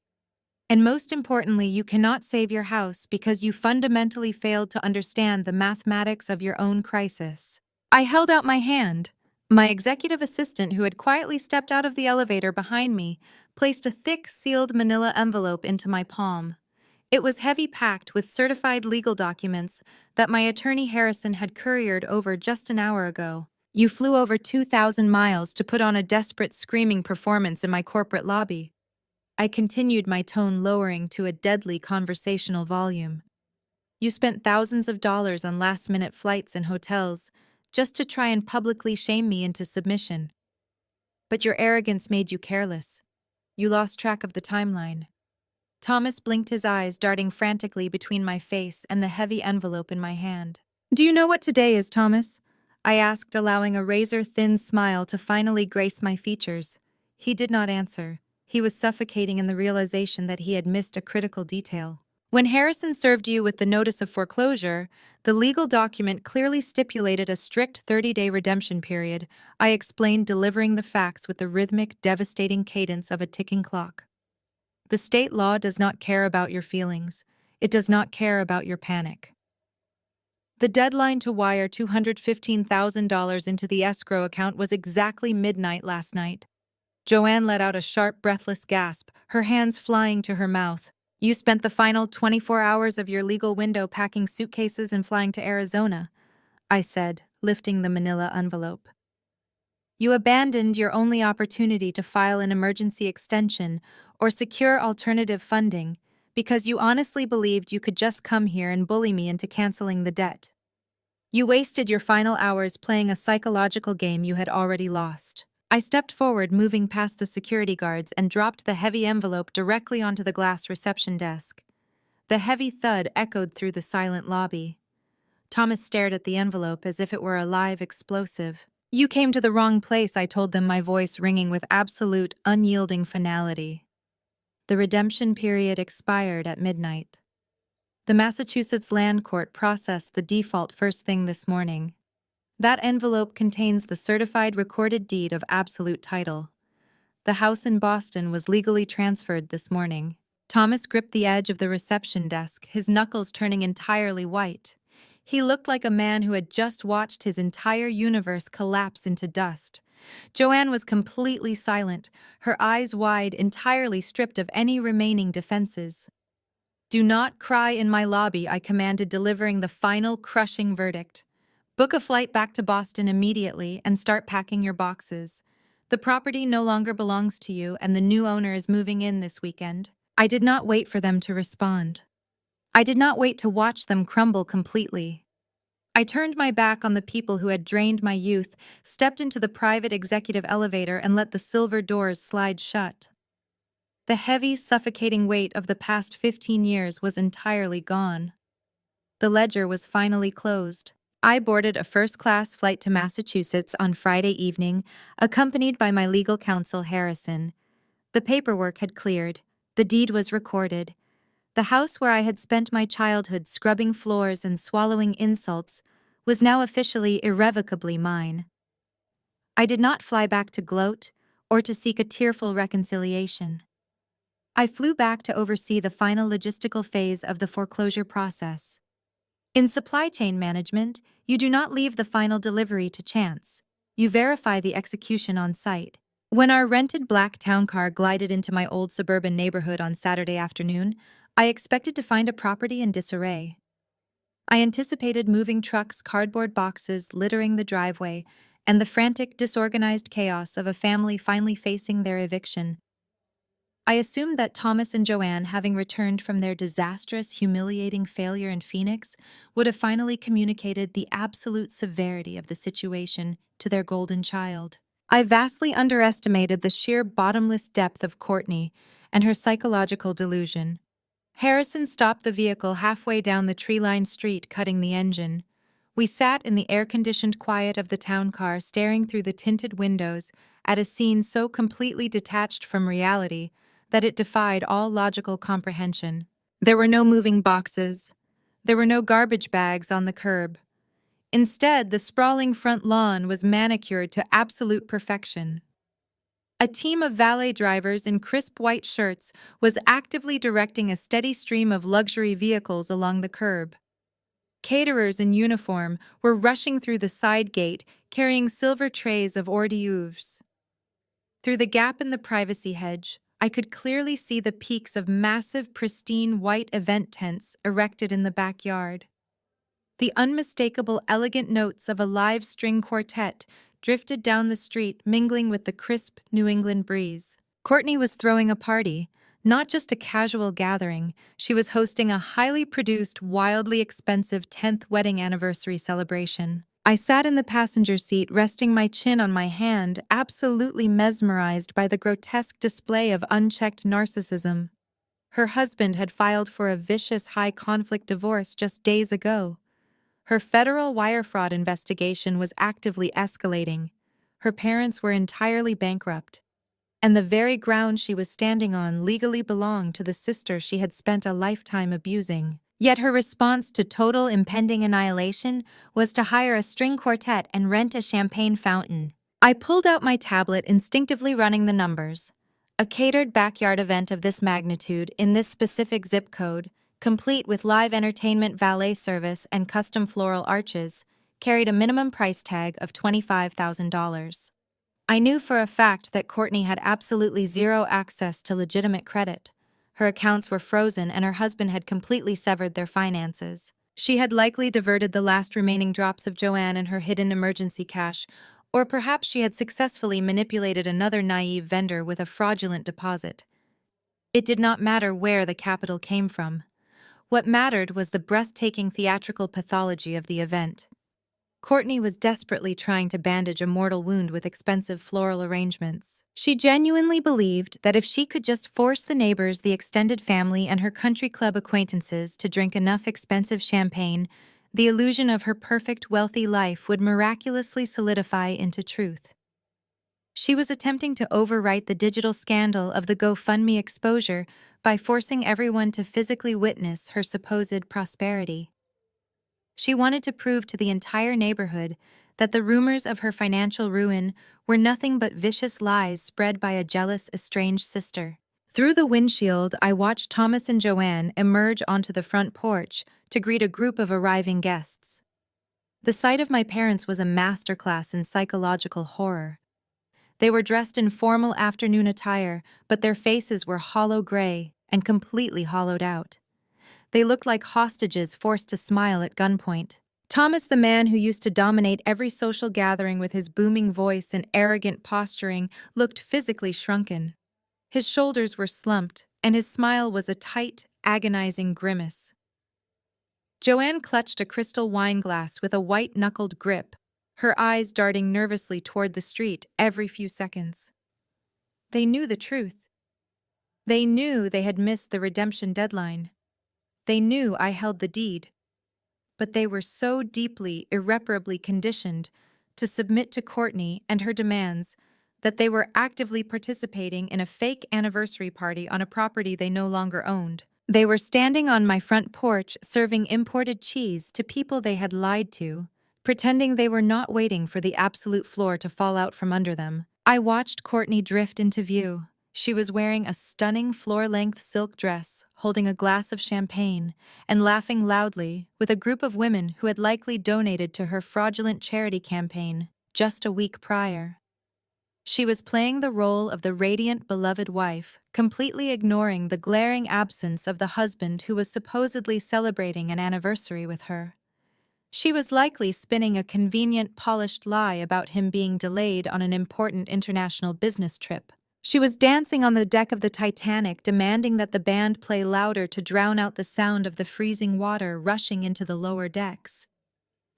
S1: And most importantly, you cannot save your house because you fundamentally failed to understand the mathematics of your own crisis." I held out my hand. My executive assistant, who had quietly stepped out of the elevator behind me, placed a thick, sealed manila envelope into my palm. It was heavy, packed with certified legal documents that my attorney Harrison had couriered over just an hour ago. "You flew over 2,000 miles to put on a desperate, screaming performance in my corporate lobby." I continued, my tone lowering to a deadly conversational volume. "You spent thousands of dollars on last-minute flights and hotels just to try and publicly shame me into submission. But your arrogance made you careless. You lost track of the timeline." Thomas blinked his eyes, darting frantically between my face and the heavy envelope in my hand. "Do you know what today is, Thomas?" I asked, allowing a razor-thin smile to finally grace my features. He did not answer. He was suffocating in the realization that he had missed a critical detail. "When Harrison served you with the notice of foreclosure, the legal document clearly stipulated a strict 30-day redemption period," I explained, delivering the facts with the rhythmic, devastating cadence of a ticking clock. "The state law does not care about your feelings. It does not care about your panic." The deadline to wire $215,000 into the escrow account was exactly midnight last night. Joanne let out a sharp, breathless gasp, her hands flying to her mouth. "You spent the final 24 hours of your legal window packing suitcases and flying to Arizona," I said, lifting the manila envelope. "You abandoned your only opportunity to file an emergency extension, or secure alternative funding because you honestly believed you could just come here and bully me into canceling the debt. You wasted your final hours playing a psychological game you had already lost. I stepped forward, moving past the security guards, and dropped the heavy envelope directly onto the glass reception desk. The heavy thud echoed through the silent lobby. Thomas stared at the envelope as if it were a live explosive. "You came to the wrong place," I told them, my voice ringing with absolute, unyielding finality. The redemption period expired at midnight. The Massachusetts Land Court processed the default first thing this morning. That envelope contains the certified recorded deed of absolute title. The house in Boston was legally transferred this morning. Thomas gripped the edge of the reception desk, his knuckles turning entirely white. He looked like a man who had just watched his entire universe collapse into dust. Joanne was completely silent, her eyes wide, entirely stripped of any remaining defenses. "Do not cry in my lobby," I commanded, delivering the final crushing verdict. "Book a flight back to Boston immediately and start packing your boxes. The property no longer belongs to you, and the new owner is moving in this weekend." I did not wait for them to respond. I did not wait to watch them crumble completely. I turned my back on the people who had drained my youth, stepped into the private executive elevator, and let the silver doors slide shut. The heavy, suffocating weight of the past 15 years was entirely gone. The ledger was finally closed. I boarded a first-class flight to Massachusetts on Friday evening, accompanied by my legal counsel, Harrison. The paperwork had cleared. The deed was recorded. The house where I had spent my childhood scrubbing floors and swallowing insults was now officially irrevocably mine. I did not fly back to gloat or to seek a tearful reconciliation. I flew back to oversee the final logistical phase of the foreclosure process. In supply chain management, you do not leave the final delivery to chance. You verify the execution on site. When our rented black town car glided into my old suburban neighborhood on Saturday afternoon, I expected to find a property in disarray. I anticipated moving trucks, cardboard boxes littering the driveway, and the frantic, disorganized chaos of a family finally facing their eviction. I assumed that Thomas and Joanne, having returned from their disastrous, humiliating failure in Phoenix, would have finally communicated the absolute severity of the situation to their golden child. I vastly underestimated the sheer bottomless depth of Courtney and her psychological delusion. Harrison stopped the vehicle halfway down the tree-lined street, cutting the engine. We sat in the air-conditioned quiet of the town car, staring through the tinted windows at a scene so completely detached from reality that it defied all logical comprehension. There were no moving boxes. There were no garbage bags on the curb. Instead, the sprawling front lawn was manicured to absolute perfection. A team of valet drivers in crisp white shirts was actively directing a steady stream of luxury vehicles along the curb. Caterers in uniform were rushing through the side gate, carrying silver trays of hors d'oeuvres. Through the gap in the privacy hedge, I could clearly see the peaks of massive, pristine white event tents erected in the backyard. The unmistakable, elegant notes of a live string quartet drifted down the street, mingling with the crisp New England breeze. Courtney was throwing a party, not just a casual gathering. She was hosting a highly produced, wildly expensive 10th wedding anniversary celebration. I sat in the passenger seat, resting my chin on my hand, absolutely mesmerized by the grotesque display of unchecked narcissism. Her husband had filed for a vicious, high-conflict divorce just days ago. Her federal wire fraud investigation was actively escalating. Her parents were entirely bankrupt, and the very ground she was standing on legally belonged to the sister she had spent a lifetime abusing. Yet her response to total impending annihilation was to hire a string quartet and rent a champagne fountain. I pulled out my tablet, instinctively running the numbers. A catered backyard event of this magnitude in this specific zip code, complete with live entertainment, valet service, and custom floral arches, carried a minimum price tag of $25,000. I knew for a fact that Courtney had absolutely zero access to legitimate credit. Her accounts were frozen, and her husband had completely severed their finances. She had likely diverted the last remaining drops of Joanne in her hidden emergency cash, or perhaps she had successfully manipulated another naive vendor with a fraudulent deposit. It did not matter where the capital came from. What mattered was the breathtaking theatrical pathology of the event. Courtney was desperately trying to bandage a mortal wound with expensive floral arrangements. She genuinely believed that if she could just force the neighbors, the extended family, and her country club acquaintances to drink enough expensive champagne, the illusion of her perfect, wealthy life would miraculously solidify into truth. She was attempting to overwrite the digital scandal of the GoFundMe exposure by forcing everyone to physically witness her supposed prosperity. She wanted to prove to the entire neighborhood that the rumors of her financial ruin were nothing but vicious lies spread by a jealous, estranged sister. Through the windshield, I watched Thomas and Joanne emerge onto the front porch to greet a group of arriving guests. The sight of my parents was a masterclass in psychological horror. They were dressed in formal afternoon attire, but their faces were hollow gray and completely hollowed out. They looked like hostages forced to smile at gunpoint. Thomas, the man who used to dominate every social gathering with his booming voice and arrogant posturing, looked physically shrunken. His shoulders were slumped, and his smile was a tight, agonizing grimace. Joanne clutched a crystal wine glass with a white-knuckled grip, her eyes darting nervously toward the street every few seconds. They knew the truth. They knew they had missed the redemption deadline. They knew I held the deed. But they were so deeply, irreparably conditioned to submit to Courtney and her demands that they were actively participating in a fake anniversary party on a property they no longer owned. They were standing on my front porch serving imported cheese to people they had lied to, pretending they were not waiting for the absolute floor to fall out from under them. I watched Courtney drift into view. She was wearing a stunning floor-length silk dress, holding a glass of champagne, and laughing loudly with a group of women who had likely donated to her fraudulent charity campaign just a week prior. She was playing the role of the radiant, beloved wife, completely ignoring the glaring absence of the husband who was supposedly celebrating an anniversary with her. She was likely spinning a convenient, polished lie about him being delayed on an important international business trip. She was dancing on the deck of the Titanic, demanding that the band play louder to drown out the sound of the freezing water rushing into the lower decks.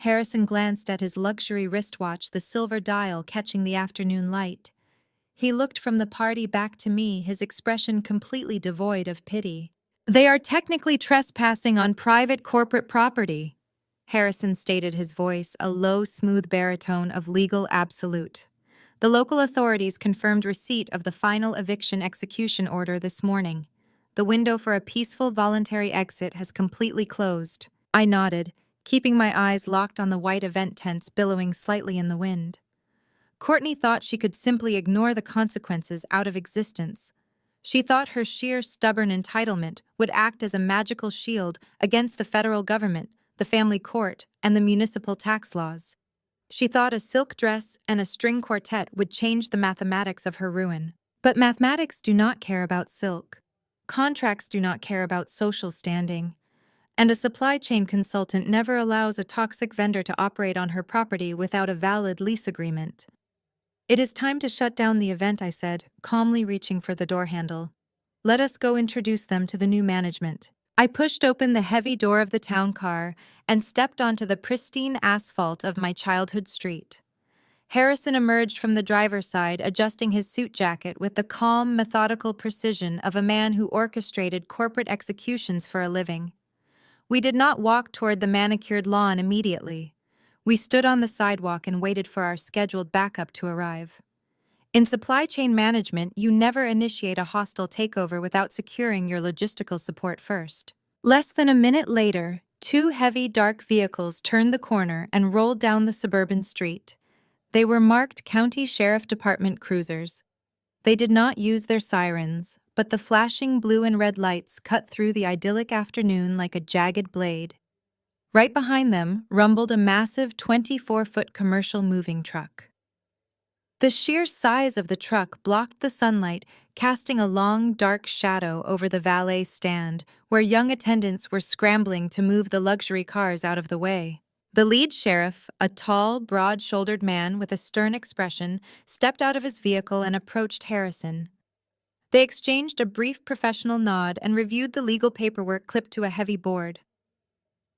S1: Harrison glanced at his luxury wristwatch, the silver dial catching the afternoon light. He looked from the party back to me, his expression completely devoid of pity. "They are technically trespassing on private corporate property," Harrison stated, his voice a low, smooth baritone of legal absolute. "The local authorities confirmed receipt of the final eviction execution order this morning. The window for a peaceful voluntary exit has completely closed." I nodded, keeping my eyes locked on the white event tents billowing slightly in the wind. Courtney thought she could simply ignore the consequences out of existence. She thought her sheer stubborn entitlement would act as a magical shield against the federal government, the family court, and the municipal tax laws. She thought a silk dress and a string quartet would change the mathematics of her ruin. But mathematics do not care about silk. Contracts do not care about social standing. And a supply chain consultant never allows a toxic vendor to operate on her property without a valid lease agreement. "It is time to shut down the event," I said, calmly reaching for the door handle. "Let us go introduce them to the new management." I pushed open the heavy door of the town car and stepped onto the pristine asphalt of my childhood street. Harrison emerged from the driver's side, adjusting his suit jacket with the calm, methodical precision of a man who orchestrated corporate executions for a living. We did not walk toward the manicured lawn immediately. We stood on the sidewalk and waited for our scheduled backup to arrive. In supply chain management, you never initiate a hostile takeover without securing your logistical support first. Less than a minute later, two heavy, dark vehicles turned the corner and rolled down the suburban street. They were marked County Sheriff Department cruisers. They did not use their sirens, but the flashing blue and red lights cut through the idyllic afternoon like a jagged blade. Right behind them rumbled a massive 24-foot commercial moving truck. The sheer size of the truck blocked the sunlight, casting a long, dark shadow over the valet stand, where young attendants were scrambling to move the luxury cars out of the way. The lead sheriff, a tall, broad-shouldered man with a stern expression, stepped out of his vehicle and approached Harrison. They exchanged a brief professional nod and reviewed the legal paperwork clipped to a heavy board.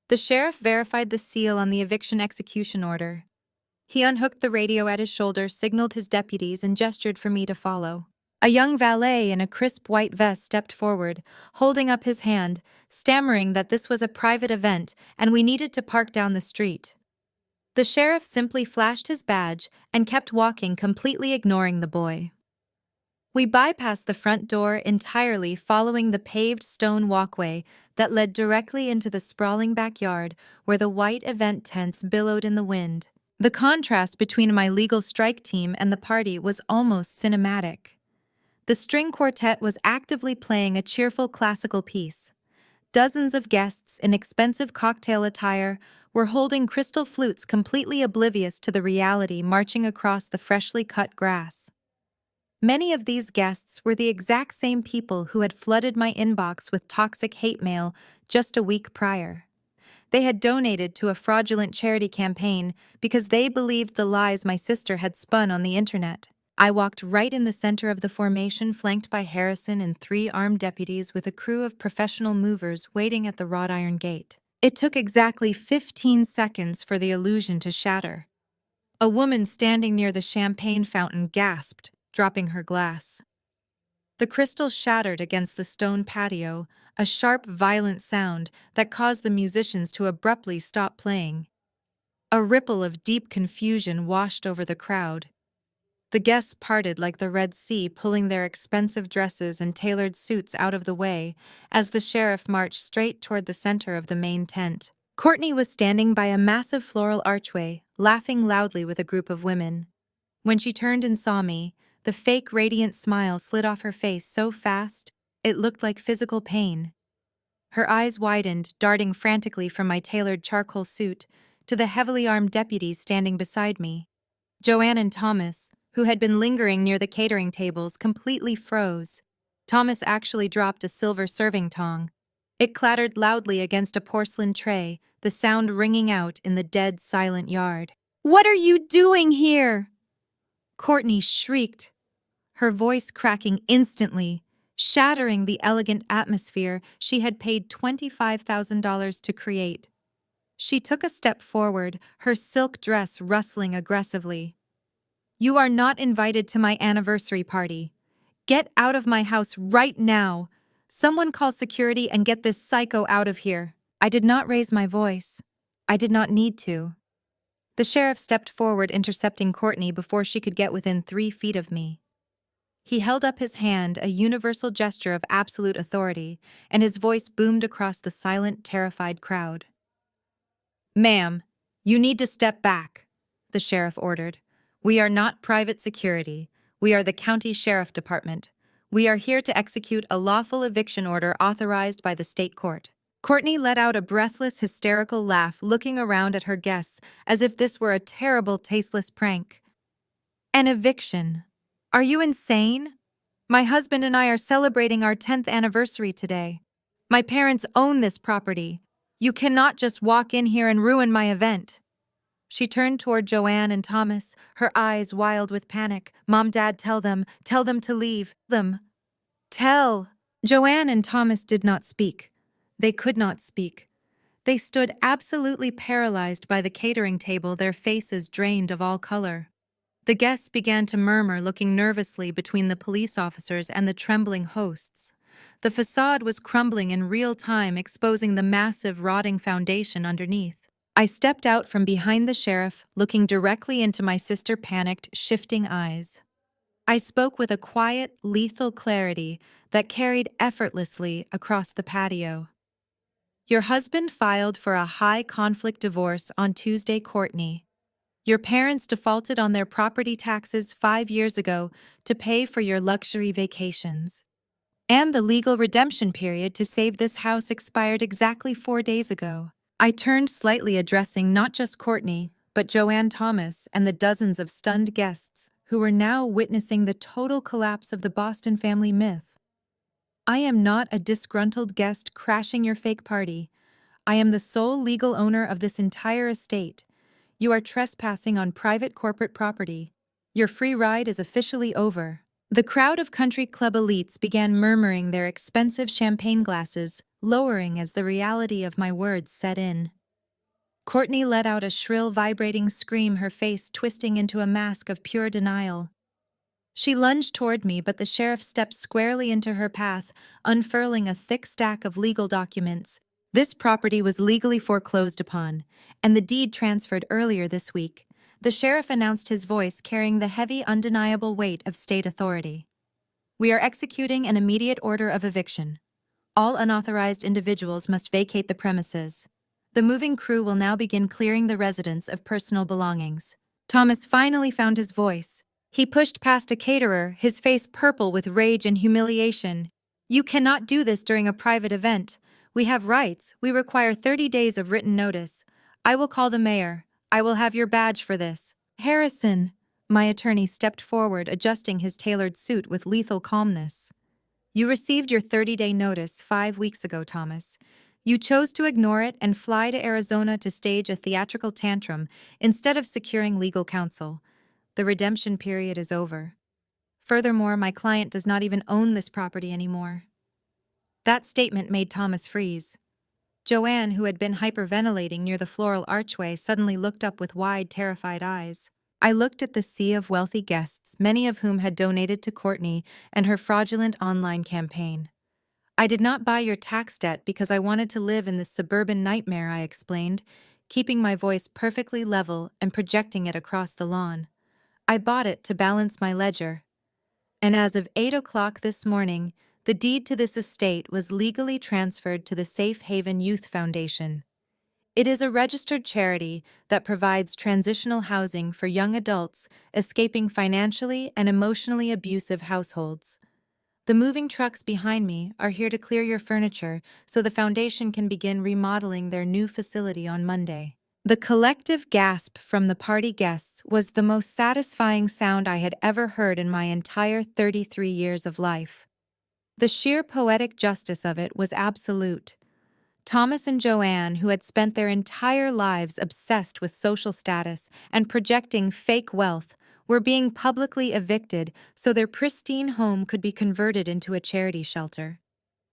S1: The sheriff verified the seal on the eviction execution order. He unhooked the radio at his shoulder, signaled his deputies, and gestured for me to follow. A young valet in a crisp white vest stepped forward, holding up his hand, stammering that this was a private event and we needed to park down the street. The sheriff simply flashed his badge and kept walking, completely ignoring the boy. We bypassed the front door entirely, following the paved stone walkway that led directly into the sprawling backyard where the white event tents billowed in the wind. The contrast between my legal strike team and the party was almost cinematic. The string quartet was actively playing a cheerful classical piece. Dozens of guests in expensive cocktail attire were holding crystal flutes, completely oblivious to the reality marching across the freshly cut grass. Many of these guests were the exact same people who had flooded my inbox with toxic hate mail just a week prior. They had donated to a fraudulent charity campaign because they believed the lies my sister had spun on the internet. I walked right in the center of the formation, flanked by Harrison and 3 armed deputies with a crew of professional movers waiting at the wrought iron gate. It took exactly 15 seconds for the illusion to shatter. A woman standing near the champagne fountain gasped, dropping her glass. The crystal shattered against the stone patio, a sharp, violent sound that caused the musicians to abruptly stop playing. A ripple of deep confusion washed over the crowd. The guests parted like the Red Sea, pulling their expensive dresses and tailored suits out of the way as the sheriff marched straight toward the center of the main tent. Courtney was standing by a massive floral archway, laughing loudly with a group of women. When she turned and saw me, the fake radiant smile slid off her face so fast, it looked like physical pain. Her eyes widened, darting frantically from my tailored charcoal suit to the heavily armed deputies standing beside me. Joanne and Thomas, who had been lingering near the catering tables, completely froze. Thomas actually dropped a silver serving tong. It clattered loudly against a porcelain tray, the sound ringing out in the dead, silent yard. "What are you doing here?" Courtney shrieked, her voice cracking instantly, shattering the elegant atmosphere she had paid $25,000 to create. She took a step forward, her silk dress rustling aggressively. "You are not invited to my anniversary party. Get out of my house right now. Someone call security and get this psycho out of here." I did not raise my voice. I did not need to. The sheriff stepped forward, intercepting Courtney before she could get within 3 feet of me. He held up his hand, a universal gesture of absolute authority, and his voice boomed across the silent, terrified crowd. "Ma'am, you need to step back," the sheriff ordered. "We are not private security. We are the county sheriff department. We are here to execute a lawful eviction order authorized by the state court." Courtney let out a breathless, hysterical laugh, looking around at her guests as if this were a terrible, tasteless prank. "An eviction? Are you insane? My husband and I are celebrating our 10th anniversary today. My parents own this property. You cannot just walk in here and ruin my event." She turned toward Joanne and Thomas, her eyes wild with panic. "Mom, Dad, tell them to leave. Them. Tell." Joanne and Thomas did not speak. They could not speak. They stood absolutely paralyzed by the catering table, their faces drained of all color. The guests began to murmur, looking nervously between the police officers and the trembling hosts. The facade was crumbling in real time, exposing the massive, rotting foundation underneath. I stepped out from behind the sheriff, looking directly into my sister's panicked, shifting eyes. I spoke with a quiet, lethal clarity that carried effortlessly across the patio. "Your husband filed for a high-conflict divorce on Tuesday, Courtney. Your parents defaulted on their property taxes 5 years ago to pay for your luxury vacations. And the legal redemption period to save this house expired exactly 4 days ago." I turned slightly, addressing not just Courtney, but Joanne, Thomas, and the dozens of stunned guests who were now witnessing the total collapse of the Boston family myth. "I am not a disgruntled guest crashing your fake party. I am the sole legal owner of this entire estate. You are trespassing on private corporate property. Your free ride is officially over." The crowd of country club elites began murmuring their expensive champagne glasses, lowering as the reality of my words set in. Courtney let out a shrill, vibrating scream, her face twisting into a mask of pure denial. She lunged toward me, but the sheriff stepped squarely into her path, unfurling a thick stack of legal documents. This property was legally foreclosed upon, and the deed transferred earlier this week. The sheriff announced, his voice carrying the heavy, undeniable weight of state authority. We are executing an immediate order of eviction. All unauthorized individuals must vacate the premises. The moving crew will now begin clearing the residence of personal belongings. Thomas finally found his voice. He pushed past a caterer, his face purple with rage and humiliation. You cannot do this during a private event. We have rights. We require 30 days of written notice. I will call the mayor. I will have your badge for this. Harrison, my attorney stepped forward, adjusting his tailored suit with lethal calmness. You received your 30-day notice 5 weeks ago, Thomas. You chose to ignore it and fly to Arizona to stage a theatrical tantrum instead of securing legal counsel. The redemption period is over. Furthermore, my client does not even own this property anymore. That statement made Thomas freeze. Joanne, who had been hyperventilating near the floral archway, suddenly looked up with wide, terrified eyes. I looked at the sea of wealthy guests, many of whom had donated to Courtney and her fraudulent online campaign. I did not buy your tax debt because I wanted to live in this suburban nightmare, I explained, keeping my voice perfectly level and projecting it across the lawn. I bought it to balance my ledger. And as of 8 o'clock this morning, the deed to this estate was legally transferred to the Safe Haven Youth Foundation. It is a registered charity that provides transitional housing for young adults escaping financially and emotionally abusive households. The moving trucks behind me are here to clear your furniture so the foundation can begin remodeling their new facility on Monday. The collective gasp from the party guests was the most satisfying sound I had ever heard in my entire 33 years of life. The sheer poetic justice of it was absolute. Thomas and Joanne, who had spent their entire lives obsessed with social status and projecting fake wealth, were being publicly evicted so their pristine home could be converted into a charity shelter.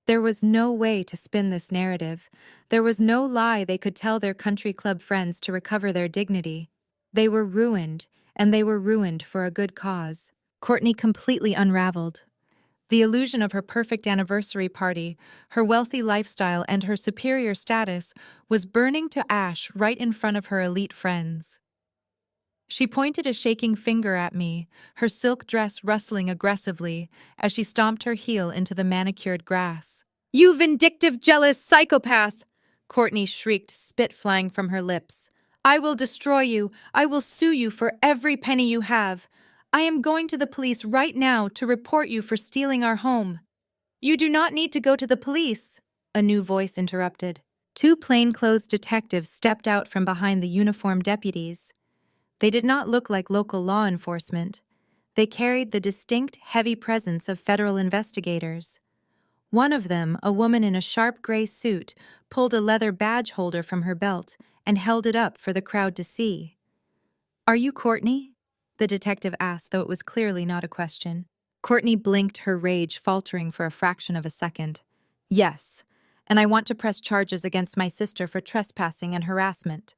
S1: There was no way to spin this narrative. There was no lie they could tell their country club friends to recover their dignity. They were ruined, and they were ruined for a good cause. Courtney completely unraveled. The illusion of her perfect anniversary party, her wealthy lifestyle, and her superior status was burning to ash right in front of her elite friends. She pointed a shaking finger at me, her silk dress rustling aggressively as she stomped her heel into the manicured grass. "You vindictive, jealous psychopath!" Courtney shrieked, spit flying from her lips. "I will destroy you. I will sue you for every penny you have. I am going to the police right now to report you for stealing our home." "You do not need to go to the police," a new voice interrupted. Two plainclothes detectives stepped out from behind the uniformed deputies. They did not look like local law enforcement. They carried the distinct, heavy presence of federal investigators. One of them, a woman in a sharp gray suit, pulled a leather badge holder from her belt and held it up for the crowd to see. "Are you Courtney?" the detective asked, though it was clearly not a question. Courtney blinked, her rage faltering for a fraction of a second. "Yes, and I want to press charges against my sister for trespassing and harassment."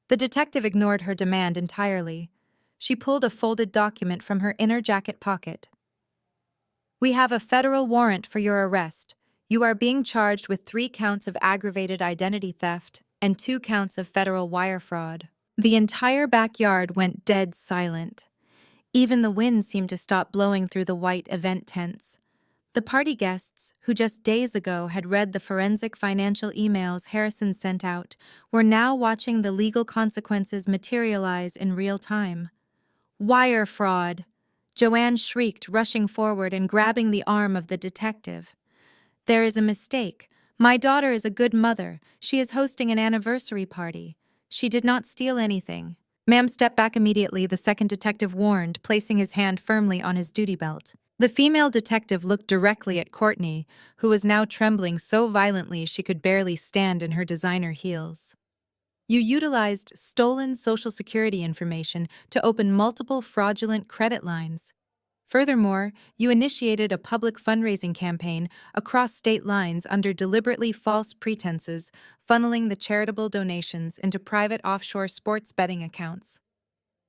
S1: The detective ignored her demand entirely. She pulled a folded document from her inner jacket pocket. "We have a federal warrant for your arrest. You are being charged with 3 counts of aggravated identity theft and 2 counts of federal wire fraud." The entire backyard went dead silent. Even the wind seemed to stop blowing through the white event tents. The party guests, who just days ago had read the forensic financial emails Harrison sent out, were now watching the legal consequences materialize in real time. "Wire fraud!" Joanne shrieked, rushing forward and grabbing the arm of the detective. "There is a mistake. My daughter is a good mother. She is hosting an anniversary party. She did not steal anything." "Ma'am, step back immediately," the second detective warned, placing his hand firmly on his duty belt. The female detective looked directly at Courtney, who was now trembling so violently she could barely stand in her designer heels. "You utilized stolen Social Security information to open multiple fraudulent credit lines. Furthermore, you initiated a public fundraising campaign across state lines under deliberately false pretenses, funneling the charitable donations into private offshore sports betting accounts.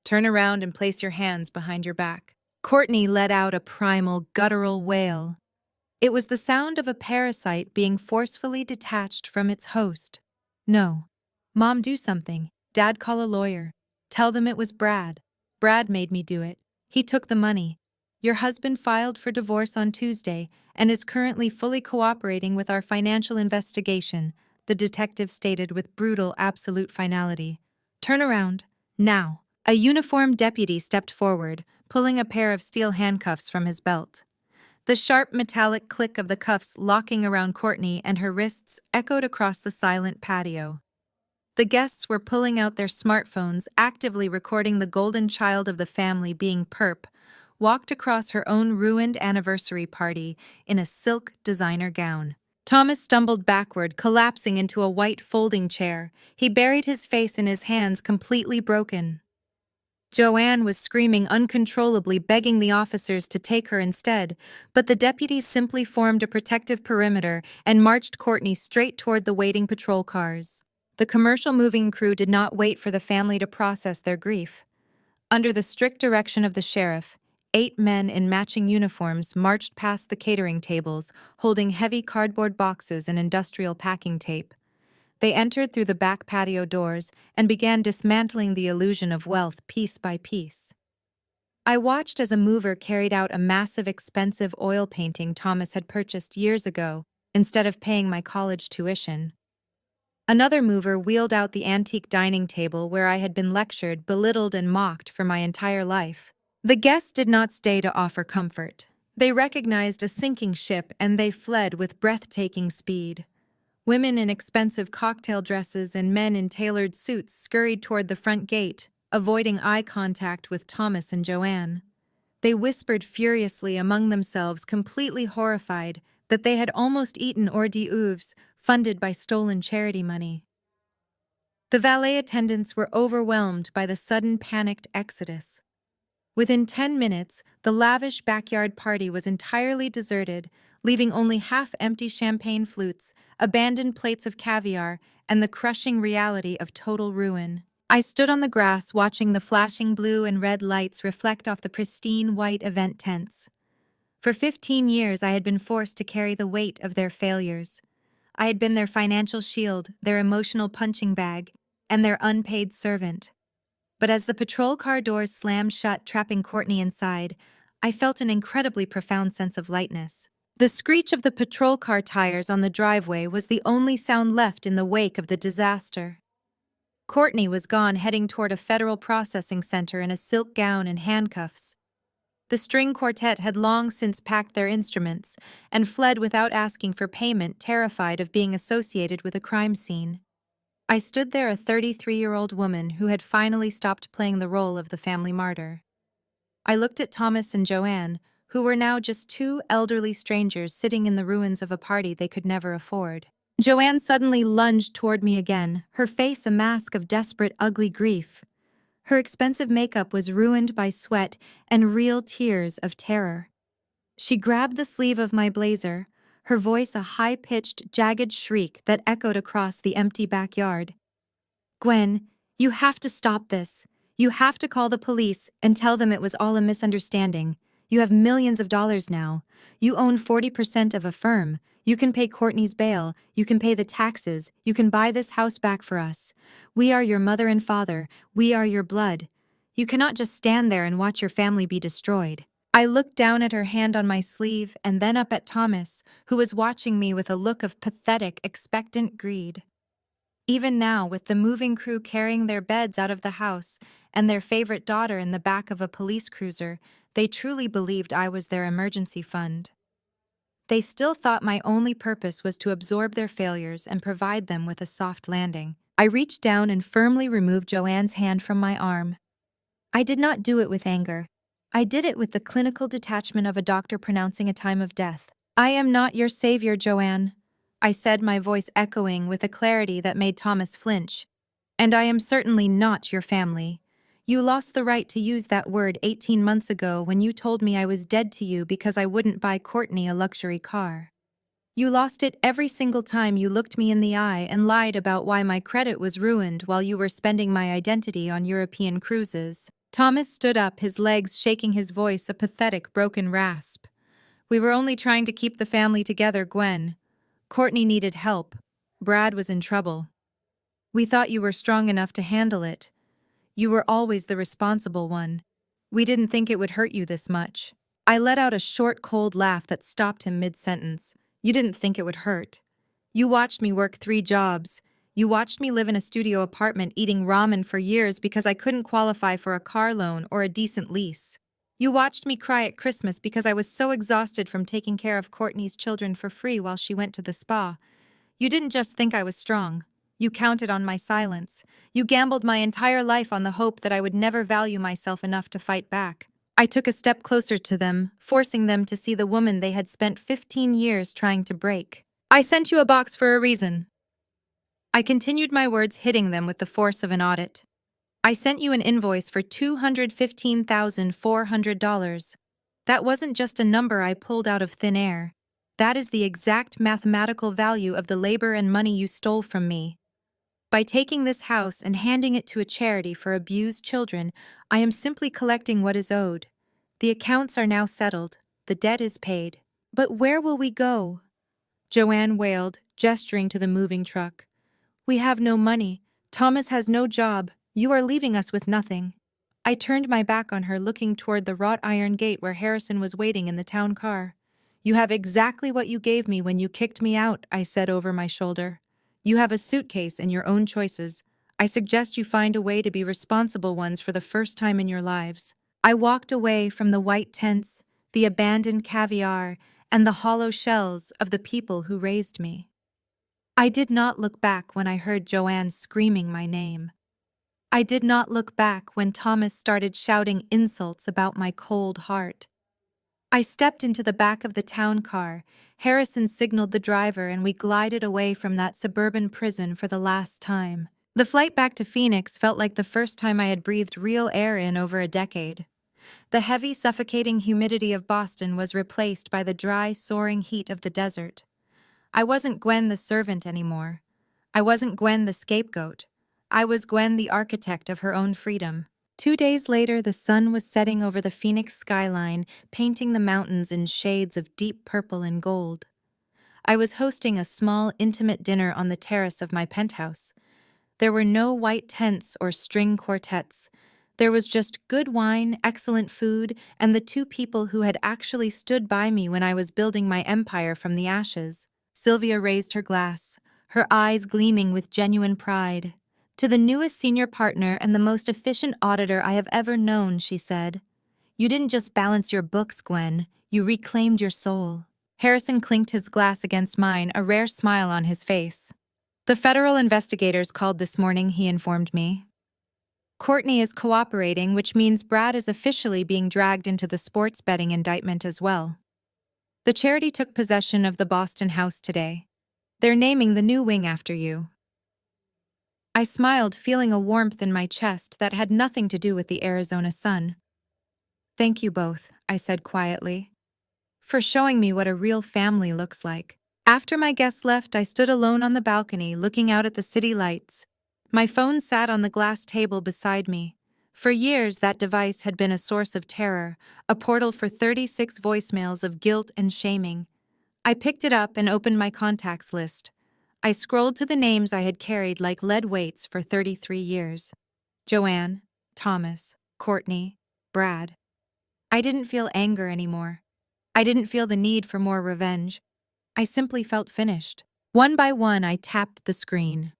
S1: Turn around and place your hands behind your back. Courtney let out a primal, guttural wail. It was the sound of a parasite being forcefully detached from its host. No. Mom, do something. Dad, call a lawyer. Tell them it was Brad. Brad made me do it. He took the money. Your husband filed for divorce on Tuesday and is currently fully cooperating with our financial investigation, the detective stated with brutal, absolute finality. Turn around. Now. A uniformed deputy stepped forward, pulling a pair of steel handcuffs from his belt. The sharp metallic click of the cuffs locking around Courtney and her wrists echoed across the silent patio. The guests were pulling out their smartphones, actively recording the golden child of the family being Perp, walked across her own ruined anniversary party in a silk designer gown. Thomas stumbled backward, collapsing into a white folding chair. He buried his face in his hands, completely broken. Joanne was screaming uncontrollably, begging the officers to take her instead, but the deputies simply formed a protective perimeter and marched Courtney straight toward the waiting patrol cars. The commercial moving crew did not wait for the family to process their grief. Under the strict direction of the sheriff, 8 men in matching uniforms marched past the catering tables, holding heavy cardboard boxes and industrial packing tape. They entered through the back patio doors and began dismantling the illusion of wealth piece by piece. I watched as a mover carried out a massive, expensive oil painting Thomas had purchased years ago instead of paying my college tuition. Another mover wheeled out the antique dining table where I had been lectured, belittled, and mocked for my entire life. The guests did not stay to offer comfort. They recognized a sinking ship and they fled with breathtaking speed. Women in expensive cocktail dresses and men in tailored suits scurried toward the front gate, avoiding eye contact with Thomas and Joanne. They whispered furiously among themselves, completely horrified that they had almost eaten hors d'oeuvres funded by stolen charity money. The valet attendants were overwhelmed by the sudden panicked exodus. Within 10 minutes, the lavish backyard party was entirely deserted, leaving only half-empty champagne flutes, abandoned plates of caviar, and the crushing reality of total ruin. I stood on the grass watching the flashing blue and red lights reflect off the pristine white event tents. For 15 years, I had been forced to carry the weight of their failures. I had been their financial shield, their emotional punching bag, and their unpaid servant. But as the patrol car doors slammed shut, trapping Courtney inside, I felt an incredibly profound sense of lightness. The screech of the patrol car tires on the driveway was the only sound left in the wake of the disaster. Courtney was gone, heading toward a federal processing center in a silk gown and handcuffs. The string quartet had long since packed their instruments and fled without asking for payment, terrified of being associated with a crime scene. I stood there, a 33-year-old woman who had finally stopped playing the role of the family martyr. I looked at Thomas and Joanne, who were now just 2 elderly strangers sitting in the ruins of a party they could never afford. Joanne suddenly lunged toward me again, her face a mask of desperate, ugly grief. Her expensive makeup was ruined by sweat and real tears of terror. She grabbed the sleeve of my blazer, her voice a high-pitched, jagged shriek that echoed across the empty backyard. "Gwen, you have to stop this. You have to call the police and tell them it was all a misunderstanding. You have millions of dollars now. You own 40% of a firm. You can pay Courtney's bail. You can pay the taxes. You can buy this house back for us. We are your mother and father. We are your blood. You cannot just stand there and watch your family be destroyed." I looked down at her hand on my sleeve and then up at Thomas, who was watching me with a look of pathetic, expectant greed. Even now, with the moving crew carrying their beds out of the house and their favorite daughter in the back of a police cruiser, they truly believed I was their emergency fund. They still thought my only purpose was to absorb their failures and provide them with a soft landing. I reached down and firmly removed Joanne's hand from my arm. I did not do it with anger. I did it with the clinical detachment of a doctor pronouncing a time of death. "I am not your savior, Joanne," I said, my voice echoing with a clarity that made Thomas flinch. "And I am certainly not your family. You lost the right to use that word 18 months ago when you told me I was dead to you because I wouldn't buy Courtney a luxury car. You lost it every single time you looked me in the eye and lied about why my credit was ruined while you were spending my identity on European cruises. Thomas stood up, his legs shaking, his voice a pathetic, broken rasp. We were only trying to keep the family together, Gwen. Courtney needed help. Brad was in trouble. We thought you were strong enough to handle it. You were always the responsible one. We didn't think it would hurt you this much. I let out a short, cold laugh that stopped him mid-sentence. You didn't think it would hurt. You watched me work 3 jobs. You watched me live in a studio apartment eating ramen for years because I couldn't qualify for a car loan or a decent lease. You watched me cry at Christmas because I was so exhausted from taking care of Courtney's children for free while she went to the spa. You didn't just think I was strong. You counted on my silence. You gambled my entire life on the hope that I would never value myself enough to fight back. I took a step closer to them, forcing them to see the woman they had spent 15 years trying to break. I sent you a box for a reason. I continued my words, hitting them with the force of an audit. I sent you an invoice for $215,400. That wasn't just a number I pulled out of thin air. That is the exact mathematical value of the labor and money you stole from me. By taking this house and handing it to a charity for abused children, I am simply collecting what is owed. The accounts are now settled. The debt is paid. But where will we go? Joanne wailed, gesturing to the moving truck. We have no money. Thomas has no job. You are leaving us with nothing. I turned my back on her, looking toward the wrought iron gate where Harrison was waiting in the town car. You have exactly what you gave me when you kicked me out, I said over my shoulder. You have a suitcase and your own choices. I suggest you find a way to be responsible ones for the first time in your lives. I walked away from the white tents, the abandoned caviar, and the hollow shells of the people who raised me. I did not look back when I heard Joanne screaming my name. I did not look back when Thomas started shouting insults about my cold heart. I stepped into the back of the town car. Harrison signaled the driver and we glided away from that suburban prison for the last time. The flight back to Phoenix felt like the first time I had breathed real air in over a decade. The heavy, suffocating humidity of Boston was replaced by the dry, soaring heat of the desert. I wasn't Gwen the servant anymore. I wasn't Gwen the scapegoat. I was Gwen the architect of her own freedom. 2 days later, the sun was setting over the Phoenix skyline, painting the mountains in shades of deep purple and gold. I was hosting a small, intimate dinner on the terrace of my penthouse. There were no white tents or string quartets. There was just good wine, excellent food, and the 2 people who had actually stood by me when I was building my empire from the ashes. Sylvia raised her glass, her eyes gleaming with genuine pride. To the newest senior partner and the most efficient auditor I have ever known, she said. You didn't just balance your books, Gwen. You reclaimed your soul. Harrison clinked his glass against mine, a rare smile on his face. The federal investigators called this morning, he informed me. Courtney is cooperating, which means Brad is officially being dragged into the sports betting indictment as well. The charity took possession of the Boston house today. They're naming the new wing after you. I smiled, feeling a warmth in my chest that had nothing to do with the Arizona sun. Thank you both, I said quietly, for showing me what a real family looks like. After my guests left, I stood alone on the balcony, looking out at the city lights. My phone sat on the glass table beside me. For years, that device had been a source of terror, a portal for 36 voicemails of guilt and shaming. I picked it up and opened my contacts list. I scrolled to the names I had carried like lead weights for 33 years. Joanne, Thomas, Courtney, Brad. I didn't feel anger anymore. I didn't feel the need for more revenge. I simply felt finished. One by one, I tapped the screen.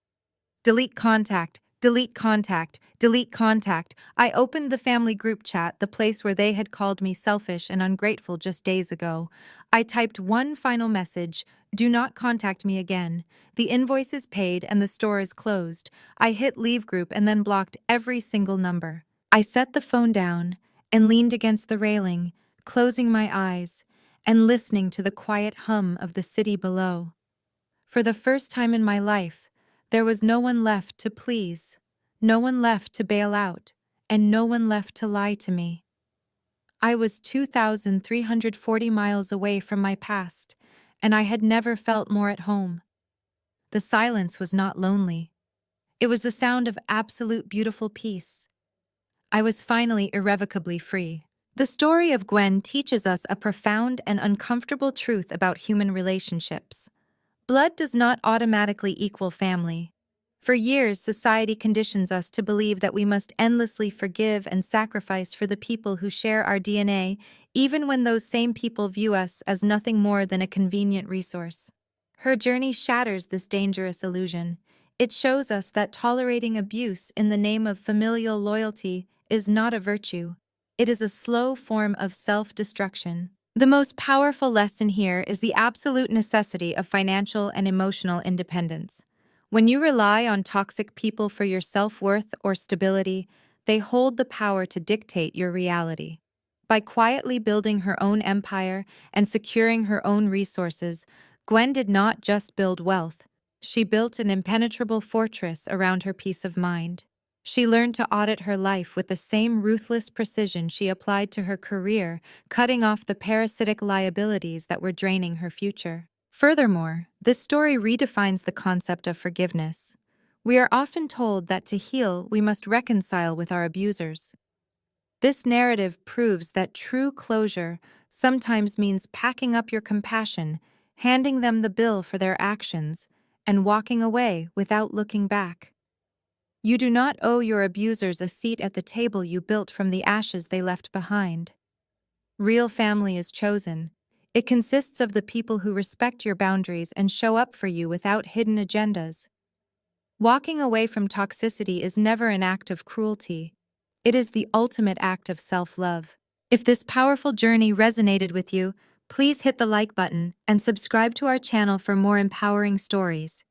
S1: Delete contact, delete contact, delete contact. I opened the family group chat, the place where they had called me selfish and ungrateful just days ago. I typed one final message: do not contact me again. The invoice is paid and the store is closed. I hit leave group and then blocked every single number. I set the phone down and leaned against the railing, closing my eyes and listening to the quiet hum of the city below. For the first time in my life, there was no one left to please, no one left to bail out, and no one left to lie to me. I was 2,340 miles away from my past, and I had never felt more at home. The silence was not lonely. It was the sound of absolute beautiful peace. I was finally irrevocably free. The story of Gwen teaches us a profound and uncomfortable truth about human relationships. Blood does not automatically equal family. For years, society conditions us to believe that we must endlessly forgive and sacrifice for the people who share our DNA, even when those same people view us as nothing more than a convenient resource. Her journey shatters this dangerous illusion. It shows us that tolerating abuse in the name of familial loyalty is not a virtue. It is a slow form of self-destruction. The most powerful lesson here is the absolute necessity of financial and emotional independence. When you rely on toxic people for your self-worth or stability, they hold the power to dictate your reality. By quietly building her own empire and securing her own resources, Gwen did not just build wealth. She built an impenetrable fortress around her peace of mind. She learned to audit her life with the same ruthless precision she applied to her career, cutting off the parasitic liabilities that were draining her future. Furthermore, this story redefines the concept of forgiveness. We are often told that to heal, we must reconcile with our abusers. This narrative proves that true closure sometimes means packing up your compassion, handing them the bill for their actions, and walking away without looking back. You do not owe your abusers a seat at the table you built from the ashes they left behind. Real family is chosen. It consists of the people who respect your boundaries and show up for you without hidden agendas. Walking away from toxicity is never an act of cruelty. It is the ultimate act of self-love. If this powerful journey resonated with you, please hit the like button and subscribe to our channel for more empowering stories.